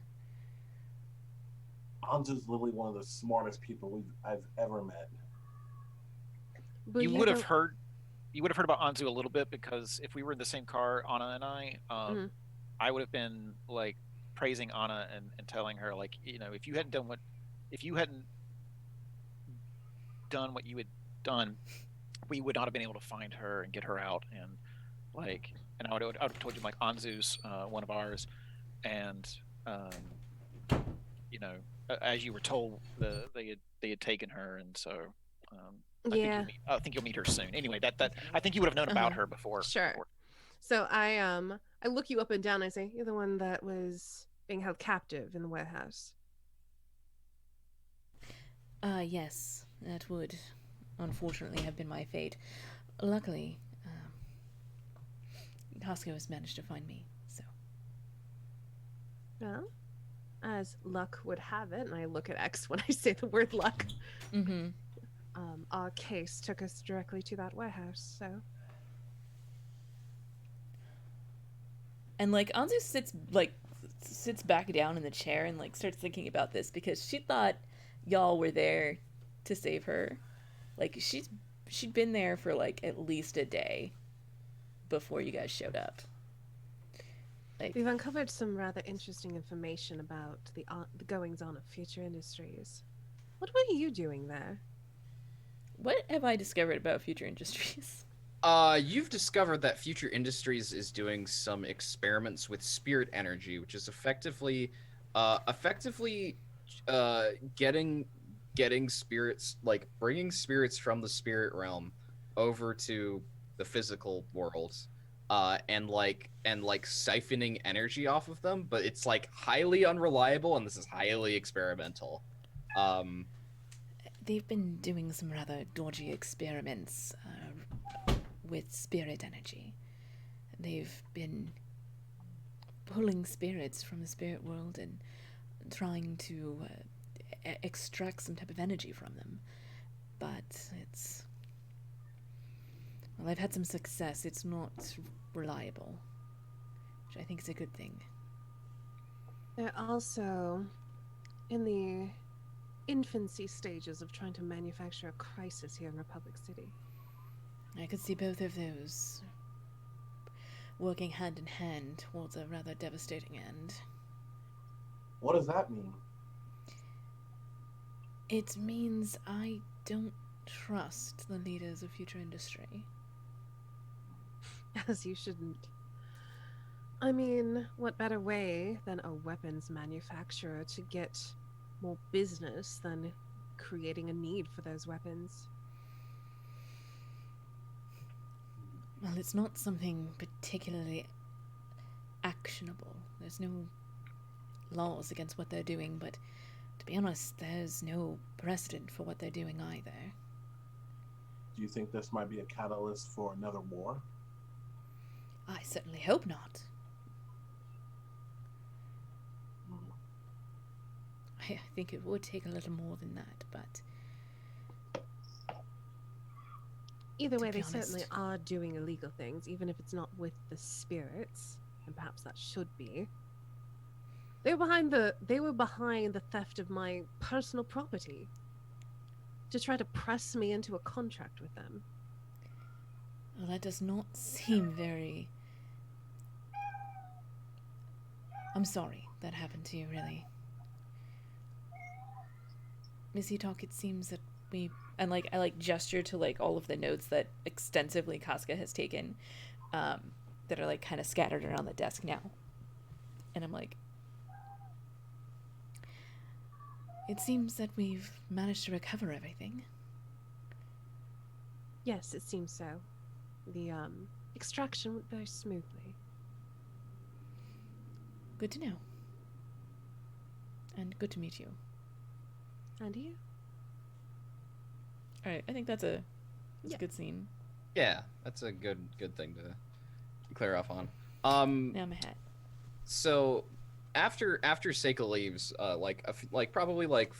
Anzu's literally one of the smartest people I've ever met. But You would have don't- heard. You would have heard about Anzu a little bit because if we were in the same car, Anna and Mhm. I would have been like praising Anna and telling her like, you know, if you hadn't done what you had done, we would not have been able to find her and get her out. And like, and I would have told you like Anzu's one of ours, and you know, as you were told, they had taken her, and so Yeah, I think you'll meet her soon. Anyway, that I think you would have known about Uh-huh. her before. sure. before. So I look you up and down. I say, you're the one that was being held captive in the warehouse. Yes, that would unfortunately have been my fate. Luckily, Costco has managed to find me, so. Well, as luck would have it, and I look at X when I say the word luck, Mm-hmm. our case took us directly to that warehouse. So And, like, Anzu sits back down in the chair and, like, starts thinking about this because she thought y'all were there to save her. Like, she'd been there for, like, at least a day before you guys showed up. Like, we've uncovered some rather interesting information about the goings on of Future Industries. What were you doing there? what have I discovered about Future Industries? You've discovered that Future Industries is doing some experiments with spirit energy, which is effectively getting spirits, like bringing spirits from the spirit realm over to the physical world, and siphoning energy off of them. But it's like highly unreliable, and this is highly experimental. Um, They've been doing some rather dodgy experiments with spirit energy. They've been pulling spirits from the spirit world and trying to extract some type of energy from them. But it's... Well, I've had some success. It's not reliable, which I think is a good thing. They're also in the infancy stages of trying to manufacture a crisis here in Republic City. I could see both of those working hand in hand towards a rather devastating end. What does that mean? It means I don't trust the leaders of Future Industry. As you shouldn't. I mean, what better way than a weapons manufacturer to get more business than creating a need for those weapons? Well, it's not something particularly actionable. There's no laws against what they're doing, but to be honest, there's no precedent for what they're doing either. Do you think this might be a catalyst for another war? I certainly hope not. I think it would take a little more than that, but Either To way, be they certainly honest. are doing illegal things, even if it's not with the spirits, and perhaps that should be. They were behind the theft of my personal property to try to press me into a contract with them. well, that does not seem very... I'm sorry that happened to you, really. Miss Etalk, it seems that we... And, like, I, like, gesture to, like, all of the notes that extensively Casca has taken, that are, like, kind of scattered around the desk now. And I'm like... It seems that we've managed to recover everything. Yes, it seems so. The extraction went very smoothly. Good to know. And good to meet you. And you? All right, I think that's a Yeah. good scene. Yeah, that's a good thing to clear off on. Now my hat. So after Seika leaves, probably like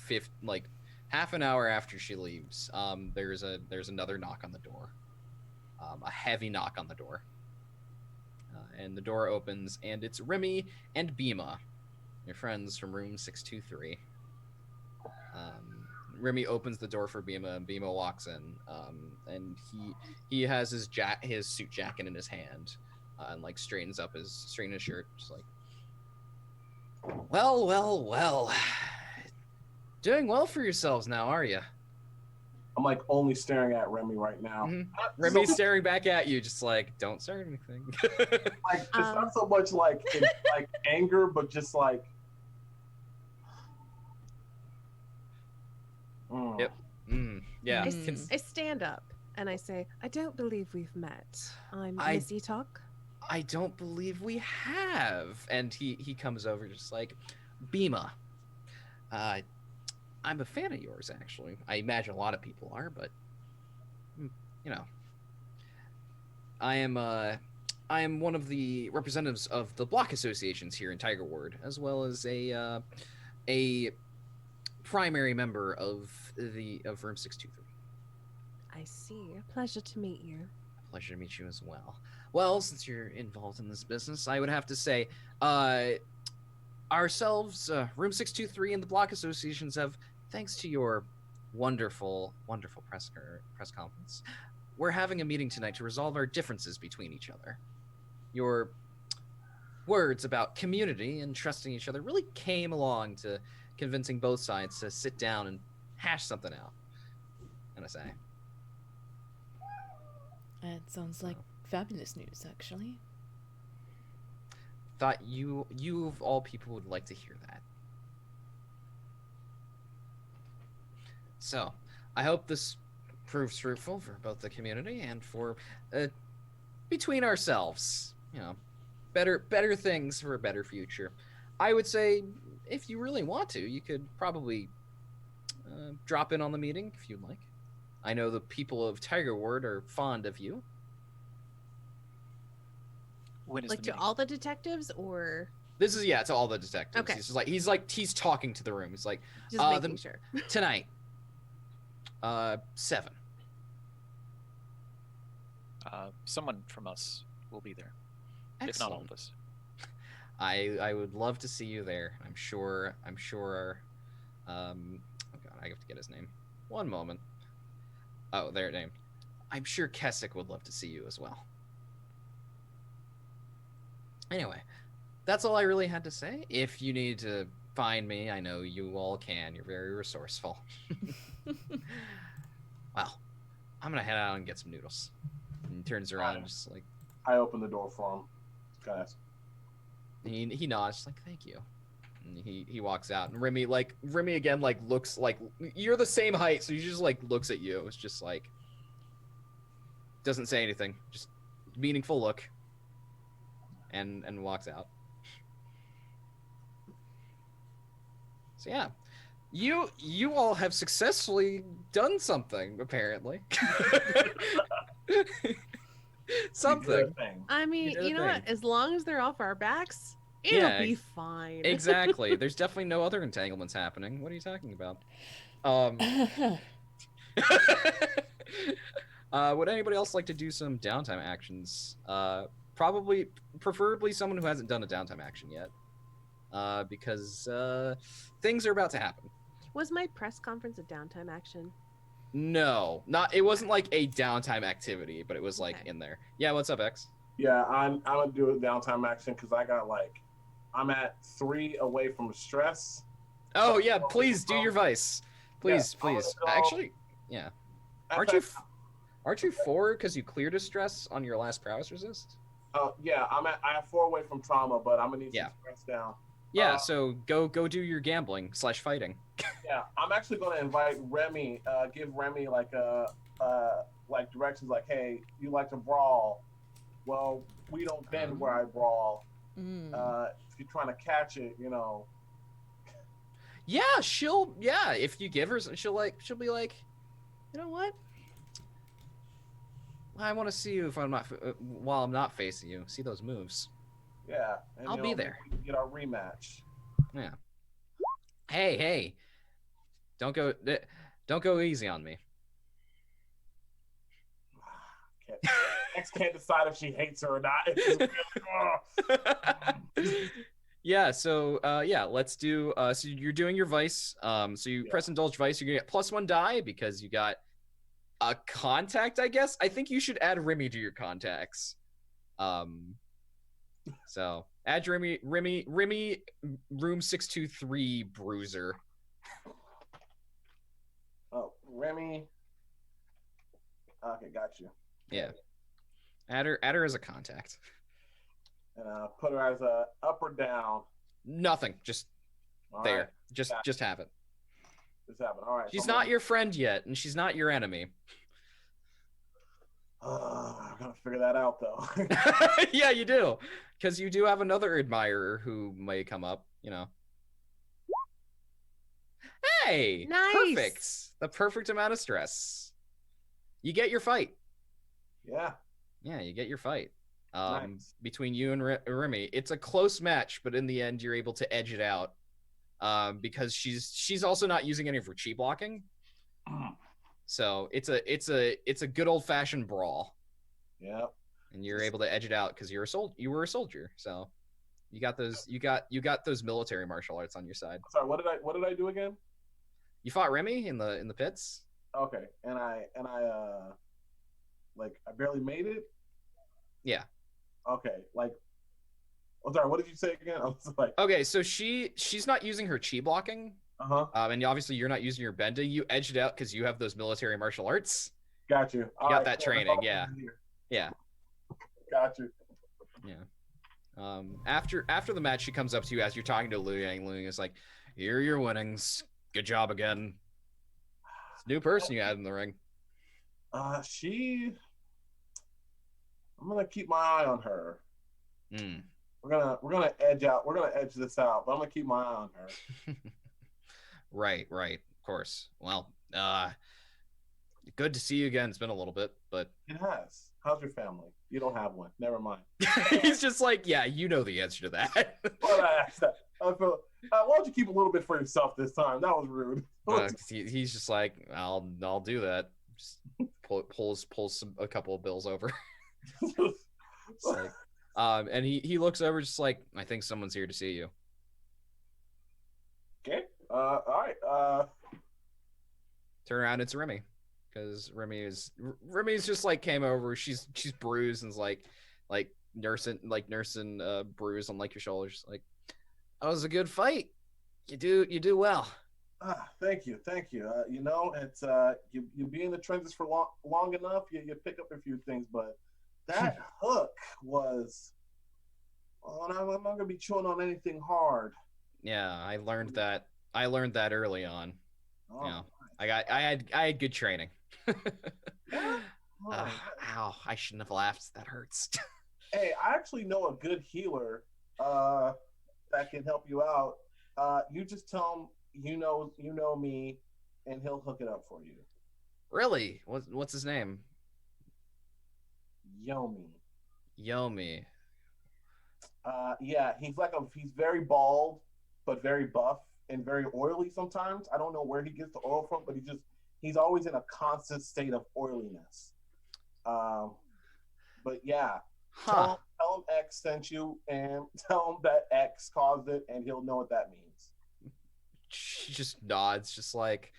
half an hour after she leaves, there's another knock on the door, a heavy knock on the door, and the door opens, and it's Remy and Bima, your friends from room 623. Remy opens the door for Bima, and Bima walks in, and he has his suit jacket in his hand, and like straightens his shirt, just like, well, doing well for yourselves now, are you? I'm like only staring at Remy right now. Mhm. Not Remy's so- staring back at you, just like, don't say anything. like it's not so much like like anger, but just like. Yep. Yeah. I, Mm. I stand up and I say, I don't believe we've met. I'm I- Miss Etok. I don't believe we have. And he comes over just like, Bima, I'm a fan of yours, actually. I imagine a lot of people are, but you know, I am one of the representatives of the block associations here in Tiger Ward, as well as a primary member of room 623. I see. A pleasure to meet you. Pleasure to meet you as well. Well, since you're involved in this business, I would have to say, ourselves, room 623 and the block associations have, thanks to your wonderful press conference, we're having a meeting tonight to resolve our differences between each other. Your words about community and trusting each other really came along to convincing both sides to sit down and hash something out. And I say, That sounds like fabulous news, actually. thought you of all people would like to hear that. So, I hope this proves fruitful for both the community and for between ourselves. You know, better things for a better future. I would say, if you really want to, you could probably drop in on the meeting if you'd like. I know the people of Tiger Ward are fond of you. When is Like the to meeting? all the detectives or This is to all the detectives. Okay. He's talking to the room. He's like, just making sure? tonight, 7. Someone from us will be there, if not all of us. I would love to see you there. I'm sure. Oh God, I have to get his name. One moment. Oh, their name. I'm sure Kessick would love to see you as well. Anyway, that's all I really had to say. If you need to find me, I know you all can. You're very resourceful. Well, I'm gonna head out and get some noodles. And he turns around and just like I open the door for him, guys. he nods like thank you. And he walks out, and Remy again like looks like you're the same height, so he just like looks at you. It's just like doesn't say anything, just meaningful look, and walks out. So yeah, you all have successfully done something apparently. Something. Good thing. I mean, did a you know what? thing. As long as they're off our backs, it'll Yeah, be fine. Exactly. There's definitely no other entanglements happening. What are you talking about? Would anybody else like to do some downtime actions? Preferably someone who hasn't done a downtime action yet, because things are about to happen. Was my press conference a downtime action? No, not. It wasn't like a downtime activity, but it was like Okay. in there. Yeah, what's up, X? Yeah, I'm gonna do a downtime action because I got I'm at 3 away from stress. Oh yeah, please do your vice. Please, Yeah, I'm please. gonna go- Actually, yeah. Aren't you 4 because you cleared a stress on your last prowess resist? Yeah, I have 4 away from trauma, but I'm gonna need Yeah. some stress down. Yeah. Uh, So go do your gambling / fighting. Yeah, I'm actually gonna invite Remy. Give Remy like directions like, hey, you like to brawl? Well, we don't bend where I brawl. Mm. If you're trying to catch it, you know. Yeah, if you give her, she'll be like, You know what? I want to see you if I'm not while I'm not facing you. See those moves. Yeah, and, I'll be there. We can get our rematch. Yeah. Hey, don't go easy on me. X can't decide if she hates her or not. It's just, Yeah, so let's do so you're doing your vice. So you press indulge vice, you're gonna get +1 die because you got a contact, I guess. I think you should add Remy to your contacts. So add Remy room 623 bruiser. Oh, Remy. Okay, got you. Yeah. Add her as a contact. And put her as a up or down. Nothing. Just All there. right. Just have it. Just have it. All right. She's so not your friend yet, and she's not your enemy. I gotta figure that out though. Yeah, you do. Because you do have another admirer who may come up, you know. Hey! Nice. Perfect. The perfect amount of stress. You get your fight. Yeah. Yeah, you get your fight. Nice. Between you and Remy. It's a close match, but in the end, you're able to edge it out. Because she's also not using any of her chi blocking. So it's a good old fashioned brawl. Yep. And you're able to edge it out because you were a soldier. So you got those military martial arts on your side. Sorry, what did I do again? You fought Remy in the pits? Okay. And I like I barely made it? Yeah. Okay. Like I'm sorry, what did you say again? I was like Okay, so she's not using her chi blocking. Uh-huh. And obviously you're not using your benda. You edged it out because you have those military martial arts. Got you. You got that training, yeah. Yeah. Got you. Yeah. After the match, she comes up to you as you're talking to Liu Yang. Liu Yang is like, "Here are your winnings. Good job again." It's a new person you had in the ring. I'm gonna keep my eye on her. We're gonna edge this out, but I'm gonna keep my eye on her. Right, of course. Well, good to see you again. It's been a little bit, but it has. How's your family? You don't have one. Never mind. He's just like, yeah, you know the answer to that. But I asked that. I feel. Why don't you keep a little bit for yourself this time? That was rude. He's just like, I'll do that. Just pulls a couple of bills over. Like, and he looks over just like, I think someone's here to see you. Okay. All right. Turn around, it's Remy. Because Remy's just like came over. She's bruised and is like nursing bruise on like your shoulders. Like, that was a good fight. You do well. Thank you. You know, it's you be in the trenches for long enough, you pick up a few things, but that hook was. Oh, I'm not gonna be chewing on anything hard. Yeah, I learned that early on. Oh, you know, I had good training. Yeah? Ow! I shouldn't have laughed. That hurts. Hey, I actually know a good healer that can help you out. You just tell him you know me, and he'll hook it up for you. Really? What's his name? Yomi. Yeah, he's very bald, but very buff and very oily sometimes. I don't know where he gets the oil from, but he's always in a constant state of oiliness. But yeah, tell him X sent you, and tell him that X caused it, and he'll know what that means. She just nods, just like,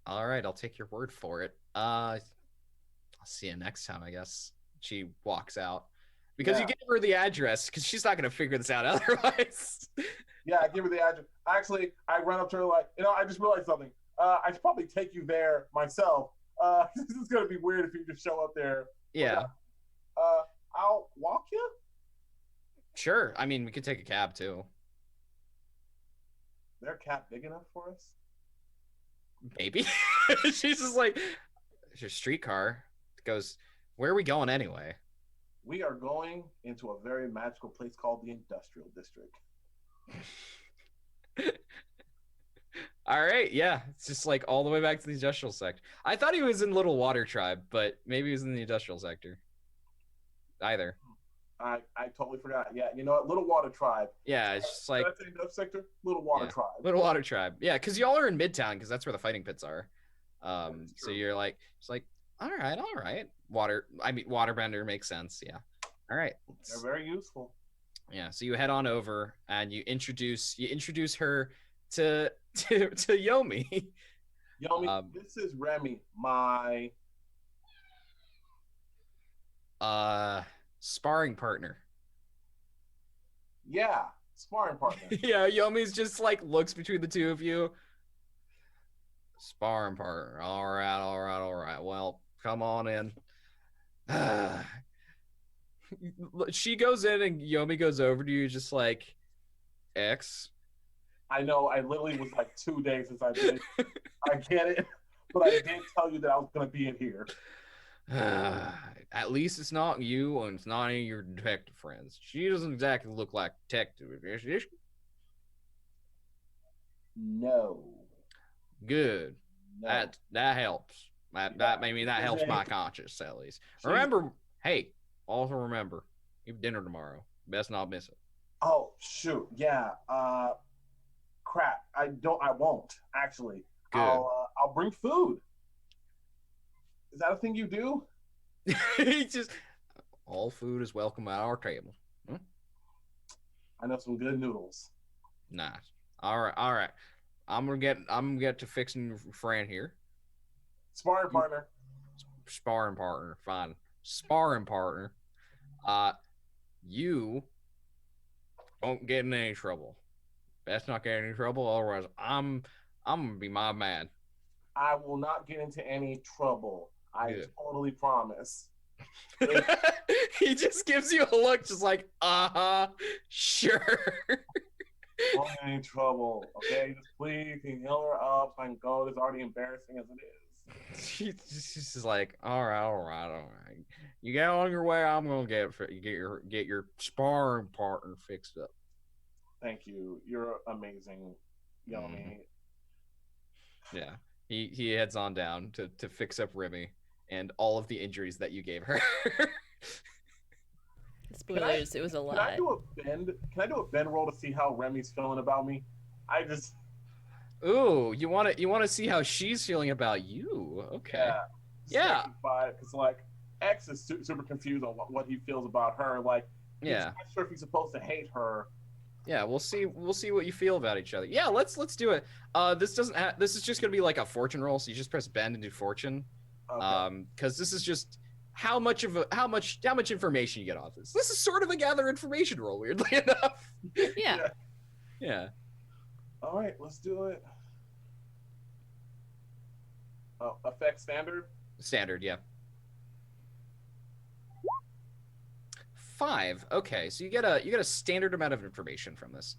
all right, I'll take your word for it. I'll see you next time, I guess. She walks out. Because you gave her the address, because she's not going to figure this out otherwise. Yeah, I give her the address. Actually, I run up to her like, I just realized something. I should probably take you there myself. This is going to be weird if you just show up there. Yeah. I'll walk you? Sure. I mean, we could take a cab, too. Is there a cab big enough for us? Maybe. She's just like, it's your streetcar. Goes, where are we going anyway? We are going into a very magical place called the Industrial District. All right, yeah, it's just like all the way back to the industrial sector. I thought he was in Little Water Tribe, but maybe he was in the industrial sector. Either. I totally forgot. Yeah, you know what? Little Water Tribe. Yeah, it's just like Did I say enough sector? Little Water yeah, Tribe. Little Water Tribe. Yeah, because y'all are in Midtown, because that's where the fighting pits are. is So true. you're like, it's like, all right. Waterbender makes sense. Yeah. All right. They're very useful. Yeah. So you head on over and you introduce her to Yomi. Yomi, this is Remy, my sparring partner. yeah, sparring partner. Yeah, Yomi's just like looks between the two of you. Sparring partner. All right. Well, come on in. She goes in and Yomi goes over to you just like X. I know. I literally was like 2 days since I did it. I get it, but I did tell you that I was gonna be in here. At least it's not you and it's not any of your detective friends. She doesn't exactly look like detective. Is she? No. Good. No. That helps. That maybe that helps my conscience at least. Remember, hey, also remember, you have dinner tomorrow. Best not miss it. Oh shoot, yeah. Crap. I won't actually. Good. I'll bring food. Is that a thing you do? He just all food is welcome at our table. I know some good noodles. Nice. All right. I'm gonna get to fixing your friend here. Sparring partner. Sparring partner, fine. Sparring partner. You don't get in any trouble. Best not get in any trouble, otherwise I'm gonna be my man. I will not get into any trouble. I Good. totally promise. He just gives you a look, just like, sure. Don't get in any trouble, okay? Just please, can you heal her up so I can go? It's already embarrassing as it is. She's just like, all right. You get on your way. I'm gonna get your sparring partner fixed up. Thank you. You're amazing, Yomi. Yeah, he heads on down to fix up Remy and all of the injuries that you gave her. Spoilers, it was a lot. Can I do a bend roll to see how Remy's feeling about me? I just Ooh, you want to see how she's feeling about you? Okay. Yeah. Because like X is super confused on what he feels about her. Like, Yeah. he's not sure if he's supposed to hate her. Yeah, we'll see what you feel about each other. Yeah, let's do it. This is just gonna be like a fortune roll, so you just press bend and do fortune. Okay. Because this is just how much information you get off this. This is sort of a gather information roll, weirdly enough. Yeah. Yeah. All right, let's do it. Effect standard. Standard, yeah. 5. Okay, so you get a standard amount of information from this.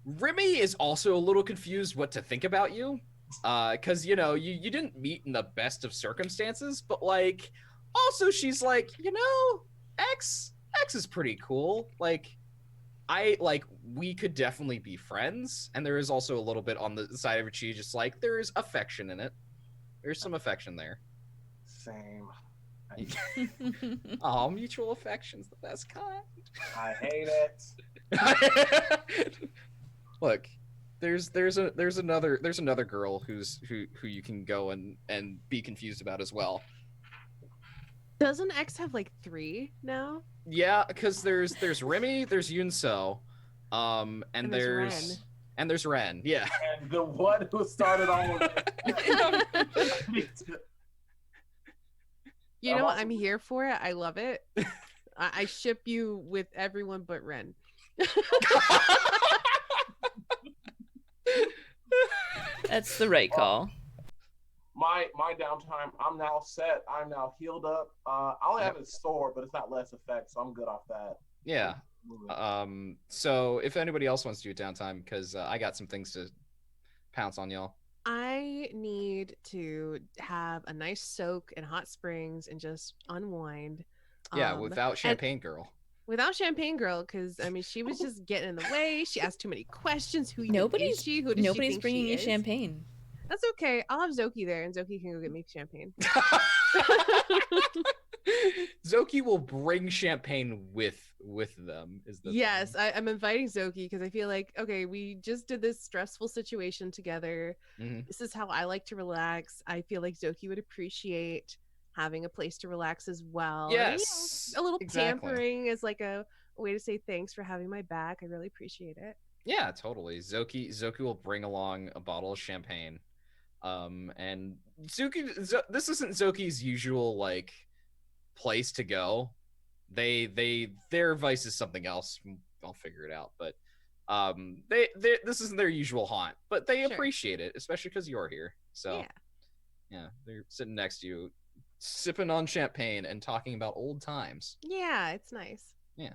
Remy is also a little confused what to think about you, because you didn't meet in the best of circumstances, but like also she's like, X is pretty cool. Like we could definitely be friends, and there is also a little bit on the side of her cheek, just like there's affection in it. There's some affection there. Same. Oh, mutual affection's the best kind. I hate it. Look, there's another girl who you can go and be confused about as well. Doesn't X have like 3 now? Yeah, because there's Remy, there's Yunso, and there's Ren. Yeah. And the one who started all of it. You know what? I'm here for it. I love it. I ship you with everyone but Ren. That's the right call. My downtime, I'm now set. I'm now healed up. I only have it stored, but it's not less effect, so I'm good off that. Yeah. So if anybody else wants to do downtime, because I got some things to pounce on y'all. I need to have a nice soak in hot springs and just unwind. Yeah, without Champagne Girl. Without Champagne Girl, because I mean, she was just getting in the way. She asked too many questions. Who even Nobody's is she? Who does she nobody's think bringing she you is? champagne. That's okay. I'll have Zoki there, and Zoki can go get me champagne. Zoki will bring champagne with them. Is the Yes, thing. I'm inviting Zoki because I feel like, okay, we just did this stressful situation together. Mhm. This is how I like to relax. I feel like Zoki would appreciate having a place to relax as well. And, Yes, a little exactly. pampering is like a way to say thanks for having my back. I really appreciate it. Yeah, totally. Zoki will bring along a bottle of champagne. And this isn't Zoki's usual like place to go. Their vice is something else. I'll figure it out, but they this isn't their usual haunt, but they Sure. appreciate it, especially because you're here. So yeah, they're sitting next to you, sipping on champagne and talking about old times. Yeah, it's nice. Yeah.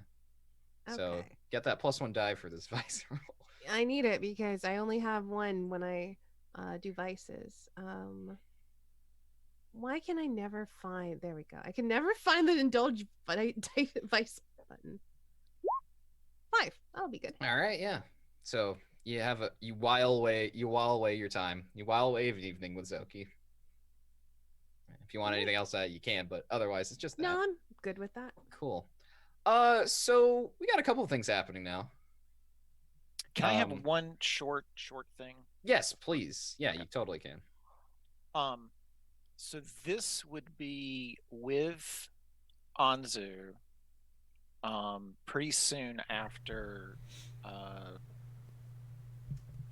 Okay. So get that +1 die for this vice roll. I need it because I only have one when I do vices. Why can I never find? There we go. I can never find the indulge vice button. 5. That'll be good. All right, yeah. So you while away your time. You while away an evening with Zoki. If you want anything else, you can, but otherwise it's just that. No, I'm good with that. Cool. So we got a couple of things happening now. Can I have one short thing? Yes, please. Yeah, Okay. you totally can. So this would be with Anzu pretty soon after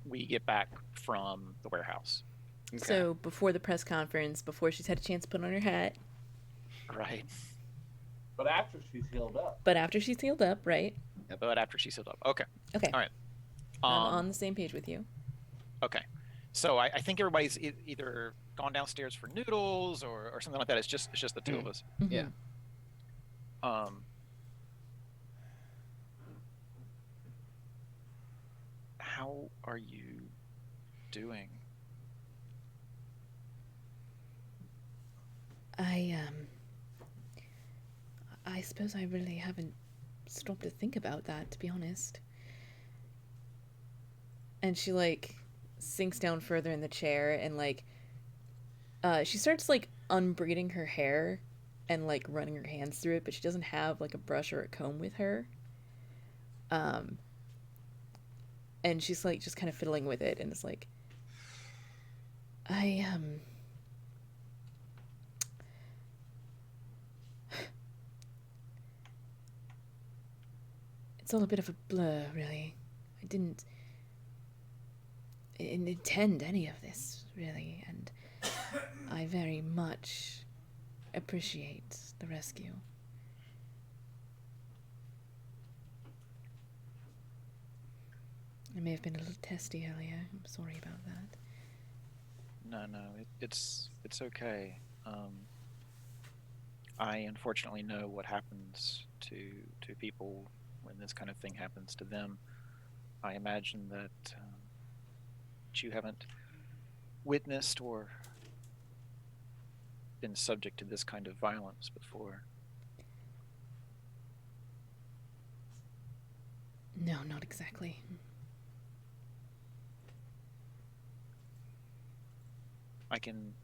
we get back from the warehouse. Okay. So before the press conference, before she's had a chance to put on her hat, Right. But after she's healed up. but after she's healed up, right? But after she's healed up. Okay. Okay. All right. I'm on the same page with you. Okay. So I think everybody's either gone downstairs for noodles or something like that. It's just the two of us. Mhm. Yeah. How are you doing? I suppose I really haven't stopped to think about that, to be honest. And she like sinks down further in the chair and like she starts like unbraiding her hair and like running her hands through it, but she doesn't have like a brush or a comb with her. And she's like just kind of fiddling with it and it's like it's all a bit of a blur, really. I didn't intend any of this, really, and I very much appreciate the rescue. I may have been a little testy earlier. I'm sorry about that. No, it's okay. I unfortunately know what happens to people when this kind of thing happens to them. I imagine that you haven't witnessed or been subject to this kind of violence before. No, not exactly. I can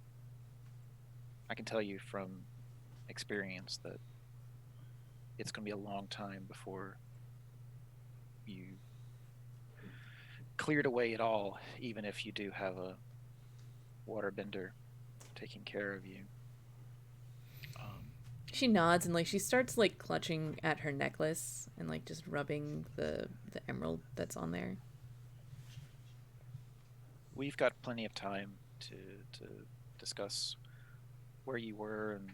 tell you from experience that it's going to be a long time before you cleared away it all, even if you do have a waterbender taking care of you. She nods and like she starts like clutching at her necklace and like just rubbing the emerald that's on there. We've got plenty of time to discuss where you were and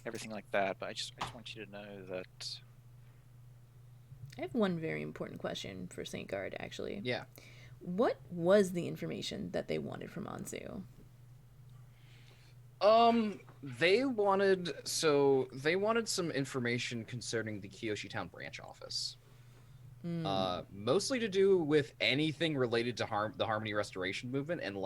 everything like that, but I just want you to know that I have one very important question for St. Guard, actually. Yeah. What was the information that they wanted from Anzu? They wanted some information concerning the Kyoshi Town branch office. Mostly to do with anything related to the Harmony Restoration movement and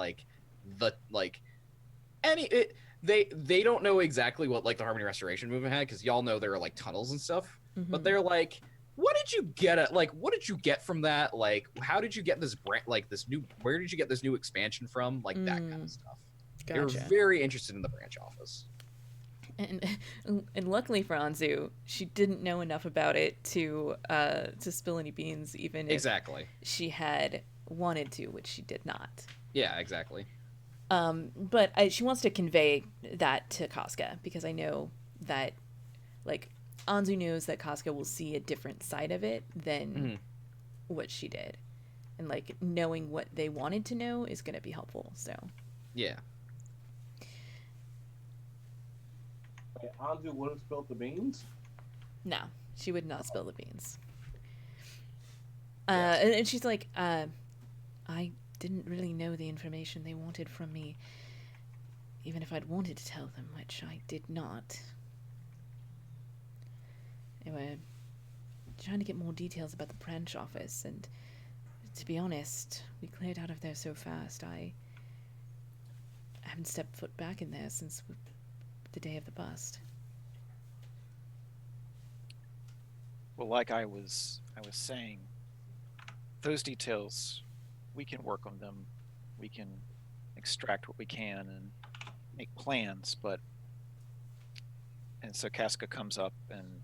they don't know exactly what like the Harmony Restoration movement had, because y'all know there are like tunnels and stuff, but Mhm. they're like, what did you get at, like, what did you get from that? Like, how did you get this like this new, where did you get this new expansion from? Like that kind of stuff. They were Gotcha. very interested in the branch office. And and luckily for Anzu, she didn't know enough about it to spill any beans, even if Exactly. she had wanted to, which she did not. Yeah, exactly. But she wants to convey that to Casca, because I know that, like, Anzu knows that Casca will see a different side of it than Mhm. what she did, and like knowing what they wanted to know is going to be helpful. So Yeah. And Anzu would have spilled the beans. no, she would not spill the beans. Yes. And she's like, I didn't really know the information they wanted from me, even if I'd wanted to tell them, which I did not. They were trying to get more details about the branch office, and to be honest, we cleared out of there so fast, I haven't stepped foot back in there since the day of the bust. Well, like I was saying, those details, we can work on them. We can extract what we can and make plans, but and so Casca comes up and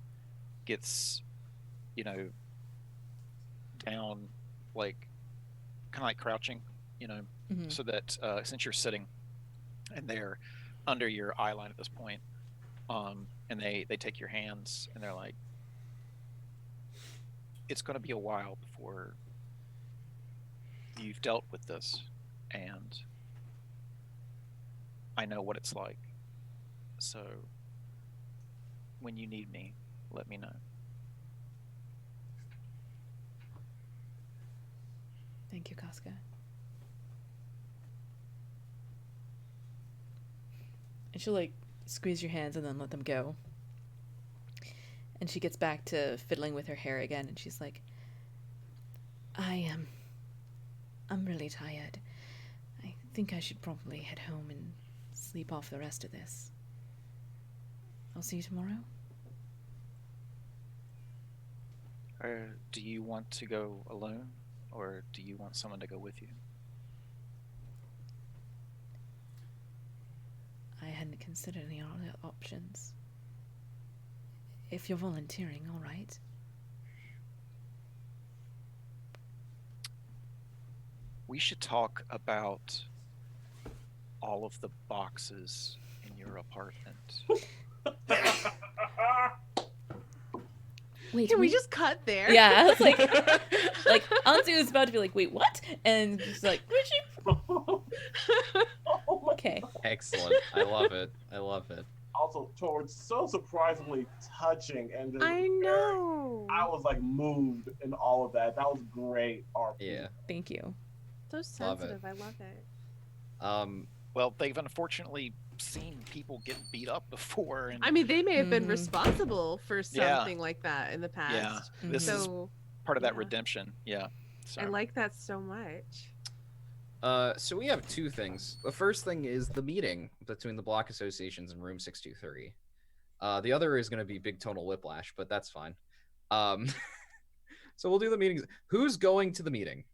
gets, you know, down, like kind of like crouching, you know, Mhm. so that since you're sitting and they're under your eye line at this point, and they take your hands and they're like, it's going to be a while before you've dealt with this, and I know what it's like. So when you need me, let me know. Thank you, Casca. And she'll like squeeze your hands and then let them go. And she gets back to fiddling with her hair again, and she's like, I'm really tired. I think I should probably head home and sleep off the rest of this. I'll see you tomorrow. Do you want to go alone, or do you want someone to go with you? I hadn't considered any other options. If you're volunteering, all right. We should talk about all of the boxes in your apartment. Wait, Can we just cut there? Yeah, I was like Anzu is about to be like, wait, what? And she's like, Oh my okay. Excellent. I love it. I love it. Also, towards so surprisingly touching and just I know. I was like moved in all of that. That was great art. Yeah. Thank you. So Love it. sensitive. I love it. Well, they've unfortunately seen people get beat up before, and I mean, they may have been Mhm. responsible for Yeah. something like that in the past. yeah, this Mhm. is So part of that yeah. redemption. Yeah. So I like that so much. So we have two things. The first thing is the meeting between the block associations and Room 623. The other is going to be big tonal whiplash, but that's fine. So we'll do the meetings. Who's going to the meeting?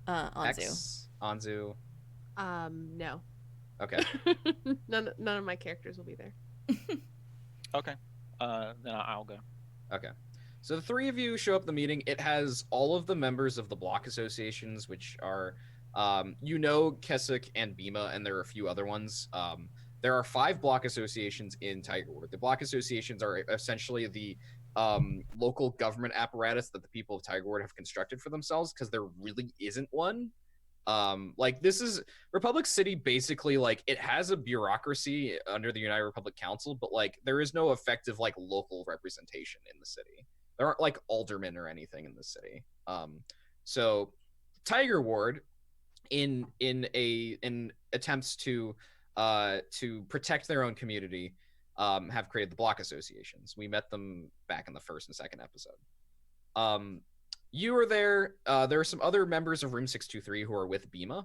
Anzu. X, Anzu. No. Okay. none of my characters will be there. okay. Then I'll go. Okay. So the three of you show up at the meeting. It has all of the members of the block associations, which are, Keswick and Bima, and there are a few other ones. There are 5 block associations in Tiger Ward. The block associations are essentially the local government apparatus that the people of Tiger Ward have constructed for themselves, because there really isn't one. Like, this is Republic City, basically, like, it has a bureaucracy under the United Republic Council, but like there is no effective like local representation in the city. There aren't like aldermen or anything in the city. So Tiger Ward, in attempts to protect their own community, have created the block associations. We met them back in the first and second episode. You are there. There are some other members of Room 623 who are with Bima.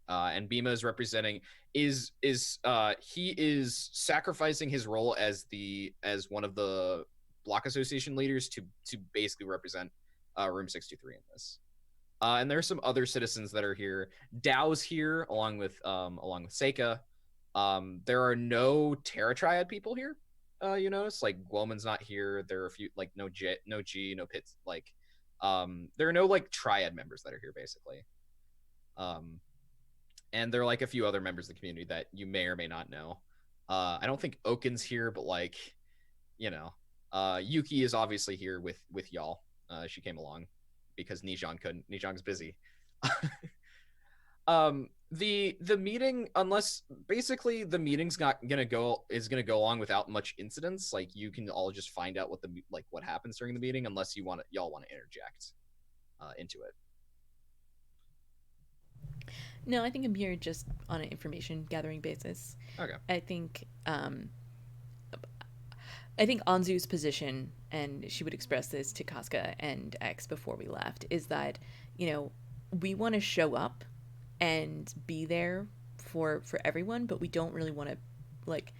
and Bima is representing he is sacrificing his role as one of the block association leaders to basically represent room 623 in this. And there are some other citizens that are here. Dao's here along with Seika. There are no Terra Triad people here. You notice, like, Guoman's not here. There are a few, like, no G, no Pits. Like, there are no, like, Triad members that are here, basically. And there are, like, a few other members of the community that you may or may not know. I don't think Oaken's here, but, like, you know, Yuki is obviously here with y'all. She came along because Nijong couldn't. Nijong's busy. The meeting, unless basically the meeting's gonna go along without much incidents. Like, you can all just find out what happens during the meeting, unless y'all want to interject into it. No, I think I'm here just on an information gathering basis. Okay. I think Anzu's position, and she would express this to Casca and X before we left, is that, you know, we want to show up and be there for everyone, but we don't really want to, like,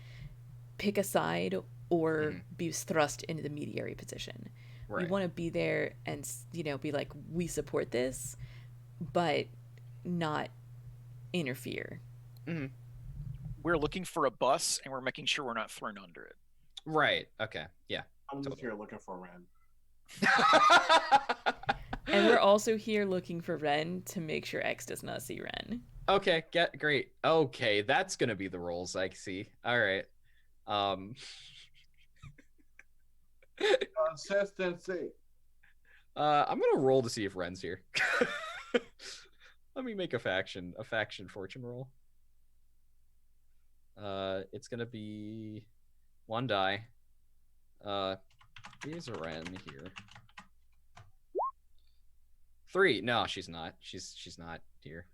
pick a side or be thrust into the mediary position. Right. We want to be there and, you know, be like, we support this, but not interfere. Mm-hmm. We're looking for a bus, and we're making sure we're not thrown under it. Right. Okay. Yeah. I'm just here looking for Ren. And we're also here looking for Ren to make sure X does not see Ren. Okay, great. Okay, that's gonna be the roles I see. All right. Consistency. I'm gonna roll to see if Ren's here. Let me make a faction fortune roll. It's gonna be 1 die. Is Ren here? 3. No, she's not. She's not here.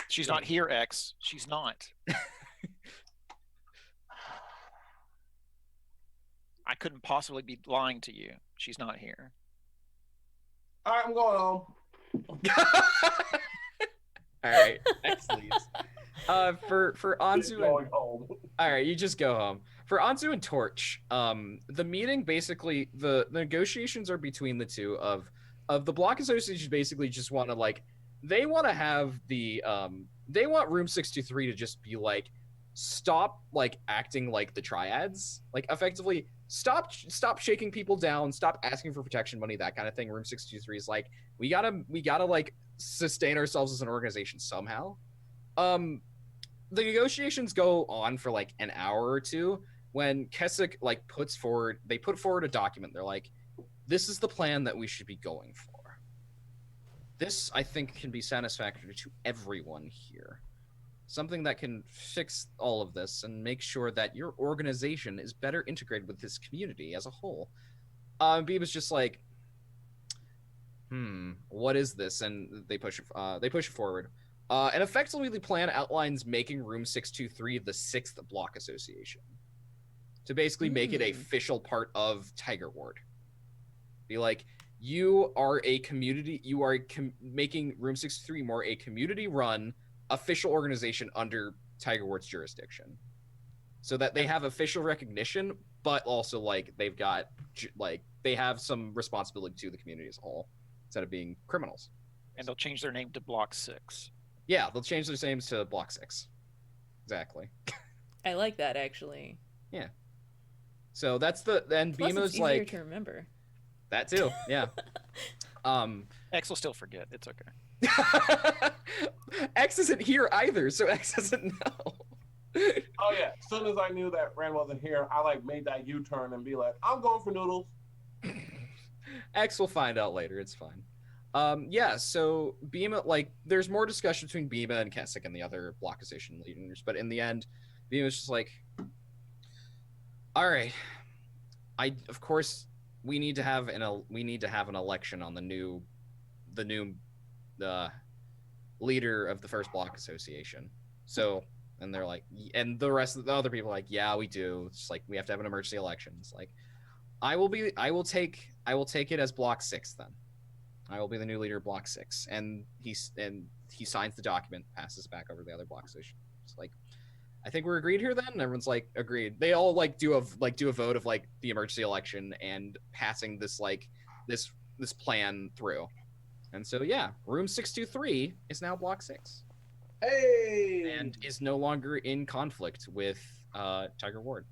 She's not here, X. She's not. I couldn't possibly be lying to you. She's not here. All right, I'm going home. All right, X leaves. For Anzu going home. All right, you just go home. For Anzu and Torch, the meeting, basically the negotiations are between the two of the block associations. Basically just want to, like, they want to have the they want room 623 to just be like, stop, like, acting like the triads, like, effectively stop shaking people down, stop asking for protection money, that kind of thing. Room 623 is like, we gotta like sustain ourselves as an organization somehow. The negotiations go on for like an hour or two when Keswick like put forward a document. They're like, this is the plan that we should be going for. This, I think, can be satisfactory to everyone here. Something that can fix all of this and make sure that your organization is better integrated with this community as a whole. Beeb is just like, what is this? And they push it forward. And effectively, the plan outlines making Room 623 the 6th Block Association, to basically make it a official part of Tiger Ward. Be like, you are a community, you are making Room 623 more a community-run official organization under Tiger Ward's jurisdiction, so that they have official recognition, but also like they have some responsibility to the community as a whole, instead of being criminals. And they'll change their name to Block 6. Yeah, they'll change their names to Block 6. Exactly. I like that, actually. Yeah. So that's then Plus, Bima's it's like easier to remember. that too. Yeah. X will still forget. It's okay. X isn't here either, so X doesn't know. Oh yeah, as soon as I knew that Ren wasn't here, I like made that U-turn and be like, I'm going for noodles. X will find out later. It's fine. Yeah, so Bima, like, there's more discussion between Bima and Keswick and the other Block Association leaders, but in the end, Bima's just like, all right, of course we need to have an election on the new leader of the first Block Association. So, and they're like, and the rest of the other people are like, yeah, we do. It's like, we have to have an emergency election. It's like, I will take it as Block 6 then. I will be the new leader of Block 6. And he signs the document, passes it back over to the other blocks. So it's like, I think we're agreed here then. And everyone's like, agreed. They all like do a vote of like the emergency election and passing this like this plan through. And so yeah, room 623 is now Block 6. Hey! And is no longer in conflict with Tiger Ward.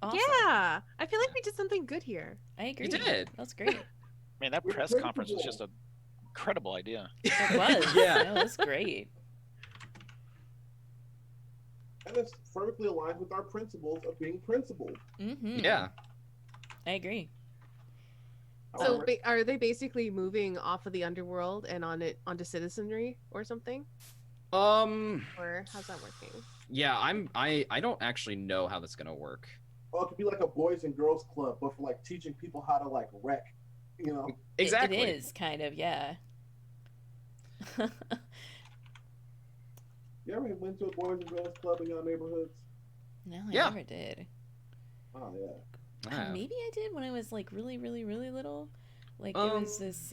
Awesome. Yeah, I feel like we did something good here. I agree. You did. That's great. Man, that We're press conference was just an incredible idea. It was. Yeah. No, it was great. And it's perfectly aligned with our principles of being principled. Mm-hmm. Yeah. I agree. So Alright. are they basically moving off of the underworld and onto citizenry or something? Or how's that working? Yeah, I don't actually know how that's gonna work. Oh, it could be like a boys and girls club, but for like teaching people how to like wreck, you know? Exactly. It is kind of, yeah. You ever went to a boys and girls club in your neighborhoods? No, I Yeah. never did. Oh yeah. Yeah. Maybe I did when I was like really, really, really little. Like it was this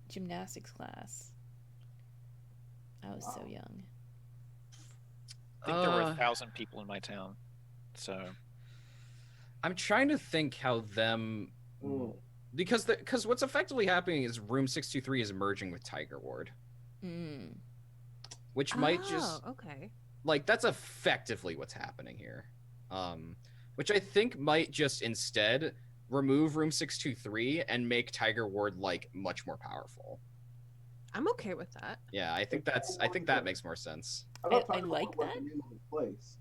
gymnastics class. I was so Wow. young. I think there were 1,000 people in my town. So I'm trying to think how them Mm. because what's effectively happening is room 623 is merging with Tiger Ward, Mm. which might just okay. like that's effectively what's happening here. Which I think might just instead remove room 623 and make Tiger Ward like much more powerful. I'm okay with that. Yeah, I think that makes more sense. I thought I Tiger like Woods was that. the name of the place.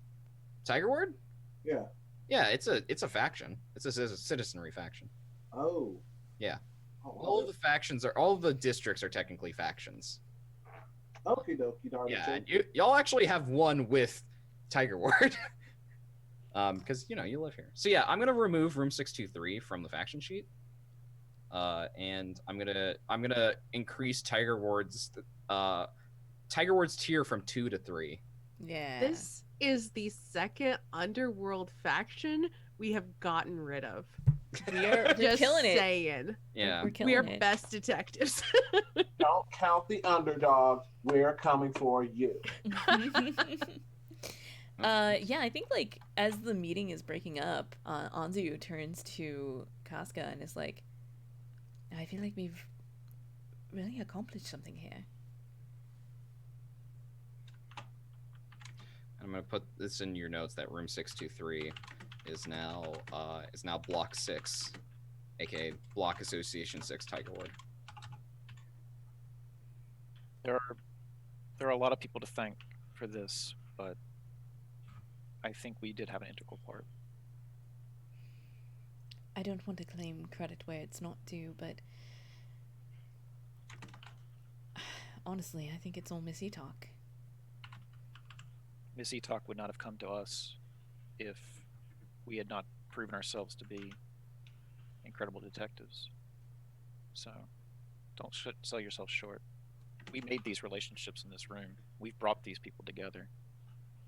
Tiger Ward? Yeah. Yeah, it's a faction. It's a citizenry faction. Oh. Yeah. Oh, All of the factions are all of the districts are technically factions. Okie dokie, darling. Yeah, and y'all actually have one with Tiger Ward. Because you live here. So yeah, I'm gonna remove room 623 from the faction sheet. And I'm gonna increase Tiger Ward's tier from 2 to 3. Yeah. This is the second underworld faction we have gotten rid of. we're Just killing it. saying. Yeah. We're killing We are it. best detectives. Don't count the underdog. We're coming for you. Yeah, I think like as the meeting is breaking up, Anzu turns to Casca and is like, I feel like we've really accomplished something here. I'm gonna put this in your notes that room 623 is now block 6, aka Block Association 6 Tiger Ward. there are a lot of people to thank for this, but I think we did have an integral part. I don't want to claim credit where it's not due, but honestly, I think it's all Miss Etalk. Miss Etalk would not have come to us if we had not proven ourselves to be incredible detectives. So don't sell yourself short. We made these relationships in this room. We've brought these people together.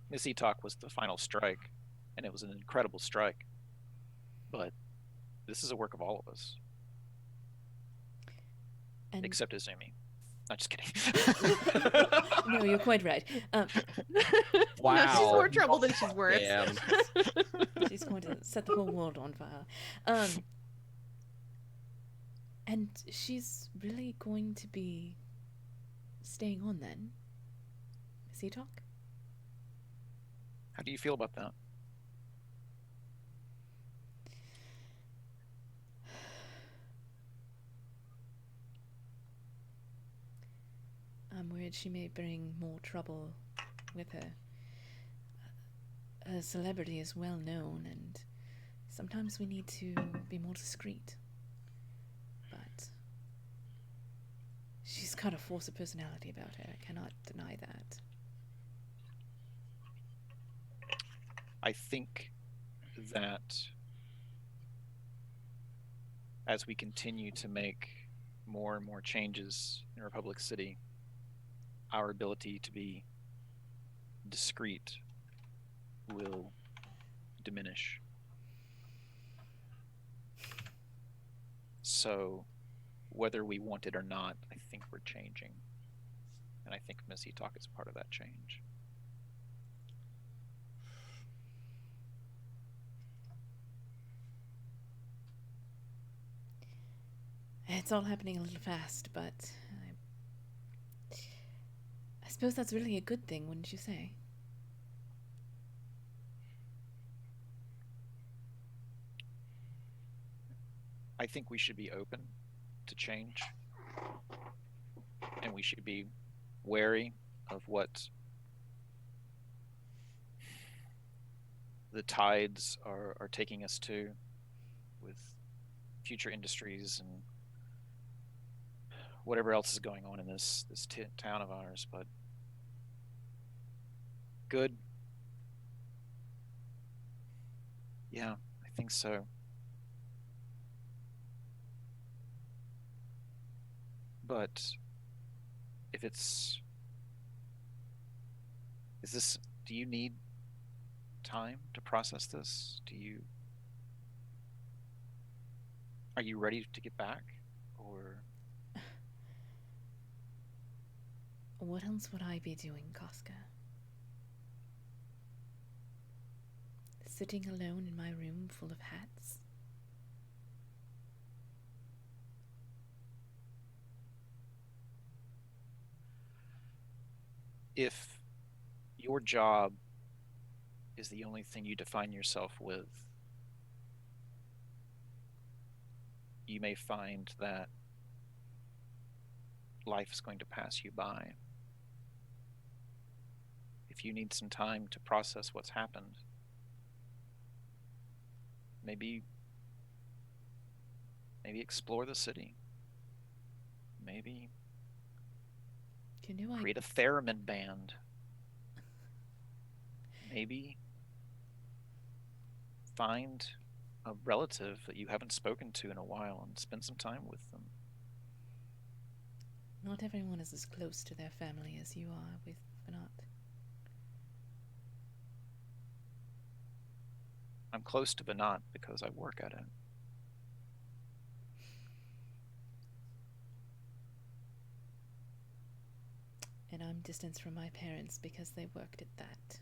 Miss Etalk was the final strike, and it was an incredible strike. But this is a work of all of us, And except Izumi. Not just kidding. no, you're quite right. No, she's Wow. more trouble than she's worth. Damn. She's going to set the whole world on fire. And she's really going to be staying on then? Miss Etalk? How do you feel about that? I'm worried she may bring more trouble with her. Her celebrity is well known, and sometimes we need to be more discreet. But she's got a force of personality about her. I cannot deny that. I think that as we continue to make more and more changes in Republic City, our ability to be discreet will diminish. So whether we want it or not, I think we're changing. And I think Missy Talk is part of that change. It's all happening a little fast, but I suppose that's really a good thing, wouldn't you say? I think we should be open to change, and we should be wary of what the tides are taking us to with future industries and whatever else is going on in this town of ours. But good, yeah, I think so. But if do you need time to process this? Are you ready to get back? Or What else would I be doing, Casca? Sitting alone in my room full of hats? if your job is the only thing you define yourself with, you may find that life is going to pass you by. If you need some time to process what's happened, maybe explore the city. Maybe create a theremin band. Maybe find a relative that you haven't spoken to in a while and spend some time with them. Not everyone is as close to their family as you are with Venat. I'm close to Venat because I work at it. And I'm distanced from my parents because they worked at that.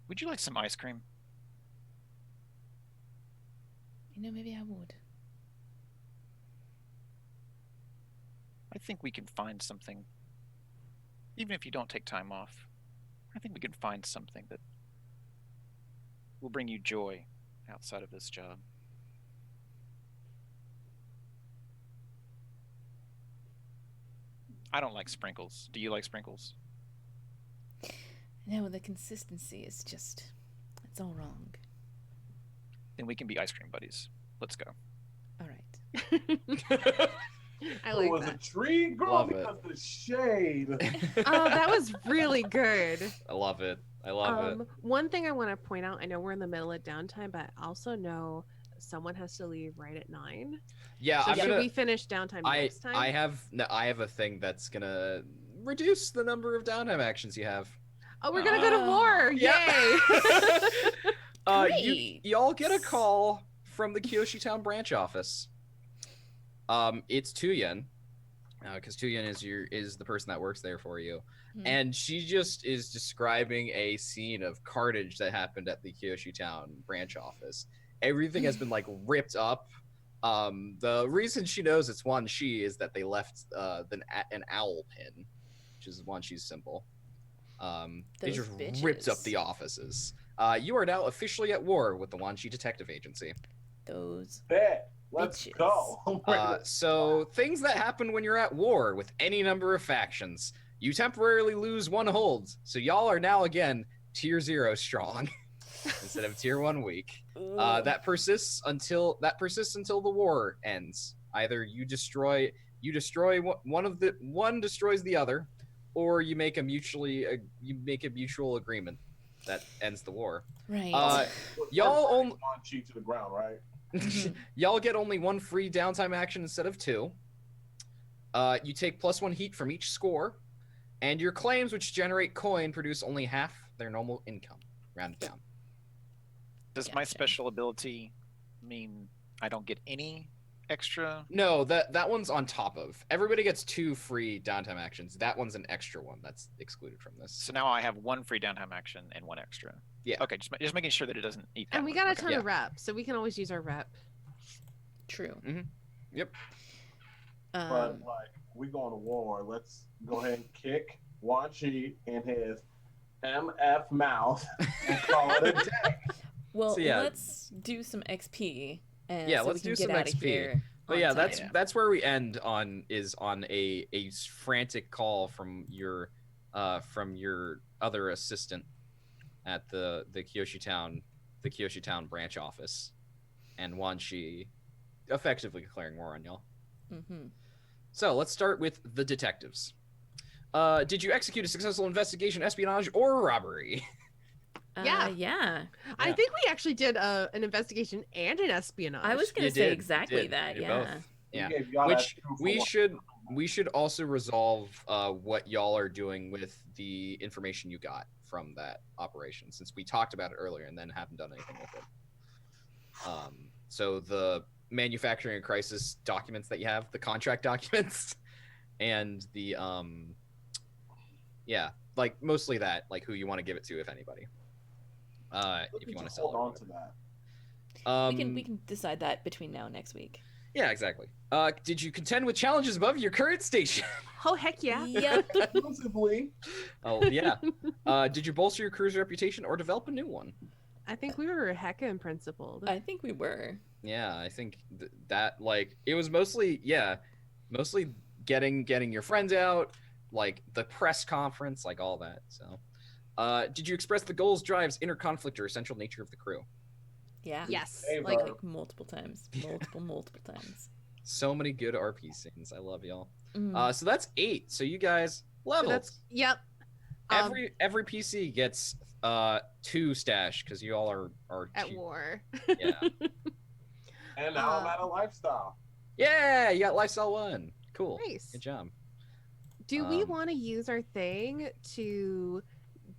Would you like some ice cream? Maybe I would. I think we can find something. Even if you don't take time off, I think we can find something that will bring you joy outside of this job. I don't like sprinkles. Do you like sprinkles? No, the consistency is just... it's all wrong. Then we can be ice cream buddies. Let's go. All right. I like was that. a tree growing Love it. because of the shade. Oh, that was really good. I love it. I love it. One thing I want to point out, I know we're in the middle of downtime, but I also know someone has to leave right at 9. Yeah, So I'm should gonna. we finish downtime next time? I have a thing that's gonna reduce the number of downtime actions you have. Oh, we're gonna go to war! Yeah. Great. Y'all get a call from the Kyoshi Town branch office. It's Tuyen, because Tuyen is the person that works there for you, and she just is describing a scene of carnage that happened at the Kyoshi Town branch office. Everything has been like ripped up. The reason she knows it's Wan Shi is that they left an owl pin, which is Wan Shi's symbol. They Those just bitches. ripped up the offices. You are now officially at war with the Wan Shi Detective Agency. Those... Bet. Let's Bitches. go. So things that happen when you're at war with any number of factions. You temporarily lose one hold, so y'all are now again tier 0 strong instead of tier 1 weak. That persists until the war ends. Either you destroy one destroys the other, or you make a mutual agreement that ends the war. Right. Y'all on cheek to the ground, right? Y'all get only 1 free downtime action instead of 2. You take +1 heat from each score, and your claims, which generate coin, produce only half their normal income, rounded down. Does my Gotcha. special ability mean I don't get any extra? No, that one's on top of. Everybody gets 2 free downtime actions. That one's an extra one that's excluded from this. So now I have 1 free downtime action and 1 extra. Yeah. Okay, just making sure that it doesn't eat that And we one. got a Okay. ton Yeah. of reps, so we can always use our rep. True. Yep. But like, we going to war. Let's go ahead and kick Wan Chi in his MF mouth and call it a day. Well, So, yeah. let's do some XP. And Yeah, so let's we can do get some out of XP. here. But on yeah, time. that's where we end on a frantic call from your other assistant at the Kyoshi Town branch office, and Wan Shi effectively declaring war on y'all. Mm-hmm. So let's start with the detectives. Did you execute a successful investigation, espionage, or robbery? Yeah. Yeah. I Yeah. think we actually did an investigation and an espionage. I was gonna You say did, you exactly did, that. you did Yeah. both. We Yeah. gave y'all that Which 2 for we 1. should also resolve what y'all are doing with the information you got from that operation, since we talked about it earlier and then haven't done anything with it. So the manufacturing crisis documents that you have, the contract documents, and the like mostly that, like who you want to give it to, if anybody. If you want to sell hold it. or on to that. whatever. We can decide that between now and next week. Yeah, exactly. Did you contend with challenges above your current station? Oh heck yeah! Yep. Exclusively, Oh yeah. Did you bolster your crew's reputation or develop a new one? I think we were heckin' principled. I think we were. Yeah, I think that like it was mostly getting your friends out, like the press conference, like all that. So, did you express the goals, drives, inner conflict, or essential nature of the crew? Yeah. Yes, Hey, like bro. Like multiple times. Multiple times. So many good RP scenes. I love y'all. Mm. So that's 8. So you guys so leveled. that's yep. Every PC gets 2 stash because you all are At cheap. war. Yeah. and now I'm at a lifestyle. Yeah, you got lifestyle 1. Cool. Nice. Good job. Do we Um, want to use our thing to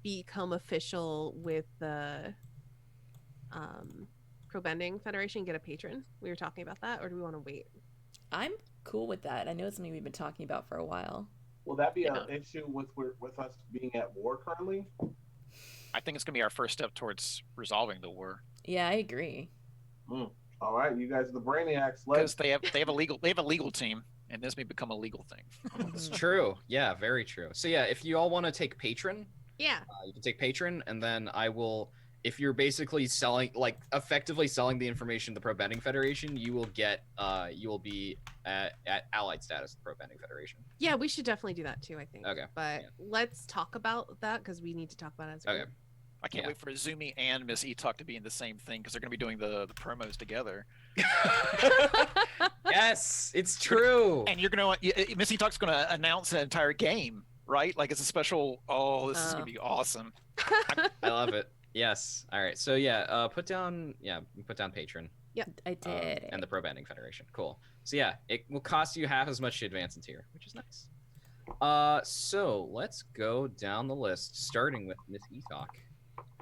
become official with the Pro Bending Federation? Get a patron. We were talking about that, or do we want to wait? I'm cool with that. I know it's something we've been talking about for a while. Will that be Yeah. an issue with us being at war currently? I think it's gonna be our first step towards resolving the war Yeah, I agree. All right, you guys are the brainiacs. because Let's they have a legal team, and this may become a legal thing. It's Mhm. true. Yeah, very true. So yeah, if you all want to take patron, Yeah. you can take patron, and then I will. If you're basically selling, like effectively selling the information to the Pro Bending Federation, you will get, you will be at allied status with the Pro Bending Federation. Yeah, we should definitely do that too, I think. Okay, But yeah. let's talk about that because we need to talk about it as a Okay. group. I can't Yeah. wait for Izumi and Miss Etalk to be in the same thing because they're gonna be doing the promos together. Yes, it's true. And you're gonna Miss Etalk's gonna announce an entire game, right? Like it's a special. Oh, this is Oh. gonna be awesome. I love it. Yes. All right. So yeah, put down patron. I did. And the Pro Bending Federation. Cool. So yeah, it will cost you half as much to advance in tier, which is nice. So let's go down the list, starting with Miss Etalk.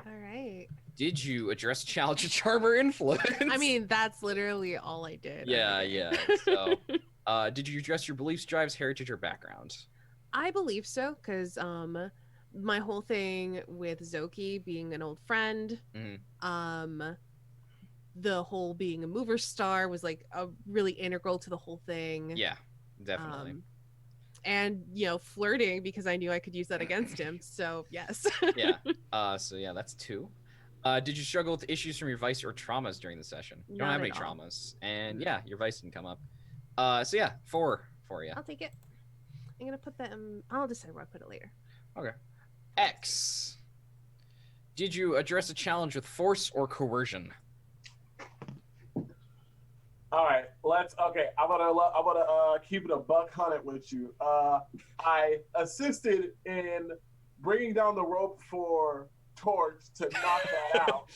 All right. Did you address challenge of charm or influence? I mean, that's literally all I did. yeah, every yeah. day. So, did you address your beliefs, drives, heritage, or background? I believe so because my whole thing with Zoki being an old friend, Mhm. the whole being a mover star was like a really integral to the whole thing. Yeah, definitely. And flirting because I knew I could use that against him. So yes. Yeah. So yeah, that's 2. Did you struggle with issues from your vice or traumas during the session? You don't Not have any at all. traumas, and yeah, your vice didn't come up. So yeah, 4 for you. I'll take it. I'm gonna put that in. I'll decide where I put it later. Okay. X. Did you address a challenge with force or coercion? All right, I'm gonna keep it a buck hunted with you. I assisted in bringing down the rope for Torch to knock that out.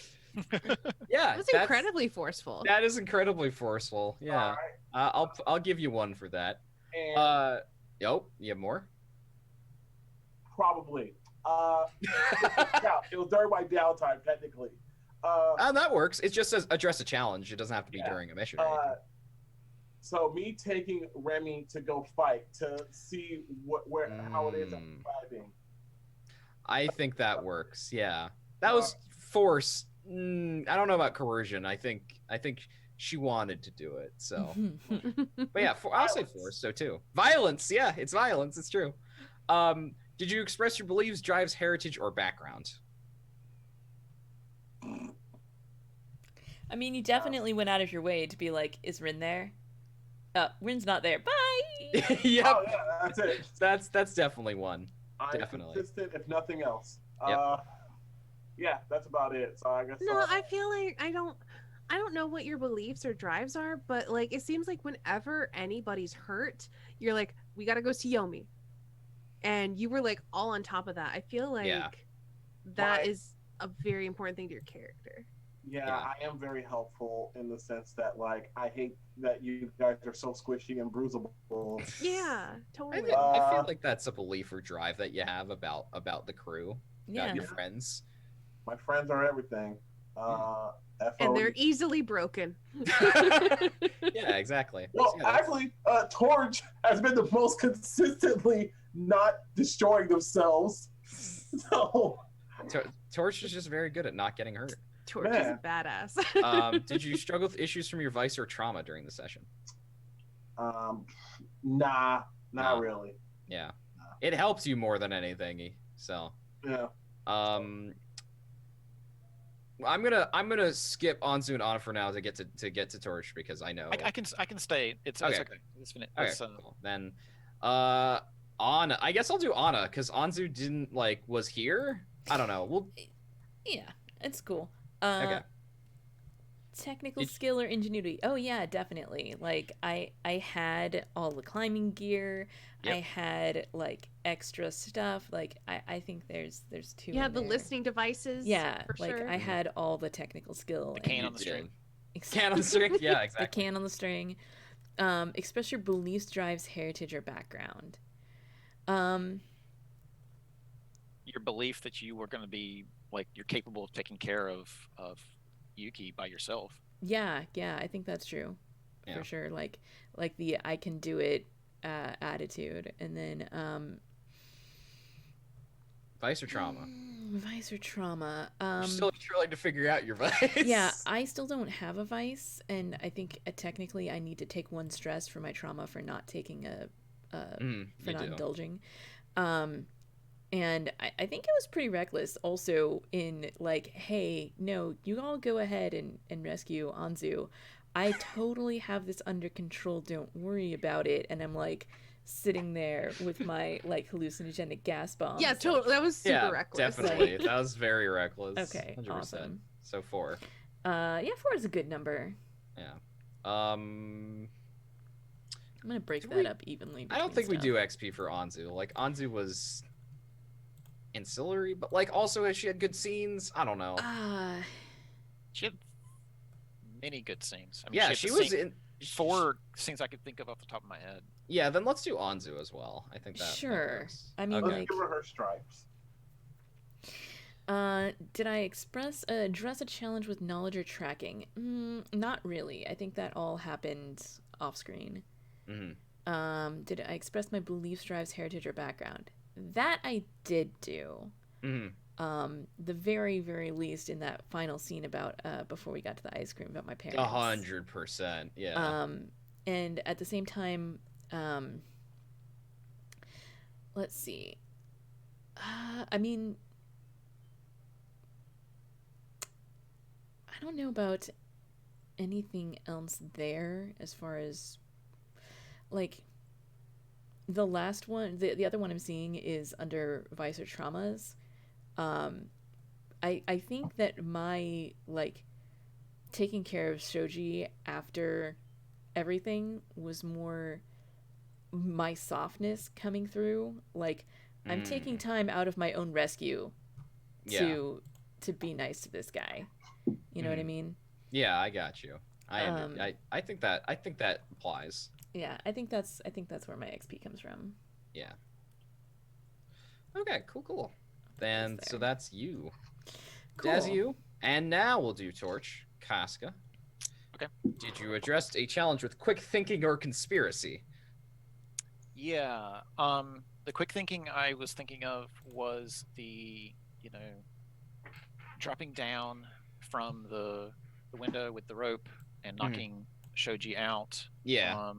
Yeah, It was that's- incredibly forceful. That is incredibly forceful. All Yeah, right, I'll give you 1 for that. and You have more? probably. Yeah, it was during my downtime, technically. That works. It just says address a challenge. It doesn't have to be Yeah. during a mission. Or anything. So me taking Remy to go fight to see how it is I'm fighting. I think that works. Yeah, that was force. I don't know about coercion. I think she wanted to do it. So, but yeah, I'll say force. So too, violence. Yeah, it's violence. It's true. Did you express your beliefs, drives, heritage, or background? I mean, you definitely went out of your way to be like, is Rin there? Rin's not there. Bye! Yep. Oh, yeah, that's it. That's definitely one. I'm Definitely. consistent, if nothing else. Yep. Yeah, that's about it. So I guess. No, I feel like I don't know what your beliefs or drives are, but like it seems like whenever anybody's hurt, you're like, we gotta go see Yomi. And you were like all on top of that. I feel like that is a very important thing to your character. Yeah, I am very helpful in the sense that, like, I hate that you guys are so squishy and bruisable. Yeah, totally. I feel like that's a belief or drive that you have about the crew, about your friends. My friends are everything. And they're easily broken. Yeah, exactly. Well, actually, Torch has been the most consistently not destroying themselves. So Torch is just very good at not getting hurt. Torch is a badass. Did you struggle with issues from your vice or trauma during the session? Not really. Yeah, it helps you more than anything. So yeah. I'm gonna skip Anzu and Anna for now to get to Torch because I know I can stay. It's okay. It's finished. Okay, cool. Then Anna. I guess I'll do Anna because Anzu didn't was here. I don't know. Yeah, it's cool. Okay. Technical skill or ingenuity? Oh yeah, definitely. Like I had all the climbing gear. Yep. I had extra stuff. I think there's two. You had the listening devices. Yeah, for sure. I had all the technical skill. The can on the string. Can on the string. Yeah, exactly. The can on the string. Express your beliefs, drives, heritage, or background. Your belief that you were going to be you're capable of taking care of Yuki by yourself. Yeah, I think that's true. Yeah. For sure. Like the I can do it attitude. And then vice or trauma? Vice or trauma. You're still trying to figure out your vice. Yeah, I still don't have a vice, and I think technically I need to take one stress for my trauma for not taking for not indulging. And I think it was pretty reckless also in hey, no, you all go ahead and rescue Anzu. I totally have this under control. Don't worry about it. And I'm sitting there with my hallucinogenic gas bombs. Yeah, totally. That was super reckless. Definitely. That was very reckless. Okay, 100%. Awesome. So 4. Yeah, 4 is a good number. Yeah. I'm gonna break that up evenly. I don't think we do XP for Anzu. Anzu was ancillary, but also she had good scenes. I don't know. She had many good scenes. I mean, yeah, she was in 4 scenes I could think of off the top of my head. Yeah, then let's do Anzu as well. I think that. Sure. That I mean, let's give her her stripes. Did I address a challenge with knowledge or tracking? Not really. I think that all happened off screen. Mm-hmm. Did I express my beliefs, drives, heritage, or background? That I did do. Mm-hmm. The very, very least in that final scene about before we got to the ice cream about my parents. 100%. Yeah. And at the same time, let's see. I mean, I don't know about anything else there as far as the last one, the other one I'm seeing is under vice or traumas. I think that my taking care of Shoji after everything was more my softness coming through. I'm taking time out of my own rescue to be nice to this guy. You know what I mean? Yeah, I got you. I think that applies. Yeah, I think that's where my XP comes from. Yeah. Okay, cool. Then so that's you. Cool. As you. And now we'll do Torch. Casca. Okay. Did you address a challenge with quick thinking or conspiracy? Yeah. The quick thinking I was thinking of was the, dropping down from the window with the rope and knocking Shoji out. Yeah.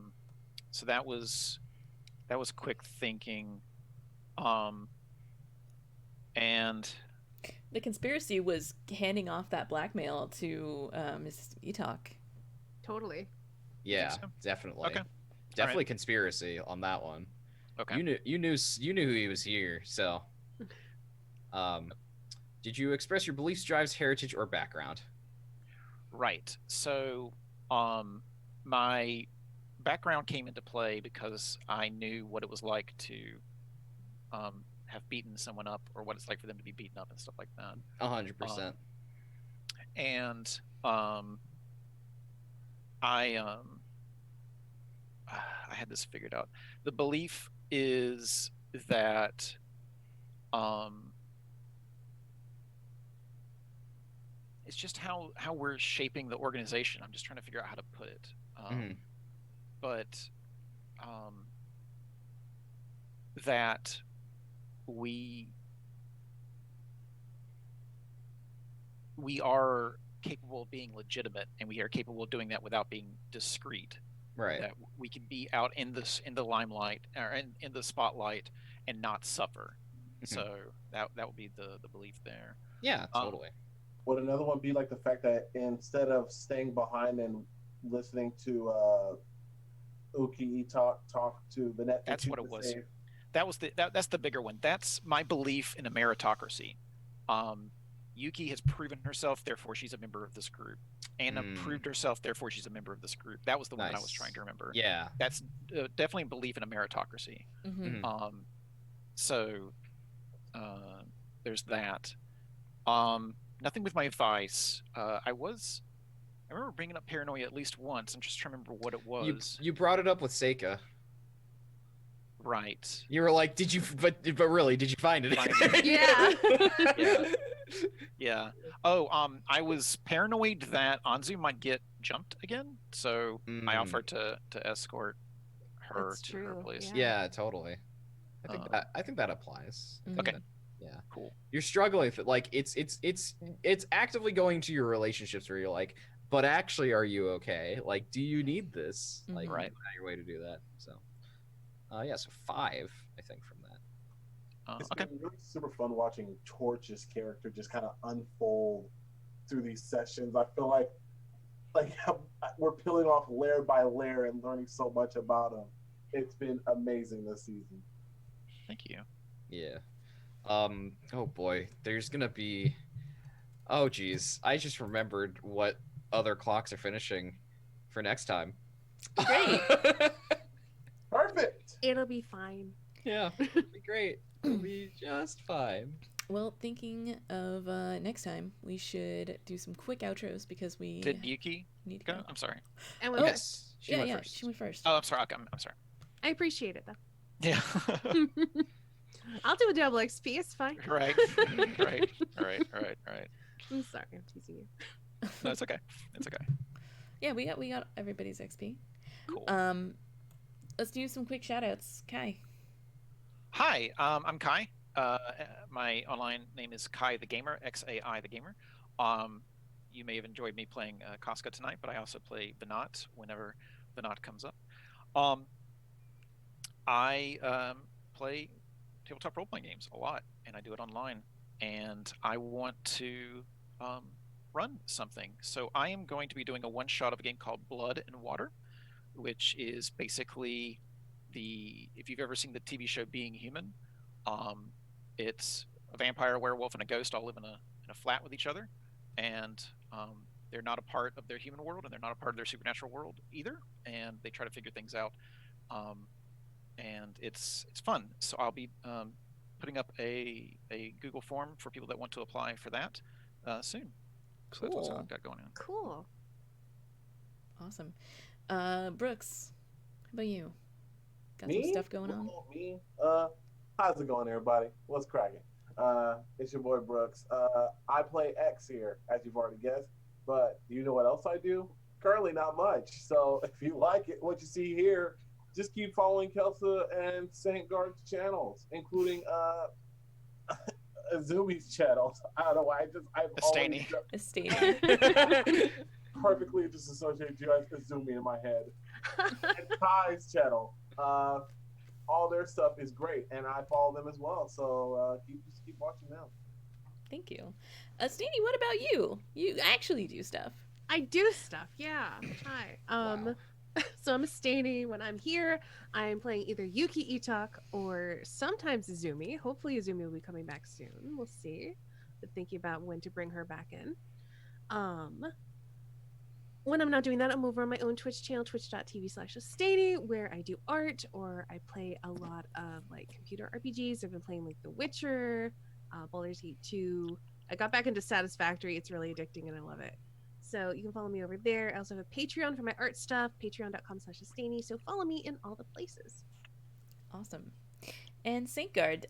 So that was quick thinking. And The conspiracy was handing off that blackmail to Mrs. Etok. Totally. Yeah, so? definitely. Okay. Definitely conspiracy on that one. okay. You knew he was here, so did you express your beliefs, drives, heritage, or background? Right. So, my background came into play because I knew what it was like to have beaten someone up, or what it's like for them to be beaten up and stuff like that. 100%. And I had this figured out. The belief is that it's just how we're shaping the organization. I'm just trying to figure out how to put it. But that we are capable of being legitimate, and we are capable of doing that without being discreet. Right. That we can be out in the limelight, or in the spotlight, and not suffer. So that would be the belief there. Yeah, totally. Would another one be like the fact that instead of staying behind and listening to Uki talk to Vanette, That's what it was. That's the bigger one. That's my belief in a meritocracy. Yuki has proven herself, therefore she's a member of this group. Anna proved herself, therefore she's a member of this group. That was the one I was trying to remember. Yeah. That's definitely a belief in a meritocracy. So there's that. Nothing with my advice. I remember bringing up paranoia at least once. I'm just trying to remember what it was. You brought it up with Seika. Right. You were like, did you? But really, did you find it? Yeah. Yeah. Oh, I was paranoid that Anzu might get jumped again, so I offered to escort her That's to her true, place. Yeah, totally. I think that applies. Okay. Yeah. Cool. You're struggling with it. Like it's actively going to your relationships where you're like, but actually, are you okay? Like, do you need this? Like, Right. your way to do that. So, yeah. So 5, I think, from that. It's Okay. been really super fun watching Torch's character just kind of unfold through these sessions. I feel like we're peeling off layer by layer and learning so much about him. It's been amazing this season. Thank you. Yeah. Oh boy, there's gonna be. Oh geez, I just remembered what other clocks are finishing for next time. Great. Perfect. It'll be fine. Yeah, it'll be great. It'll be just fine. Well, thinking of next time, we should do some quick outros because we Did Yuki need to go? go. I'm sorry. And Oh. Yes, she went first. She went first. Oh, I'm sorry. Okay, I'm sorry. I appreciate it though. Yeah. I'll do a double XP. It's fine. Right. All right. I'm sorry. I'm teasing you. No, it's okay. It's okay. Yeah, we got everybody's XP. Cool. Let's do some quick shoutouts. Kai. Hi, I'm Kai. My online name is Kai the Gamer, XAI the Gamer. You may have enjoyed me playing Casca tonight, but I also play Venat whenever Venat comes up. I play tabletop role-playing games a lot, and I do it online. And I want to run something. So I am going to be doing a one-shot of a game called Blood and Water, which is basically if you've ever seen the TV show Being Human, it's a vampire, a werewolf, and a ghost all live in a flat with each other, and they're not a part of their human world, and they're not a part of their supernatural world either, and they try to figure things out, and it's fun. So I'll be putting up a Google form for people that want to apply for that soon. So that's what I've got going on. Cool. Awesome. Brooks, how about you? Got Me? some stuff going on? Me? How's it going, everybody? What's cracking? It's your boy Brooks. I play X here, as you've already guessed. But do you know what else I do? Currently, not much. So if you like it, what you see here, just keep following Kelsa and Saint Guard's channels, including Azumi's channels. I don't know why. I've always Estanie. perfectly just associate you as Azumi in my head. And Kai's channel. All their stuff is great, and I follow them as well. So just keep watching them. Thank you. Estanie, what about you? You actually do stuff. I do stuff, yeah. Hi. Wow. So I'm a Staney. When I'm here, I'm playing either Yuki Itak or sometimes Izumi. Hopefully Izumi will be coming back soon. We'll see. But thinking about when to bring her back in. When I'm not doing that, I'm over on my own Twitch channel, twitch.tv/Staney, where I do art or I play a lot of like computer RPGs. I've been playing like The Witcher, Baldur's Gate 2. I got back into Satisfactory. It's really addicting and I love it. So you can follow me over there. I also have a Patreon for my art stuff, patreon.com/Staney. So follow me in all the places. Awesome. And Saint Guard,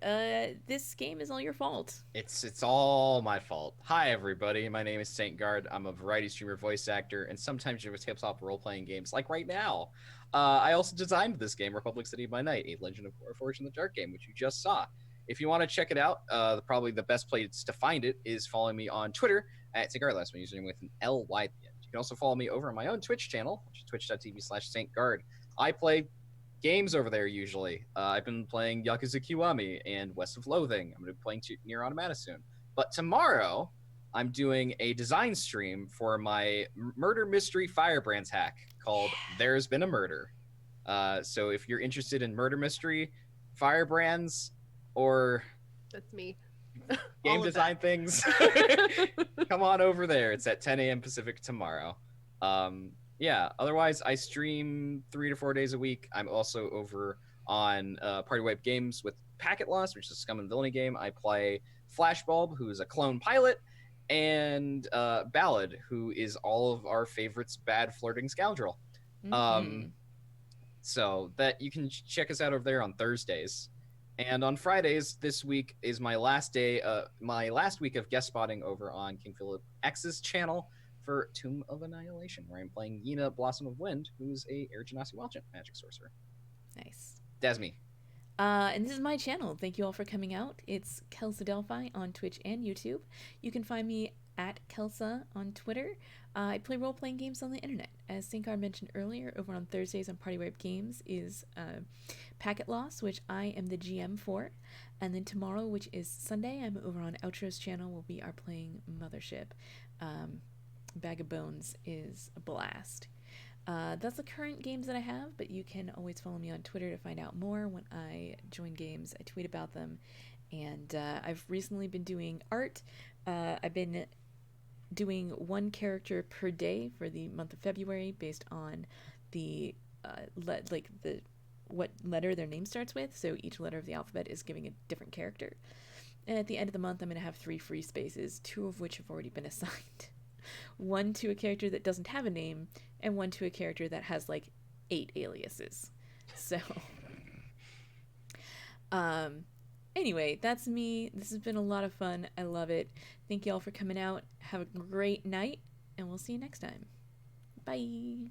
this game is all your fault. It's all my fault. Hi everybody, my name is Saint Guard. I'm a variety streamer, voice actor, and sometimes do tabletop role-playing games, like right now. I also designed this game, Republic City by Night, a Legend of Forge in the Dark game, which you just saw. If you want to check it out, probably the best place to find it is following me on Twitter at Saint Guard, last one username with an LY at the end. You can also follow me over on my own Twitch channel, which is twitch.tv/Saint Guard. I play games over there usually. I've been playing Yakuza Kiwami and West of Loathing. I'm going to be playing Nier Automata soon. But tomorrow, I'm doing a design stream for my murder mystery Firebrands hack called There's Been a Murder. So if you're interested in murder mystery, Firebrands, or That's me. game All of design things, come on over there. It's at 10 a.m. Pacific tomorrow. Yeah, otherwise I stream 3 to 4 days a week. I'm also over on Party Wipe Games with Packet Lost, which is a Scum and Villainy game. I play Flashbulb, who is a clone pilot, and Ballad, who is all of our favorites' bad flirting scoundrel. So that you can check us out over there on Thursdays. And on Fridays, this week is my last day, my last week of guest spotting over on King Philip X's channel for Tomb of Annihilation, where I'm playing Yina Blossom of Wind, who's a Air Genasi Wild magic sorcerer. Nice. Desmi. And this is my channel. Thank you all for coming out. It's Kelsa Delphi on Twitch and YouTube. You can find me at Kelsa on Twitter. I play role-playing games on the internet. As Sinkar mentioned earlier, over on Thursdays on Party Wipe Games is Packet Loss, which I am the GM for. And then tomorrow, which is Sunday, I'm over on Outro's channel. We are playing Mothership. Bag of Bones is a blast. That's the current games that I have, but you can always follow me on Twitter to find out more. When I join games, I tweet about them. And I've recently been doing art. I've been doing one character per day for the month of February based on the what letter their name starts with. So each letter of the alphabet is giving a different character. And at the end of the month, I'm going to have 3 free spaces, 2 of which have already been assigned. One to a character that doesn't have a name, and one to a character that has like 8 aliases. So, anyway, that's me. This has been a lot of fun. I love it. Thank you all for coming out. Have a great night, and we'll see you next time. Bye.